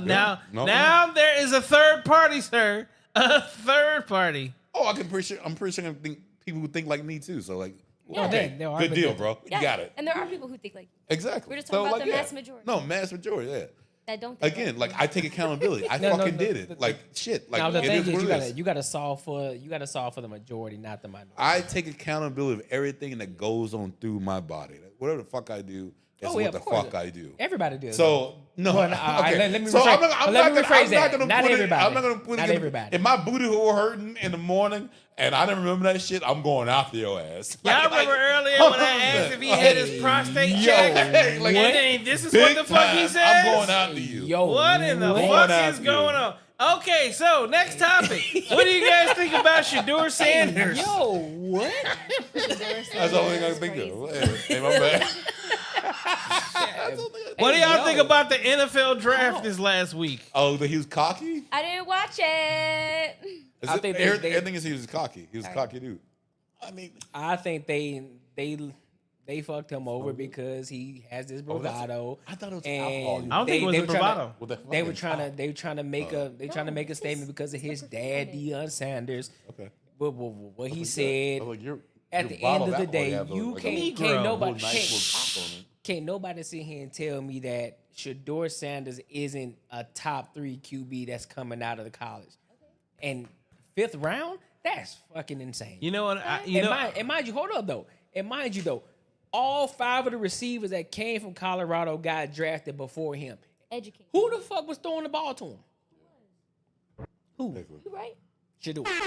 No. now there is a third party, sir. A third party. Oh, I'm pretty sure. I think people who think like me too. So like, Yeah. okay, There are good deal, people. bro. Yeah, You got it. And there are people who think like Exactly. We're just talking about like, the mass majority. No, mass majority. Yeah. that don't think Again, like like I take accountability. I No, fucking no, did it. Like shit. Like Now the it thing is is, what you it is. gotta solve for the majority, not the minority. I take accountability of everything that goes on through my body. Whatever the fuck I do, is Oh, yeah, what the of course. fuck I do. Everybody does. So no, Well, let me so rephrase- I'm let me not rephrase that. gonna Not put everybody. It, I'm not gonna put Not it. everybody. If my booty hole hurting in the morning and I didn't remember that shit, I'm going after your ass. Y'all remember earlier when I asked if he had his prostate checked? Like, And then this is big what the fuck he time, says? I'm going after you. Yo, What in the what? fuck Going is after going you. on? Okay, so next topic. What do you guys think about Shador Sanders? Yo, what? That's the only thing I can think of. Hey, my bad. What do y'all think about the NFL draft this last week? Oh, that he was cocky? I didn't watch it. I think everything is he was cocky. He was a cocky dude. I mean, I think they fucked him over because he has this bravado. I thought it was and alcohol. I don't think it was bravado. They were trying to make a statement because of his dad, Deion Sanders. Okay. What he said. Like, At the end of the day, you can't nobody sit here and tell me that Shador Sanders isn't a top 3 QB that's coming out of the college. And 5th round, that's fucking insane. You know what? And mind you, hold up though. And mind you though, all 5 of the receivers that came from Colorado got drafted before him. Educate. Who the fuck was throwing the ball to him? Who? You right? Shador. Preach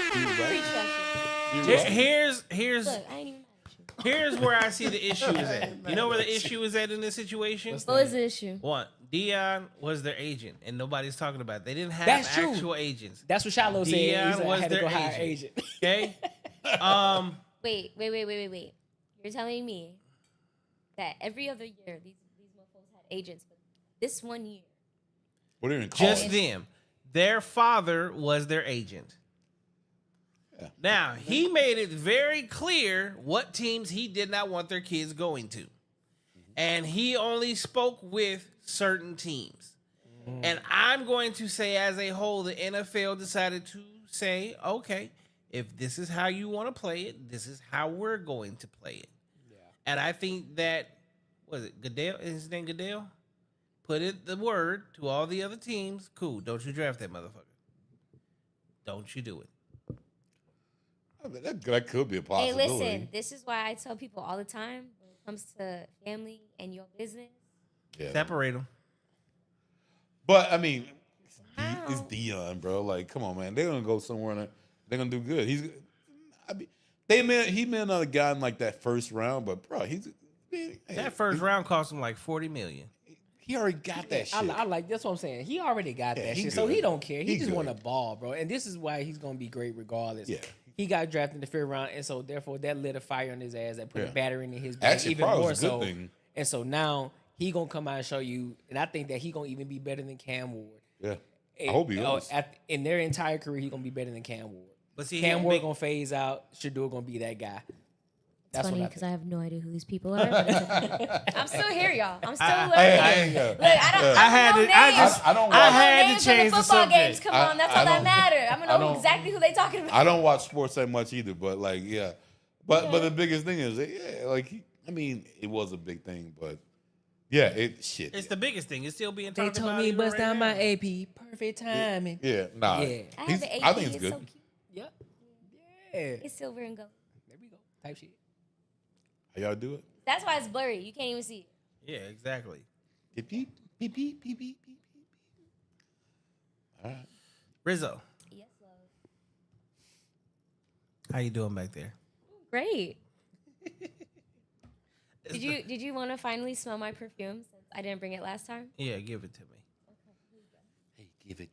that shit. Here's Look, I ain't even mad at you. here's where I see the issue is at. You know where the issue is at in this situation? What was the issue? One, Deion was their agent, and nobody's talking about it. They didn't have That's true. actual agents. That's what Shiloh said. He Deion said, was I had to their go hire an agent. Okay. Wait. You're telling me that every other year these motherfuckers had agents, but this one year. What do you even call Just it? them. Their father was their agent. Yeah. Now, he made it very clear what teams he did not want their kids going to. And he only spoke with certain teams. And I'm going to say, as a whole, the NFL decided to say, okay, if this is how you want to play it, this is how we're going to play it. Yeah. And I think that, was it Goodell? Is his name Goodell? Put it the word to all the other teams. Cool. Don't you draft that motherfucker. Don't you do it. I mean, that could be a Hey, possibility. listen, this is why I tell people all the time when it comes to family and your business. Yeah. Separate them. But I mean, How? it's Deion, bro. Like, come on, man. They're gonna go somewhere and they're gonna do good. He may not have gotten like that first round, but bro, That first round cost him like $40 million. He already got that shit. I like that's what I'm saying. He already got that he shit, so good. he don't care. He just good. want a ball, bro. And this is why he's gonna be great regardless. Yeah. He got drafted in the 5th round, and so therefore that lit a fire in his ass that put a battery in his back Actually, even probably more was a good so. thing. And so now he gonna come out and show you, and I think that he gonna even be better than Cam Ward. Yeah. I hope he is. In their entire career, he gonna be better than Cam Ward. But see, Cam Ward gonna phase out. Shador gonna be that guy. It's That's funny what I because think. I have no idea who these people are. But it's okay. I'm still here, y'all. I'm still learning. Hey, Look, I had don't to- know I names. just- I don't I watch. had to names change of the the football games. subject. Come on, that's I all that don't- matter. I'm I gonna know don't- exactly who they talking about. I don't watch sports that much either, but like, yeah. But the biggest thing is, yeah, like, it was a big thing, but yeah, It's the biggest thing. It's still being They talked told about. me even bust right down now. my AP. Perfect timing. Yeah, nah. Yeah. I have an AP. I think it's It's good. so cute. Yep. Yeah. It's silver and gold. There we go. Type shit. How y'all do it? That's why it's blurry. You can't even see it. Yeah, exactly. Beep, beep, beep, beep, beep, beep, beep, beep. All right. Rizzo, Yes, love. how you doing back there? Great. Did you want to finally smell my perfume since I didn't bring it last time? Yeah, give it to me. Hey, give it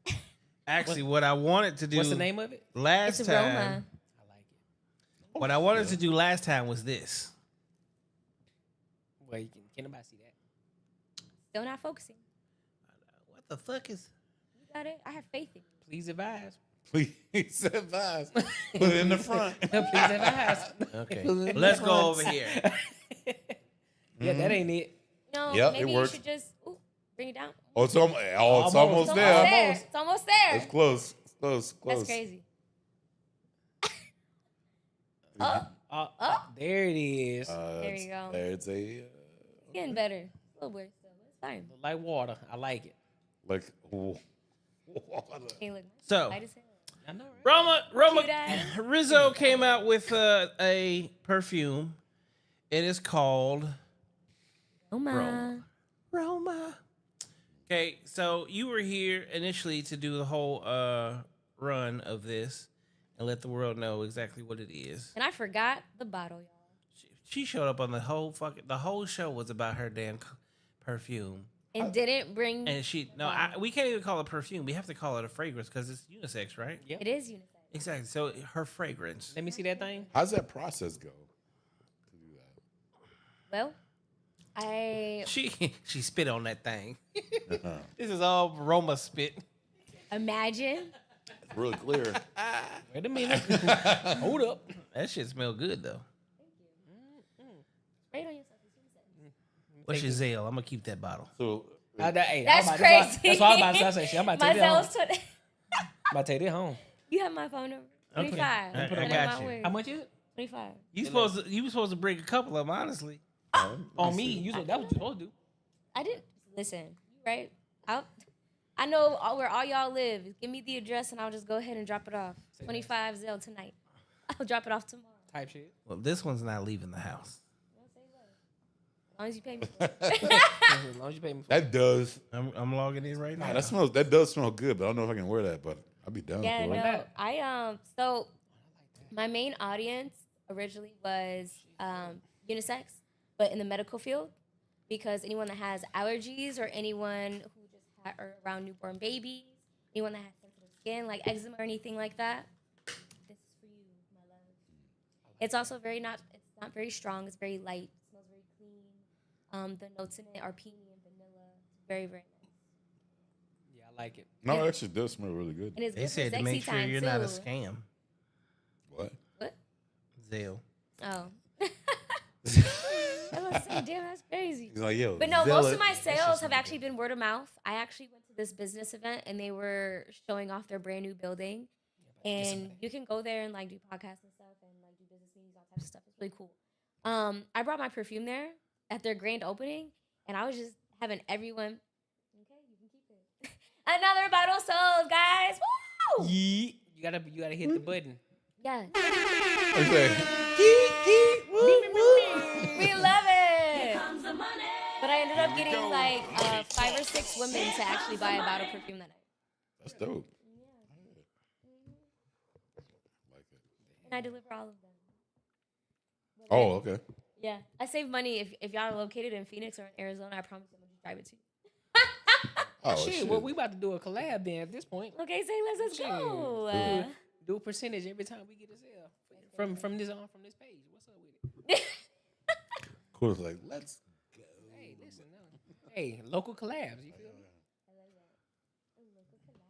to me. Actually, what I wanted to do. What's the name of it? Last It's time. aroma. I like it. What I wanted to do last time was this. Well, can nobody see that? Still not focusing. What the fuck is? You got it. I have faith in you. Please advise. Please advise. Put it in the front. Please advise. Okay, Put it in let's the go front. over here. Yeah, that ain't it. No, Yep, maybe it you works. should just bring it down. Oh, it's almost It's there. almost there. It's almost there. It's close. Close. That's crazy. There it is. There you go. There's a It's getting better. A little blurry still, but it's fine. Like water. I like it. like. Hey, look. So- Light as hell. I know, right? Roma, Cute ass. Rizzo came out with a perfume. It is called Roma. Roma. Okay, so you were here initially to do the whole run of this and let the world know exactly what it is. And I forgot the bottle, y'all. She showed up on the whole show was about her damn perfume. and didn't bring. And we can't even call it perfume. We have to call it a fragrance because it's unisex, right? Yep. It is unisex. Exactly. So her fragrance. Let me see that thing. How's that process go? To do that? Well, She spit on that thing. This is all Roma spit. imagine. It's really clear. Wait a minute. Hold up. That shit smell good though. Spray it on yourself. It's unisex. What's your Zale? I'm gonna keep that bottle. So That's crazy. That's what I was about to say. I'm about to My take it home. Zell's I'm about to take it home. You have my phone number. Okay. 25. I Put it got on my you. word. How much is it? 25. You supposed to bring a couple of them, honestly. On me. You said that was what you supposed to do. I didn't listen. You right? I know where all y'all live. Give me the address and I'll just go ahead and drop it off. 25 Zell tonight. I'll drop it off tomorrow. Type shit. Well, this one's not leaving the house. As long as you pay me for it. As long as you pay me for it. that does. I'm logging in right now. That does smell good, but I don't know if I can wear that. But I'll be down Yeah, for it. no. So my main audience originally was unisex, but in the medical field, because anyone that has allergies or anyone who just are around newborn babies, anyone that has sensitive skin like eczema or anything like that, this is for you, my love. It's also it's not very strong. It's very light. It smells very clean. The notes in it are peony and vanilla. It's very, very nice. Yeah, I like it. No, it actually does smell really good. And it's They good for said to sexy make sure time, you're not a too. scam. What? What? Zale. Oh. I was saying, damn, that's crazy. He's like, yo. But no, Zella- most of my that shit sales have smell actually been word of mouth. I actually went to this business event and they were showing off their brand new building. And you can go there and like do podcasts and stuff and like do business meetings, all types of stuff. It's really cool. I brought my perfume there at their grand opening and I was just having everyone, okay, you can keep it. Another bottle sold, guys. Woo! Yeah. You gotta hit the button. Yeah. Okay. We love it. Comes the money. But I ended up Here we getting go. like 5 or 6 women to actually buy a bottle of perfume that night. That's dope. Like it. And I deliver all of them. Oh, okay. Yeah. I save money if y'all are located in Phoenix or in Arizona. I promise I'm going to drive it to you. Oh, shit, well, we about to do a collab then at this point. Okay, say let's Shit. go. Do a percentage every time we get a sale from this page. What's up with it? Cool. Like, let's go. Hey, listen, no. Hey, local collabs. You feel me?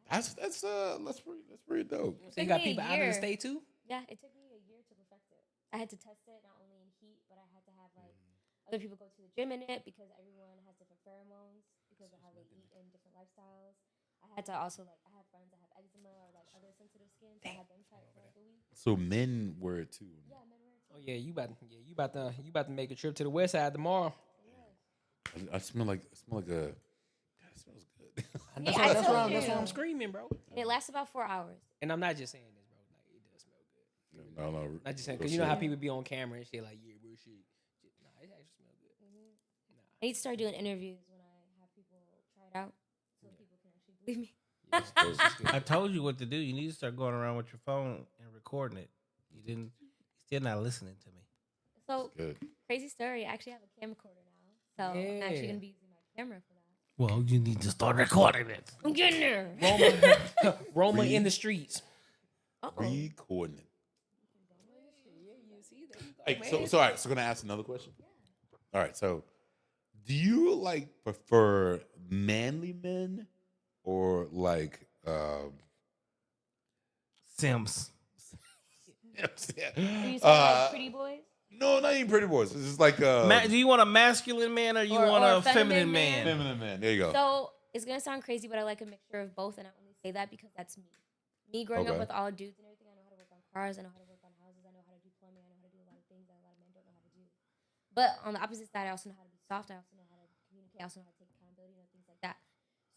That's pretty dope. So you got Took me a people out of the year. state too. Yeah, it took me a year to perfect it. I had to test it not only in heat, but I had to have like other people go to the gym in it because everyone has different pheromones because of how they eat and different lifestyles. I had to also I have friends that have eczema or like other sensitive skin, so I had them try it for like a week. So men wear it too. Yeah, men wear it too. Oh yeah, you about to make a trip to the west side tomorrow. I smell like a. God, it smells good. Yeah, I That's told why you. I'm screaming, bro. It lasts about 4 hours. And I'm not just saying this, bro. Like it does smell good. No. Not just saying because you know how people be on camera and shit like yeah, real shit. Nah, it actually smells good. I need to start doing interviews when I have people try it out, so people can actually believe me. I told you what to do. You need to start going around with your phone and recording it. You didn't. You're still not listening to me. So Good. crazy story. I actually have a camcorder now, so I'm actually Yeah. gonna be using my camera for that. Well, you need to start recording it. I'm getting there. Roma in the streets. Recording it. Yeah, you see that. Hey, so all right. So gonna ask another question. All right. So, do you like prefer manly men or like Sims. Do you say like pretty boys? No, not even pretty boys. It's just like Do you want a masculine man or you Or- want or a feminine feminine man? man? feminine man. There you go. So it's gonna sound crazy, but I like a mixture of both, and I only say that because that's me. Me growing up Okay. with all dudes and everything, I know how to work on cars, I know how to work on houses, I know how to do plumbing, I know how to do a lot of things that a lot of men don't know how to do. But on the opposite side, I also know how to be soft. I also know how to communicate. I also know how to take accountability and things like that.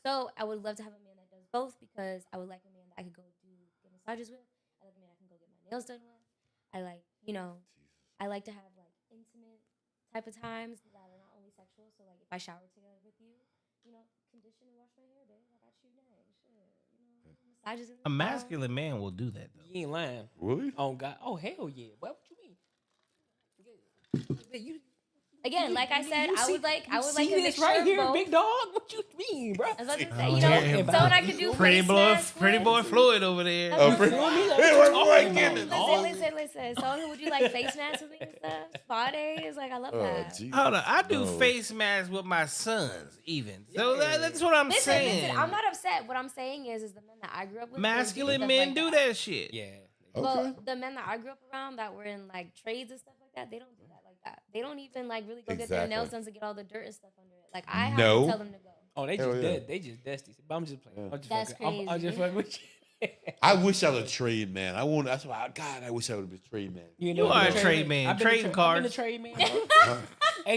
So I would love to have a man that does both because I would like a man that I could go get massages with. I like a man I can go get my nails done with. I like, I like to have like intimate type of times that are not only sexual. So like if I shower together with you, condition and wash my hair, babe. I got you next. Shit, massages in the A car. masculine man will do that though. You ain't lying. Really? Oh God. Oh hell yeah. What you mean? You Again, like I said, I would like a see this mixture right of here, both. big dog. What you mean, bro? I was about to Oh, say, you here- know, someone I could do Pretty face boy, masks pretty with. boy Floyd over there. That's what pretty- I'm saying. Listen. Someone who would do like face masks with me and stuff. Spa days, like I love that. Gee. Hold on, I do No. face masks with my sons, even. So that's what I'm saying. Listen, I'm not upset. What I'm saying is the men that I grew up with. Masculine stuff men like do that shit. Yeah. Well, the men that I grew up around that were in like trades and stuff like that, they don't do that like that. They don't even like really go get their nails done to get all the dirt and stuff under it. Like I have to tell them to go. Oh, they Hell just yeah. dead. They just dusty. But I'm just playing. I'm just That's fucking, I'm just crazy. fucking with you. I wish I was a trade man. I want. That's why. God, I wish I would have been a trade man. You are a trade man. I've been Trading I've cards. been a trade man.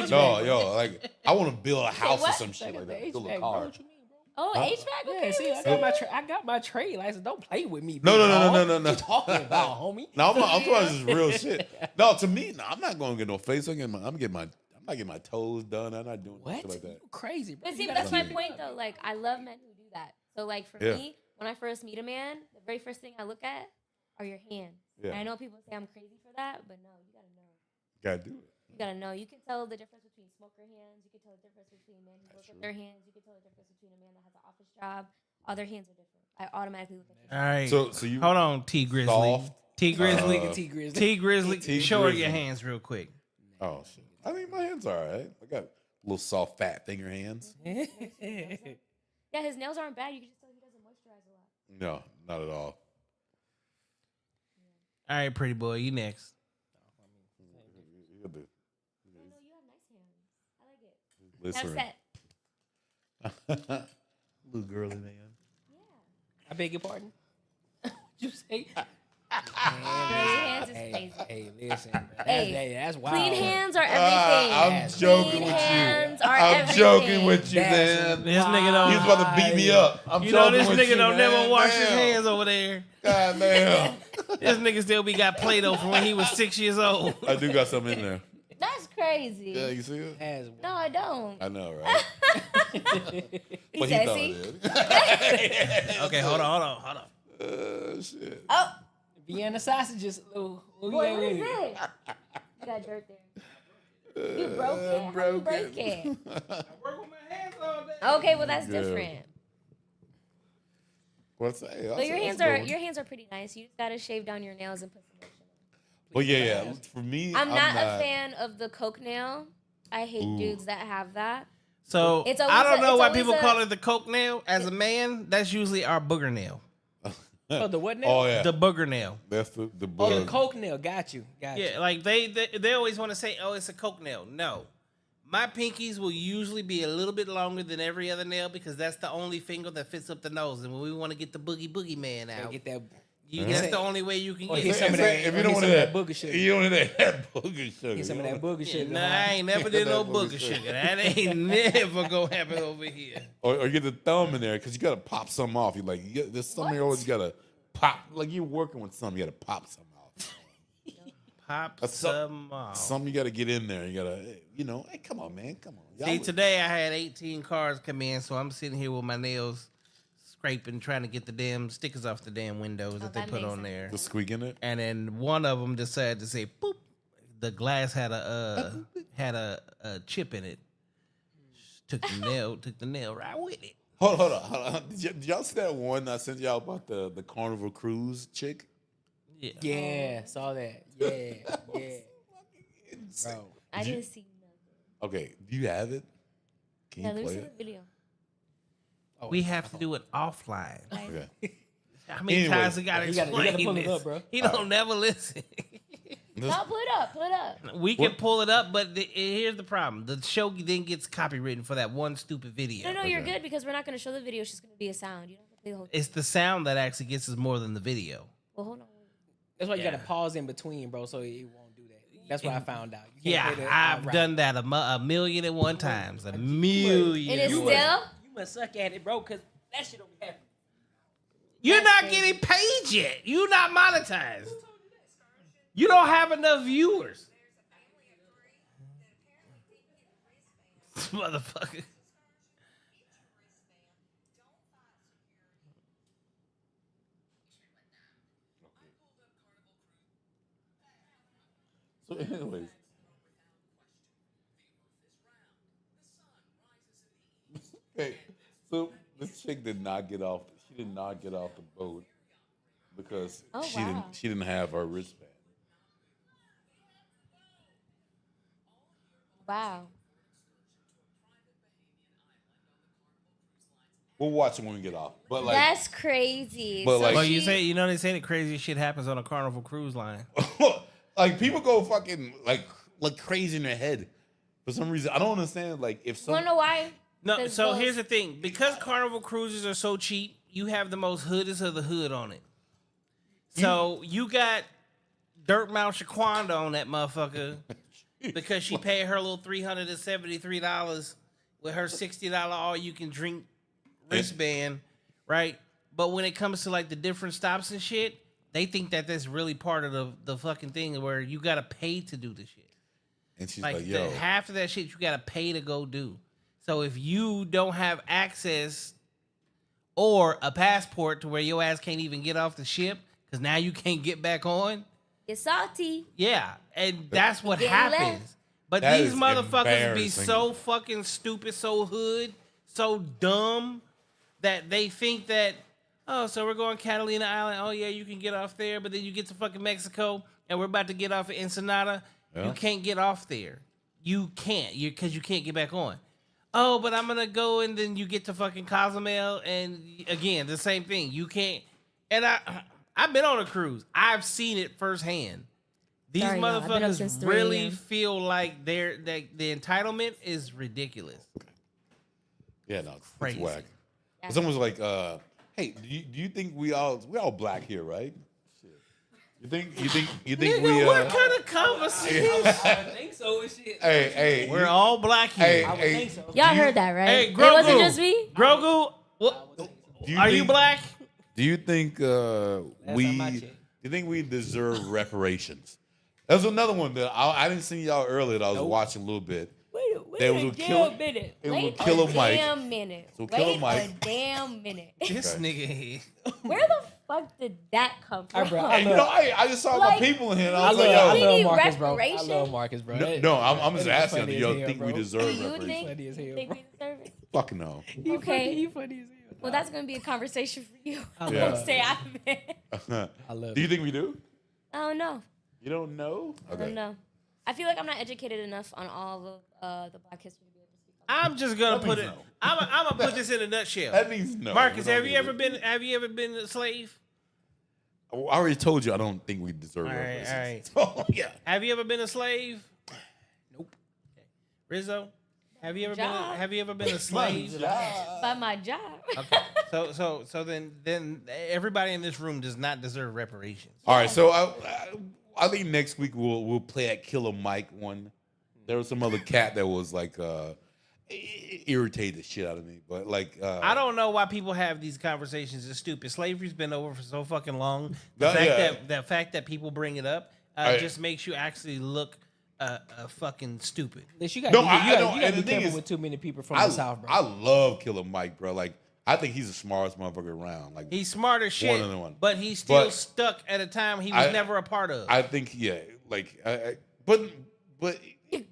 No, yo, like I want to build a house or what? some shit like that. HVAC, Build a bro. car. What you mean, bro? Oh, HVAC. Okay, Yeah, see, let I me got my trade license. Don't play with me. No, big no, no, dog. no, no, no. What you talking about, homie? No, I'm talking just real shit. No, to me, no, I'm not going to get no face. I'm not getting my toes done. I'm not doing What? shit like that. You crazy, bro. But see, You but gotta that's my be- point though. Like I love men who do that. So like for Yeah. me, when I first meet a man, the very first thing I look at are your hands. Yeah. And I know people say I'm crazy for that, but no, you gotta know. Gotta do it. You gotta know. You can tell the difference between smoker hands. You can tell the difference between men who work with their hands. You can tell the difference between a man that has an office job. All their hands are different. I automatically look at your All right. So you Hold on, T Grizzly. soft. T Grizzly. T Grizzly. T Grizzly. T Show her your Grizzly. hands real quick. Oh shit. I think my hands are all right. I got little soft, fat finger hands. Yeah, his nails aren't bad. You can just tell he doesn't moisturize a lot. No, not at all. All right, pretty boy, you next. You got the- No, you have nice hands. I like it. Have Listen. set. Little girly man. I beg your pardon. You say? Your hands is Hey, crazy. hey, listen. Bro. Hey, That's wild. Clean hands are everything. I'm joking Clean with hands you. are I'm everything. joking with you, That's man. This nigga don't. He's about to beat me up. I'm You know joking this with nigga you, don't man. never wash his Damn. hands over there. God damn. This nigga still be got Play-Doh from when he was 6 years old. I do got something in there. That's crazy. Yeah, you see it? That's No, I don't. I know, right? He But said, thought see? it Okay, hold on. is. Shit. Oh, Vienna sausages. What we boy, got what with is it? this? You got dirt there. You broke it. How you broke break it. it? Work with my hands all day. Okay, well that's Yeah. different. What's that? But your hands are pretty nice. You just gotta shave down your nails and put some lotion on. But yeah. For me, I'm not a fan of the coke nail. I hate dudes that have that. So It's always I don't a- know it's why always people a- call it the coke nail. As a man, that's usually our booger nail. Oh, the what nail? Oh yeah. The booger nail. That's the Oh, the bug. coke nail. Got you. Yeah, like they always want to say, "Oh, it's a coke nail." No, my pinkies will usually be a little bit longer than every other nail because that's the only finger that fits up the nose. And when we want to get the boogie man Gotta out, get that. that's the only way you can Or get get it. some of that. If you or don't get want some of that booger sugar. you don't want that booger sugar. Get some of that booger sugar. Nah, I ain't never did no That booger booger sugar. sugar. That ain't never gonna happen over here. Or get the thumb in there because you gotta pop something off. You like there's something you always gotta pop. Like you're working with something, you gotta pop something off. Pop That's some off. Something you gotta get in there. You gotta, hey, come on, man, come on. See, today I had 18 cars come in, so I'm sitting here with my nails scraping, trying to get the damn stickers off the damn windows that they that put makes on sense. there. The squeak in it. And then one of them decided to say, "Boop." The glass had a chip in it. Took the nail right with it. Hold on. Did y'all see that one I sent y'all about the Carnival Cruise chick? Yeah. Yeah, saw that. Yeah. Bro. I didn't see nothing. Okay, do you have it? Can Yeah, you let me play see the it? video. We have to do it offline. Okay. How many Anyway, times I gotta you gotta explain pull it this? up, bro. He don't never listen. No, pull it up. We can pull it up, but here's the problem: the show then gets copywritten for that one stupid video. No, you're good because we're not going to show the video. It's just going to be a sound. You don't have to play the whole thing. It's the sound that actually gets us more than the video. Well, hold on. That's why you Yeah. gotta pause in between, bro, so it won't do that. That's what I found out. You can't Yeah, play that I've outright. done that a million and one times. A million. And it's and still? one. You must suck at it, bro, because that shit don't be happening. You're That's not crazy. getting paid yet. You're not monetized. You don't have enough viewers. This motherfucker. So, anyways, Okay, so this chick did not get off. She did not get off the boat because Oh, she wow. didn't have her wristband. Wow. We'll watch it when we get off. But like, That's crazy. But, So like- Well, she, you say they say that crazy shit happens on a Carnival cruise line. like people go fucking like crazy in their head for some reason. I don't understand. Like if wanna know why? No, 'Cause so those- here's the thing: because Carnival cruises are so cheap, you have the most hoodest of the hood on it. So you got Dirt Mount Shaquanda on that motherfucker because she paid her little $373 with her $60 all you can drink wristband, right? But when it comes to like the different stops and shit, they think that that's really part of the fucking thing where you gotta pay to do the shit. and she's Like like, yo, half of that shit you gotta pay to go do. So if you don't have access or a passport to where your ass can't even get off the ship because now you can't get back on, It's salty. yeah, and that's what Getting happens. left. But That these is motherfuckers be embarrassing. so fucking stupid, so hood, so dumb that they think that, oh, so we're going Catalina Island. Oh yeah, you can get off there, but then you get to fucking Mexico and we're about to get off at Ensenada. Yeah. You can't get off there. You can't, because you can't get back on. Oh, but I'm gonna go, and then you get to fucking Cozumel, and again the same thing. You can't. And I've been on a cruise. I've seen it firsthand. These Sorry, y'all. I've been up since motherfuckers 3 really a.m. feel like the entitlement is ridiculous. yeah, no, it's Crazy. whack. Yeah. Someone was like, hey, do you think we all black here, right? Shit. You think Nigga, we what kind of conversation? I think so and shit. hey, We're all black here. Hey, I would hey, think so. Y'all Do you- heard that, right? Hey, It Grogu. wasn't just me. Grogu, what? do Are you think- black? Do you think time I we checked. you think we deserve reparations? There's another one that I didn't see y'all earlier that I was Nope. watching a little bit. Wait There was a a damn killer- minute. It was Wait Killer a Mike. damn minute. So Killer Wait Mike- a damn minute. This Okay. nigga. Where the fuck did that come from? Hey, bro, Hey, I just saw Like, my people in here. And I I was love, like, I We yo, love need Marcus, bro. I reparation? love Marcus, bro. no, I'm just That nigga asking. Do funny y'all as hell, think we bro. deserve You reparations? think, Funny as hell, think bro. we deserve it? Fuck no. He Okay. funny, he funny as hell. Well, that's gonna be a conversation for you. I Yeah. love Stay out of it. I love Do you think we do? I don't know. You don't know? I don't know. I feel like I'm not educated enough on all of the Black history to be able to speak on I'm just gonna That put means it. no. I'm gonna put this in a nutshell. That means no. Marcus, We don't have you need ever it. been? Have you ever been a slave? I already told you I don't think we deserve All right, reparations. all Oh yeah. Have you ever been a slave? Nope. Rizzo, have you ever been? Job. Have you ever been a slave? by my job. Okay. So then everybody in this room does not deserve reparations. All right, so I think next week we'll play that Killer Mike one. There was some other cat that was like irritated the shit out of me, but like I don't know why people have these conversations. It's stupid. Slavery's been over for so fucking long. No, yeah. The fact that people bring it up Right. just makes you actually look fucking stupid. Liz, you got No, to I be don't- and the careful thing is, with too many people from I the South, bro. I love Killer Mike, bro. Like I think he's the smartest motherfucker around. Like He's smart as shit, One on one. but he's still But stuck at a time he was I- never a part of. I think like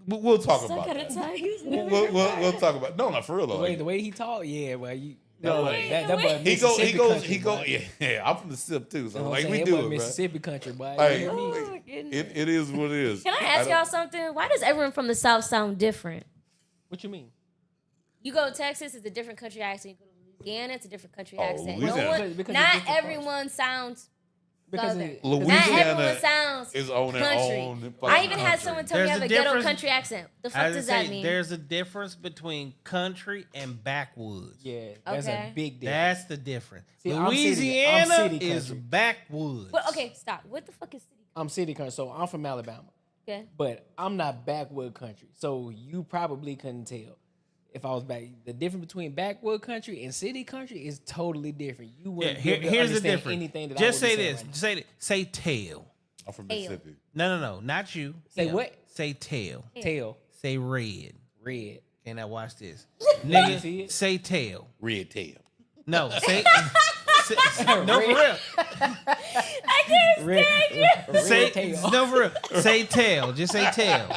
but we'll talk Suck about at a that. time. We'll talk about no for real though. the way he talk, yeah, well, you. No, boy- like- that boy he Mississippi goes country, boy. yeah. I'm from the SIP too, so You know what like I'm we saying? do That boy it, bro. Mississippi country, boy. Like, You know what I mean? Oh, goodness. it is what it is. Can I ask don't- y'all something? Why does everyone from the South sound different? What you mean? You go to Texas, it's a different country accent. You go to Louisiana, it's a different country Oh, accent. Louisiana. No one, Because not it's different everyone sounds Because Southern. it- Not Louisiana everyone sounds is on their country. own fucking I even had country. someone tell me I There's have a a ghetto difference- country accent. The I fuck was does gonna that say, mean? there's a difference between country and backwoods. Yeah, that's Okay. a big difference. That's the difference. See, I'm Louisiana city is country. backwoods. But okay, stop. What the fuck is city? I'm city country, so I'm from Alabama, Okay. but I'm not backwood country. So you probably couldn't tell if I was back. The difference between backwood country and city country is totally different. You Yeah, wouldn't be able to here's the understand difference. anything that Just I say would be this. saying right Just say it. Say tail. I'm from Ale. Mississippi. No, not you. Say Him. what? Say tail. now. Tail, Say red. red. Okay, now watch this. You see Nigga, it? say tail. Red tail. No, say, no for real. I can't Red, stand you. red Say tail. no for real. Say tail. Just say tail.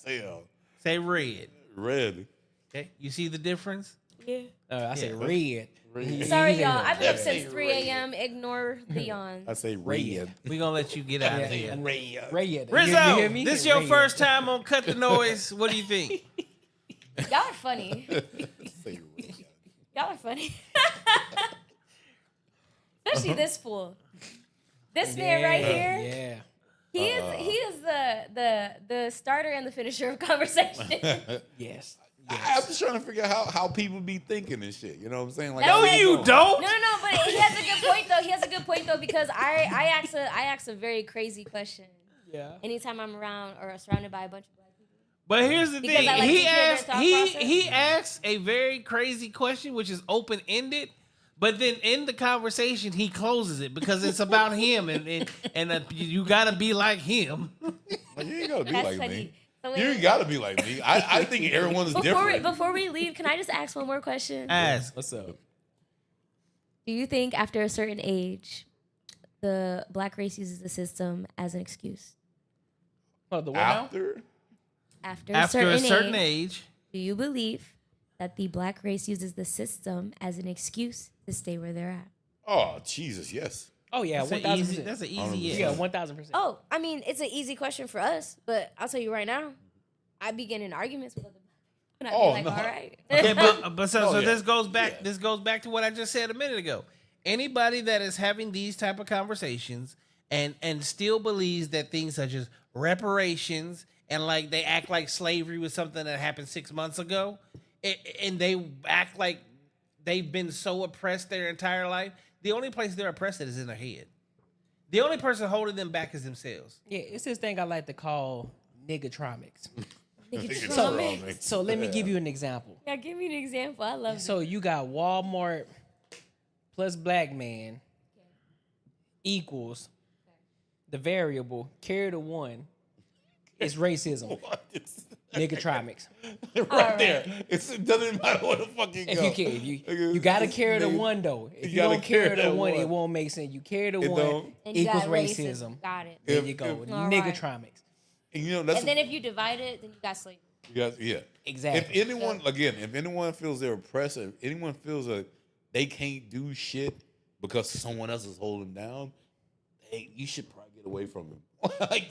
Tail. Say red. Red. Okay, you see the difference? Yeah. I say red. Sorry, y'all. I've been up Definitely since 3 a.m. Ignore the yawns. I say red. We gonna let you get out of here. Red. Rizzo, this your first time on Cut the Noise. What do you think? Y'all are funny. Say red. Y'all are funny. Especially this fool. This man right here. Yeah. He is the starter and the finisher of conversation. Yes. I'm just trying to figure out how people be thinking and shit. You know what I'm saying? Like, No, You don't. No, but he has a good point though. He has a good point though because I ask a very crazy question. Yeah. Anytime I'm around or surrounded by a bunch of black people. But here's the Because thing. I like to He hear their asked thought he process. he asked a very crazy question, which is open ended. But then in the conversation, he closes it because it's about him, and you gotta be like him. Well, you ain't gotta be That's like funny. me. So wait, You ain't gotta be like me. I think everyone's different. before we leave, can I just ask one more question? Ask. What's up? Do you think after a certain age, the black race uses the system as an excuse? Oh, the what now? After After a certain age, do you believe that the black race uses the system as an excuse to stay where they're at? oh Jesus, yes. Oh yeah, that's an 1,000%. easy. That's an easy Yeah, yes. 1,000%. Oh, I mean, it's an easy question for us, but I'll tell you right now, I be getting in arguments with other people. And I'd Oh, be like, no. all right. Okay, but so Oh, yeah. this goes back. Yeah. This goes back to what I just said a minute ago. Anybody that is having these type of conversations and still believes that things such as reparations and like they act like slavery was something that happened 6 months ago, and they act like they've been so oppressed their entire life. The only place they're oppressed at is in their head. The only person holding them back is themselves. Yeah, it's this thing I like to call niggatromics. Nigga, So let me give you an example. yeah, give me an example. I love it. So you got Walmart plus black man equals the variable carry the one is racism. Niggatromics. right there. It doesn't matter what the fuck you go. If you can, you gotta carry the one though. If you gotta don't carry carry the that one, it one. won't make sense. You carry the It one don't. And you equals got racism. Got it. There If- you go. if- All right. Niggatromics. And you know that's And then if you divide it, then you got slavery. yeah. Exactly. If anyone feels they're oppressed, if anyone feels that they can't do shit because someone else is holding them down, hey, you should probably get away from them.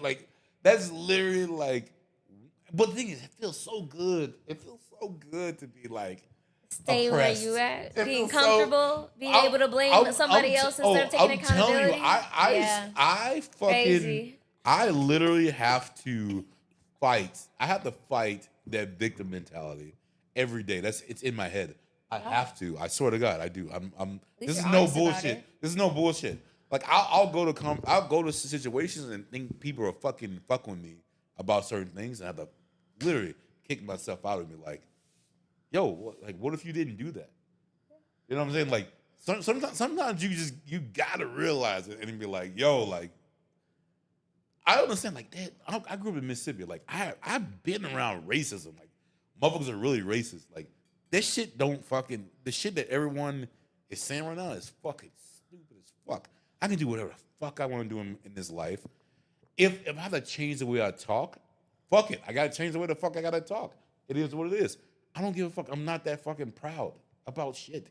like that's literally like. But the thing is, it feels so good. It feels so good to be like Stay oppressed. where you at. It Being feels so- comfortable. Being I'm- able to blame somebody else instead of taking I'm telling accountability. you, Yeah. I fucking, Crazy. I literally have to fight. I have to fight that victim mentality every day. It's in my head. I have to. I swear to God, I do. I'm. least This is you're no honest about bullshit. it. This is no bullshit. Like I'll go to situations and think people are fucking with me about certain things, and I have to literally kick myself out and be like, "Yo, what if you didn't do that?" You know what I'm saying? Like sometimes you gotta realize it and be like, "Yo, like." I understand, like that. I grew up in Mississippi. Like I've been around racism. Like motherfuckers are really racist. Like this shit don't fucking the shit that everyone is saying right now is fucking stupid as fuck. I can do whatever the fuck I want to do in this life. If I have to change the way I talk, fuck it. I gotta change the way the fuck I gotta talk. It is what it is. I don't give a fuck. I'm not that fucking proud about shit.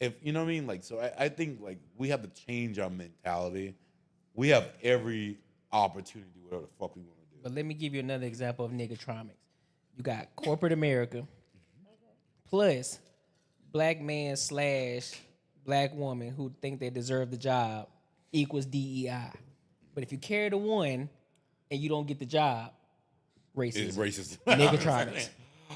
If you know what I mean, like so I think like we have to change our mentality. We have every opportunity to do whatever the fuck we want to do. But let me give you another example of niggatromics. You got corporate America plus black man / black woman who think they deserve the job equals DEI. But if you carry the one and you don't get the job, It's racism. racist.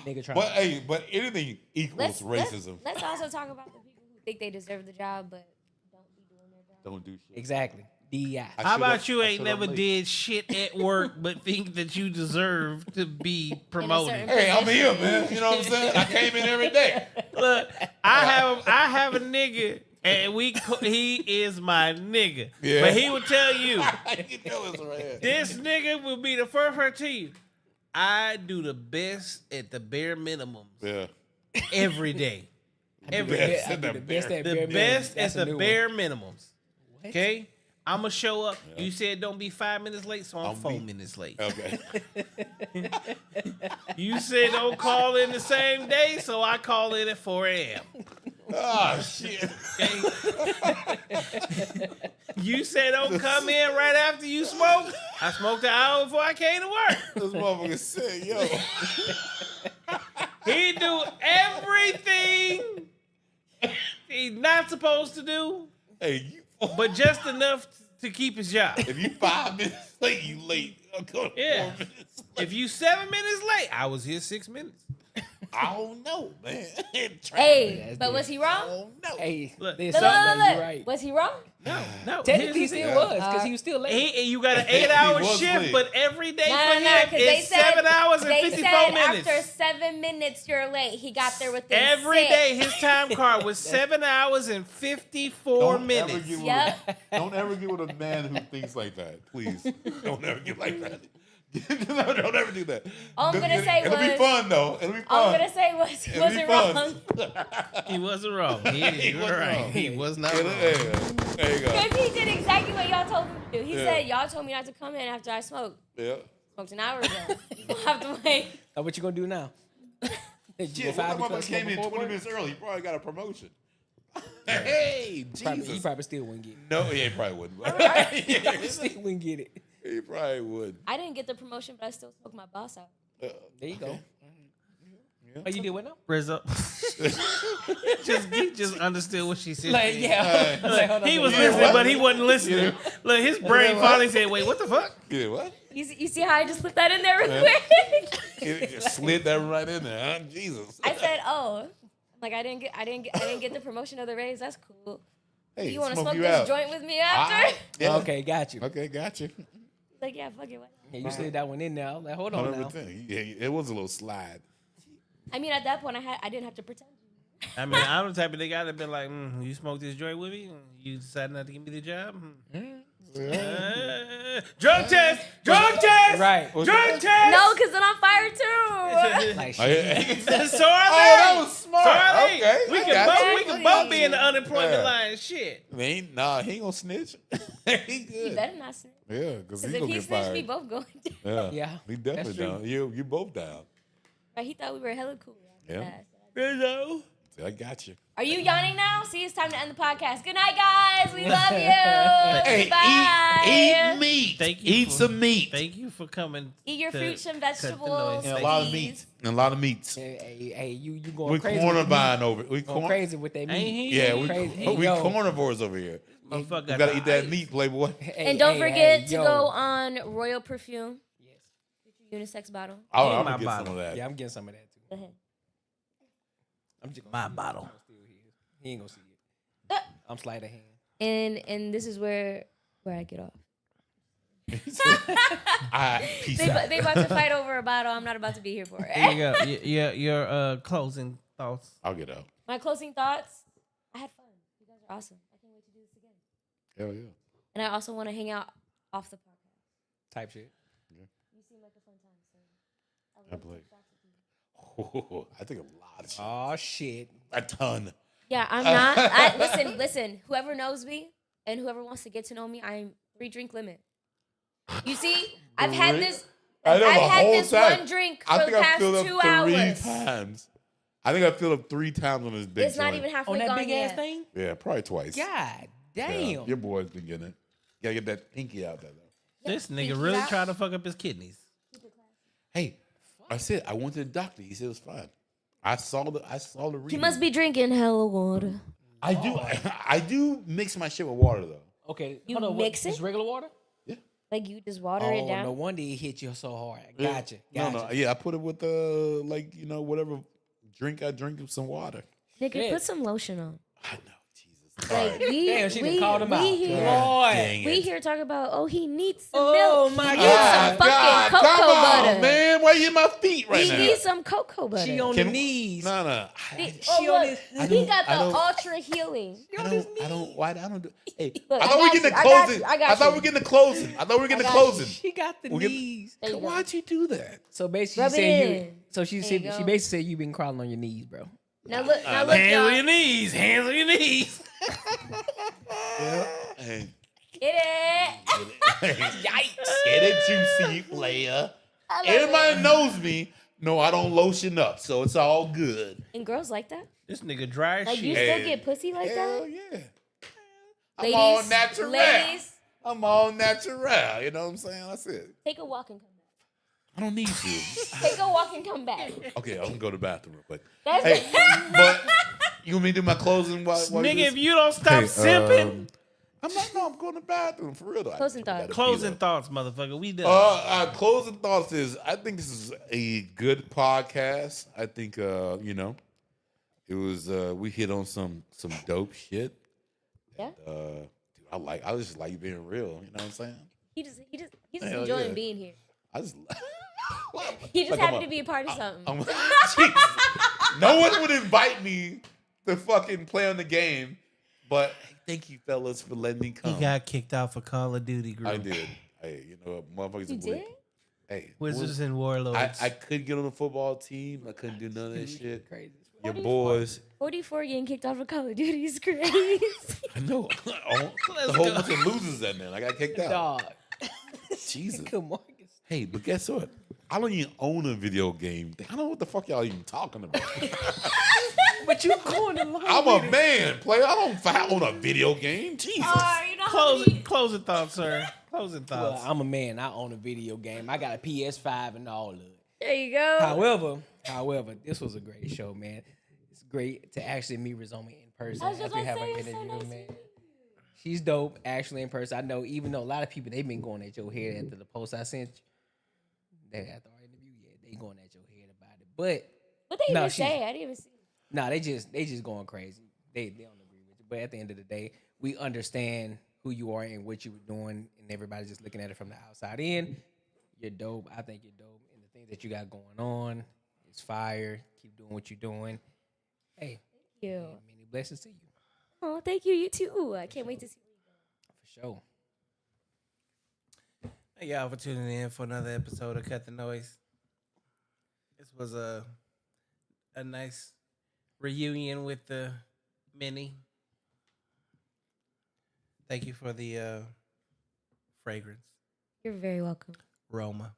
Niggatromics. But anything equals racism. Let's also talk about the people who think they deserve the job but don't be doing their job. Don't do shit. Exactly. DEI. How about you I ain't showed never up late. did shit at work but think that you deserve to be promoted? certain- Hey, I'm here, man. You know what I'm saying? I came in every day. Look, I have a nigga and he is my nigga. Yeah. But he will tell you, You tell us right here. this nigga will be the first person to you. I do the best at the bare minimums Yeah. every day. Every day. Best at the the best bare- at The bare best minimums. That's at a the new bare one. minimums. What? Okay? I'm gonna show up. You said don't be 5 minutes late, so I'm 4 minutes late. Okay. You said don't call in the same day, so I call in at 4 a.m. Oh shit. You said don't come in right after you smoke. I smoked an hour before I came to work. This motherfucker sick, yo. He do everything he's not supposed to do, Hey, you, but just enough to keep his job. if you 5 minutes late, you late. I'm going Yeah. 4 minutes. If you 7 minutes late, I was here 6 minutes. I don't know, man. Hey, but was he wrong? No. Hey, Look, there's Look, something look, that look. you right. Was he wrong? No. Technically, he here's the still thing. was because he was still late. You got an He 8-hour was shift, late. but every day No, for no, him because they is said 7 hours and they 54 said minutes. after 7 minutes you're late. He got there within Every 6. day his time card was 7 hours and 54 minutes. Yep. Don't ever get with a man who thinks like that, please. Don't ever get like that. Don't ever do that. All I'm gonna say It'll be was- fun though. It'll be fun. All I'm gonna say was he It'll be wasn't fun. wrong. He wasn't wrong. He was wasn't right. wrong. He was not Yeah, wrong. there you go. Because he did exactly what y'all told him to do. He Yeah. said, y'all told me not to come in after I smoked. Yeah. Smoked an hour ago. You don't have to wait. Now, what you gonna do now? You Yeah, go five what because motherfucker came in before 20 work? minutes early. He probably got a promotion. Hey, Jesus. He probably still wouldn't get it. No, he probably wouldn't. He still wouldn't get it. He probably would. I didn't get the promotion, but I still smoked my boss out. There you go. Yeah. Oh, you did what now? Rizzo. he just understood what she said. Like, yeah. Like, hold on, He was yeah. listening, what? but he wasn't listening. Yeah. Look, his brain what? finally said, "Wait, what the fuck?" Yeah, what? You see how I just slipped that in there real Yeah. quick? He just slid that right in there, huh? Jesus. I said, "Oh, like I didn't get the promotion of the raise. That's cool. Hey, You want to smoke smoke you this out. joint with me after?" Alright. Yeah. Okay, got you. Okay, got you. Like, yeah, fuck it. Why not? Yeah, you slid that one in now. Like, hold on now. 100%. Yeah, it was a little slide. I mean, at that point, I didn't have to pretend. I mean, I'm the type of nigga I'd have been like, "You smoke this joint with me? You decided not to give me the job? Drug test! Drug test! Right. Drug test!" No, because then I'm fired too. Like, Oh, shit. yeah. So are Oh, they. that was smart. So are they. Okay, We I can got both, you. we can both be in the unemployment Yeah. line. Shit. Nah, he ain't gonna snitch. he He good. better not snitch. Yeah, because Because he if gonna he get snitched, fired. we both going down. Yeah, Yeah, we definitely that's true. down. You both down. Right, he thought we were hella cool. after Yeah. that. Rizzo. I got you. Are you yawning now? See, it's time to end the podcast. Good night, guys. We love you. Hey, Bye. eat meat. Thank you Eat for- some meat. Thank you for coming. Eat your to fruits and cut the vegetables. noise. And a lot of please. meat. And a lot of meats. Hey, you going We crazy. corner with the meat. buying over. We Going corn. crazy with that Ain't meat. he? Yeah, Crazy. we Yo. carnivores over here. Motherfucker You got gotta the eat that ice. meat, Playboy. Hey, And don't hey, forget hey, to yo. go on Royal Perfume. Yes. Unisex bottle. I'm Ain't gonna my get bottle. some of that. Yeah, I'm getting some of that too. Go ahead. I'm just My bottle. He ain't gonna see it. Uh, I'm sleight of hand. And this is where I get off. Peace They, out. they about to fight over a bottle. I'm not about to be here for Here you it. go. Your closing thoughts. I'll get out. My closing thoughts. I had fun. You guys are awesome. I can't wait to do this again. Hell yeah. And I also want to hang out off the podcast. Type shit. You seem like a fun time. So I believe. I think a lot of shit. Oh shit. A ton. yeah, I'm not. Listen. Whoever knows me and whoever wants to get to know me, I'm 3 drink limit. You see, I've had Really? this. I know I've the had whole this time. one drink I for think the I past filled up 2 3 hours. times. I think I filled up 3 times on this big It's not joint. even On halfway that gone big yet. ass thing? Yeah, probably twice. God Yeah, damn. your boy's been getting it. Gotta get that pinky out there, though. This Pinky nigga really out. trying to fuck up his kidneys. Hey, I said I went to the doctor. He said it was fine. I saw the reading. He must be drinking hella water. I do. I do mix my shit with water though. Okay. You hold on, mix Just it? regular water? Like you just water Oh, it down. no wonder it hit you so hard. Yeah. Gotcha. No. Yeah, I put it with whatever drink I drink with some water. Nigga, Yeah. put some lotion on. I know, Jesus. Like we, Damn, she done we, called him out. we here, Boy. Dang we it. here talking about. Oh, he needs some Oh, milk. my He needs some God. fucking come cocoa on, butter. man. Why you in my feet right He now? needs some cocoa butter. She on Can the we- knees. No. He, she oh, on look, his- he got the I don't- ultra healing. I don't do. Hey, Look, I I thought we got getting the you, I got closing. you, I got I thought you. we were getting the closing. I thought we were getting the I got you. closing. She got the We get- knees. There you go. Why'd you do that? So basically, Rub she it said you. in. So she There said you she go. basically said you've been crawling on your knees, bro. Now look, Hands on your y'all. knees. Hands on your knees. Hey, Get it? Yikes. Get it, juicy player. I love Everybody it. knows me. No, I don't lotion up, so it's all good. And girls like that? This nigga dry as Like you shit. still get pussy like Hell that? yeah. I'm Ladies, all natural. ladies, I'm all natural. You know what I'm saying? That's it. take a walk and come back. I don't need to. Take a walk and come back. Okay, I'm gonna go to the bathroom real quick. That's Hey, but you want me to do my closing while you Nigga, just- if you don't stop simping, I'm not. No, I'm going to the bathroom for real though. Closing I gotta thoughts. pee, closing though. thoughts, motherfucker. We done. Closing thoughts is I think this is a good podcast. I think you know, it was we hit on some dope shit. Yeah. Dude, I just like being real. You know what I'm saying? He's just Hell enjoying yeah. being here. I just He just Like, happy I'm to be a part of something. Jesus. No one would invite me to fucking play on the game, but hey, thank you fellas for letting me He come. got kicked out for Call of Duty group. I did. Hey, you know what, motherfuckers. You are did? weak. Hey, Wizards and Warlords. I couldn't get on the football team. I couldn't do none of that shit. Crazy. Your boys. 44 getting kicked off of Call of Duty is crazy. I know. The whole bunch of losers in there. I got kicked out. Dog. Jesus. Come on. Hey, but guess what? I don't even own a video game. I don't know what the fuck y'all even talking about. But you going along I'm with a it. man, player. I don't own a video game. Jesus. You know how many- Closing thoughts, sir. Closing Well, thoughts. I'm a man. I own a video game. I got a PS5 and all of it. There you go. However, this was a great show, man. It's great to actually meet Rizoma in person. I was just after about to having say, an it's so interview, nice to man. She's dope, actually in person. I know, even though a lot of people they've been going at your head after the post I sent you. They after our interview, yeah, they going at your head about it. But What they No, even she's- say? I didn't even see. nah, they just going crazy. They don't agree with you. But at the end of the day, we understand who you are and what you were doing, and everybody's just looking at it from the outside in. You're dope. I think you're dope, and the things that you got going on is fire. Keep doing what you're doing. Hey, Thank you. and many blessings to you Oh, thank you. You too. I can't wait to see. for sure. Thank y'all for tuning in for another episode of Cut the Noise. This was a nice reunion with the mini. Thank you for the fragrance, You're very welcome. Roma.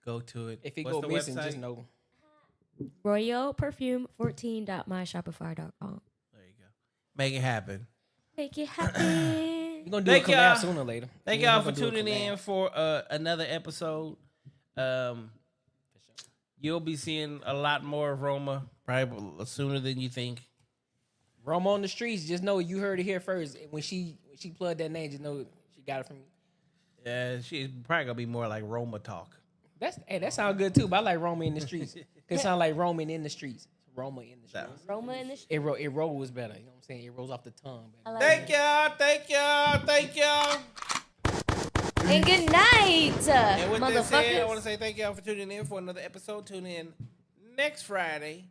Go to it. If it What's go the missing, website? just know. RoyalPerfume14.myshopify.com. There you go. Make it happen. Make it happen. We're gonna do Thank a collab y'all. sooner or later. Thank Yeah, y'all we're for gonna do a tuning collab. in for another episode. You'll be seeing a lot more of Roma probably sooner than you think. Roma on the streets. Just know you heard it here first. When she plugged that name, just know she got it from me. She's probably gonna be more like Roma talk. That sounds good too. But I like Roma in the streets. It sound like Roman in the streets. Roma in the streets. Roma in the sh- It rolls better. You know what I'm saying? It rolls off the tongue. I Better. like Thank y'all. it. And good night, And with that said, I want motherfuckers. to say thank y'all for tuning in for another episode. Tune in next Friday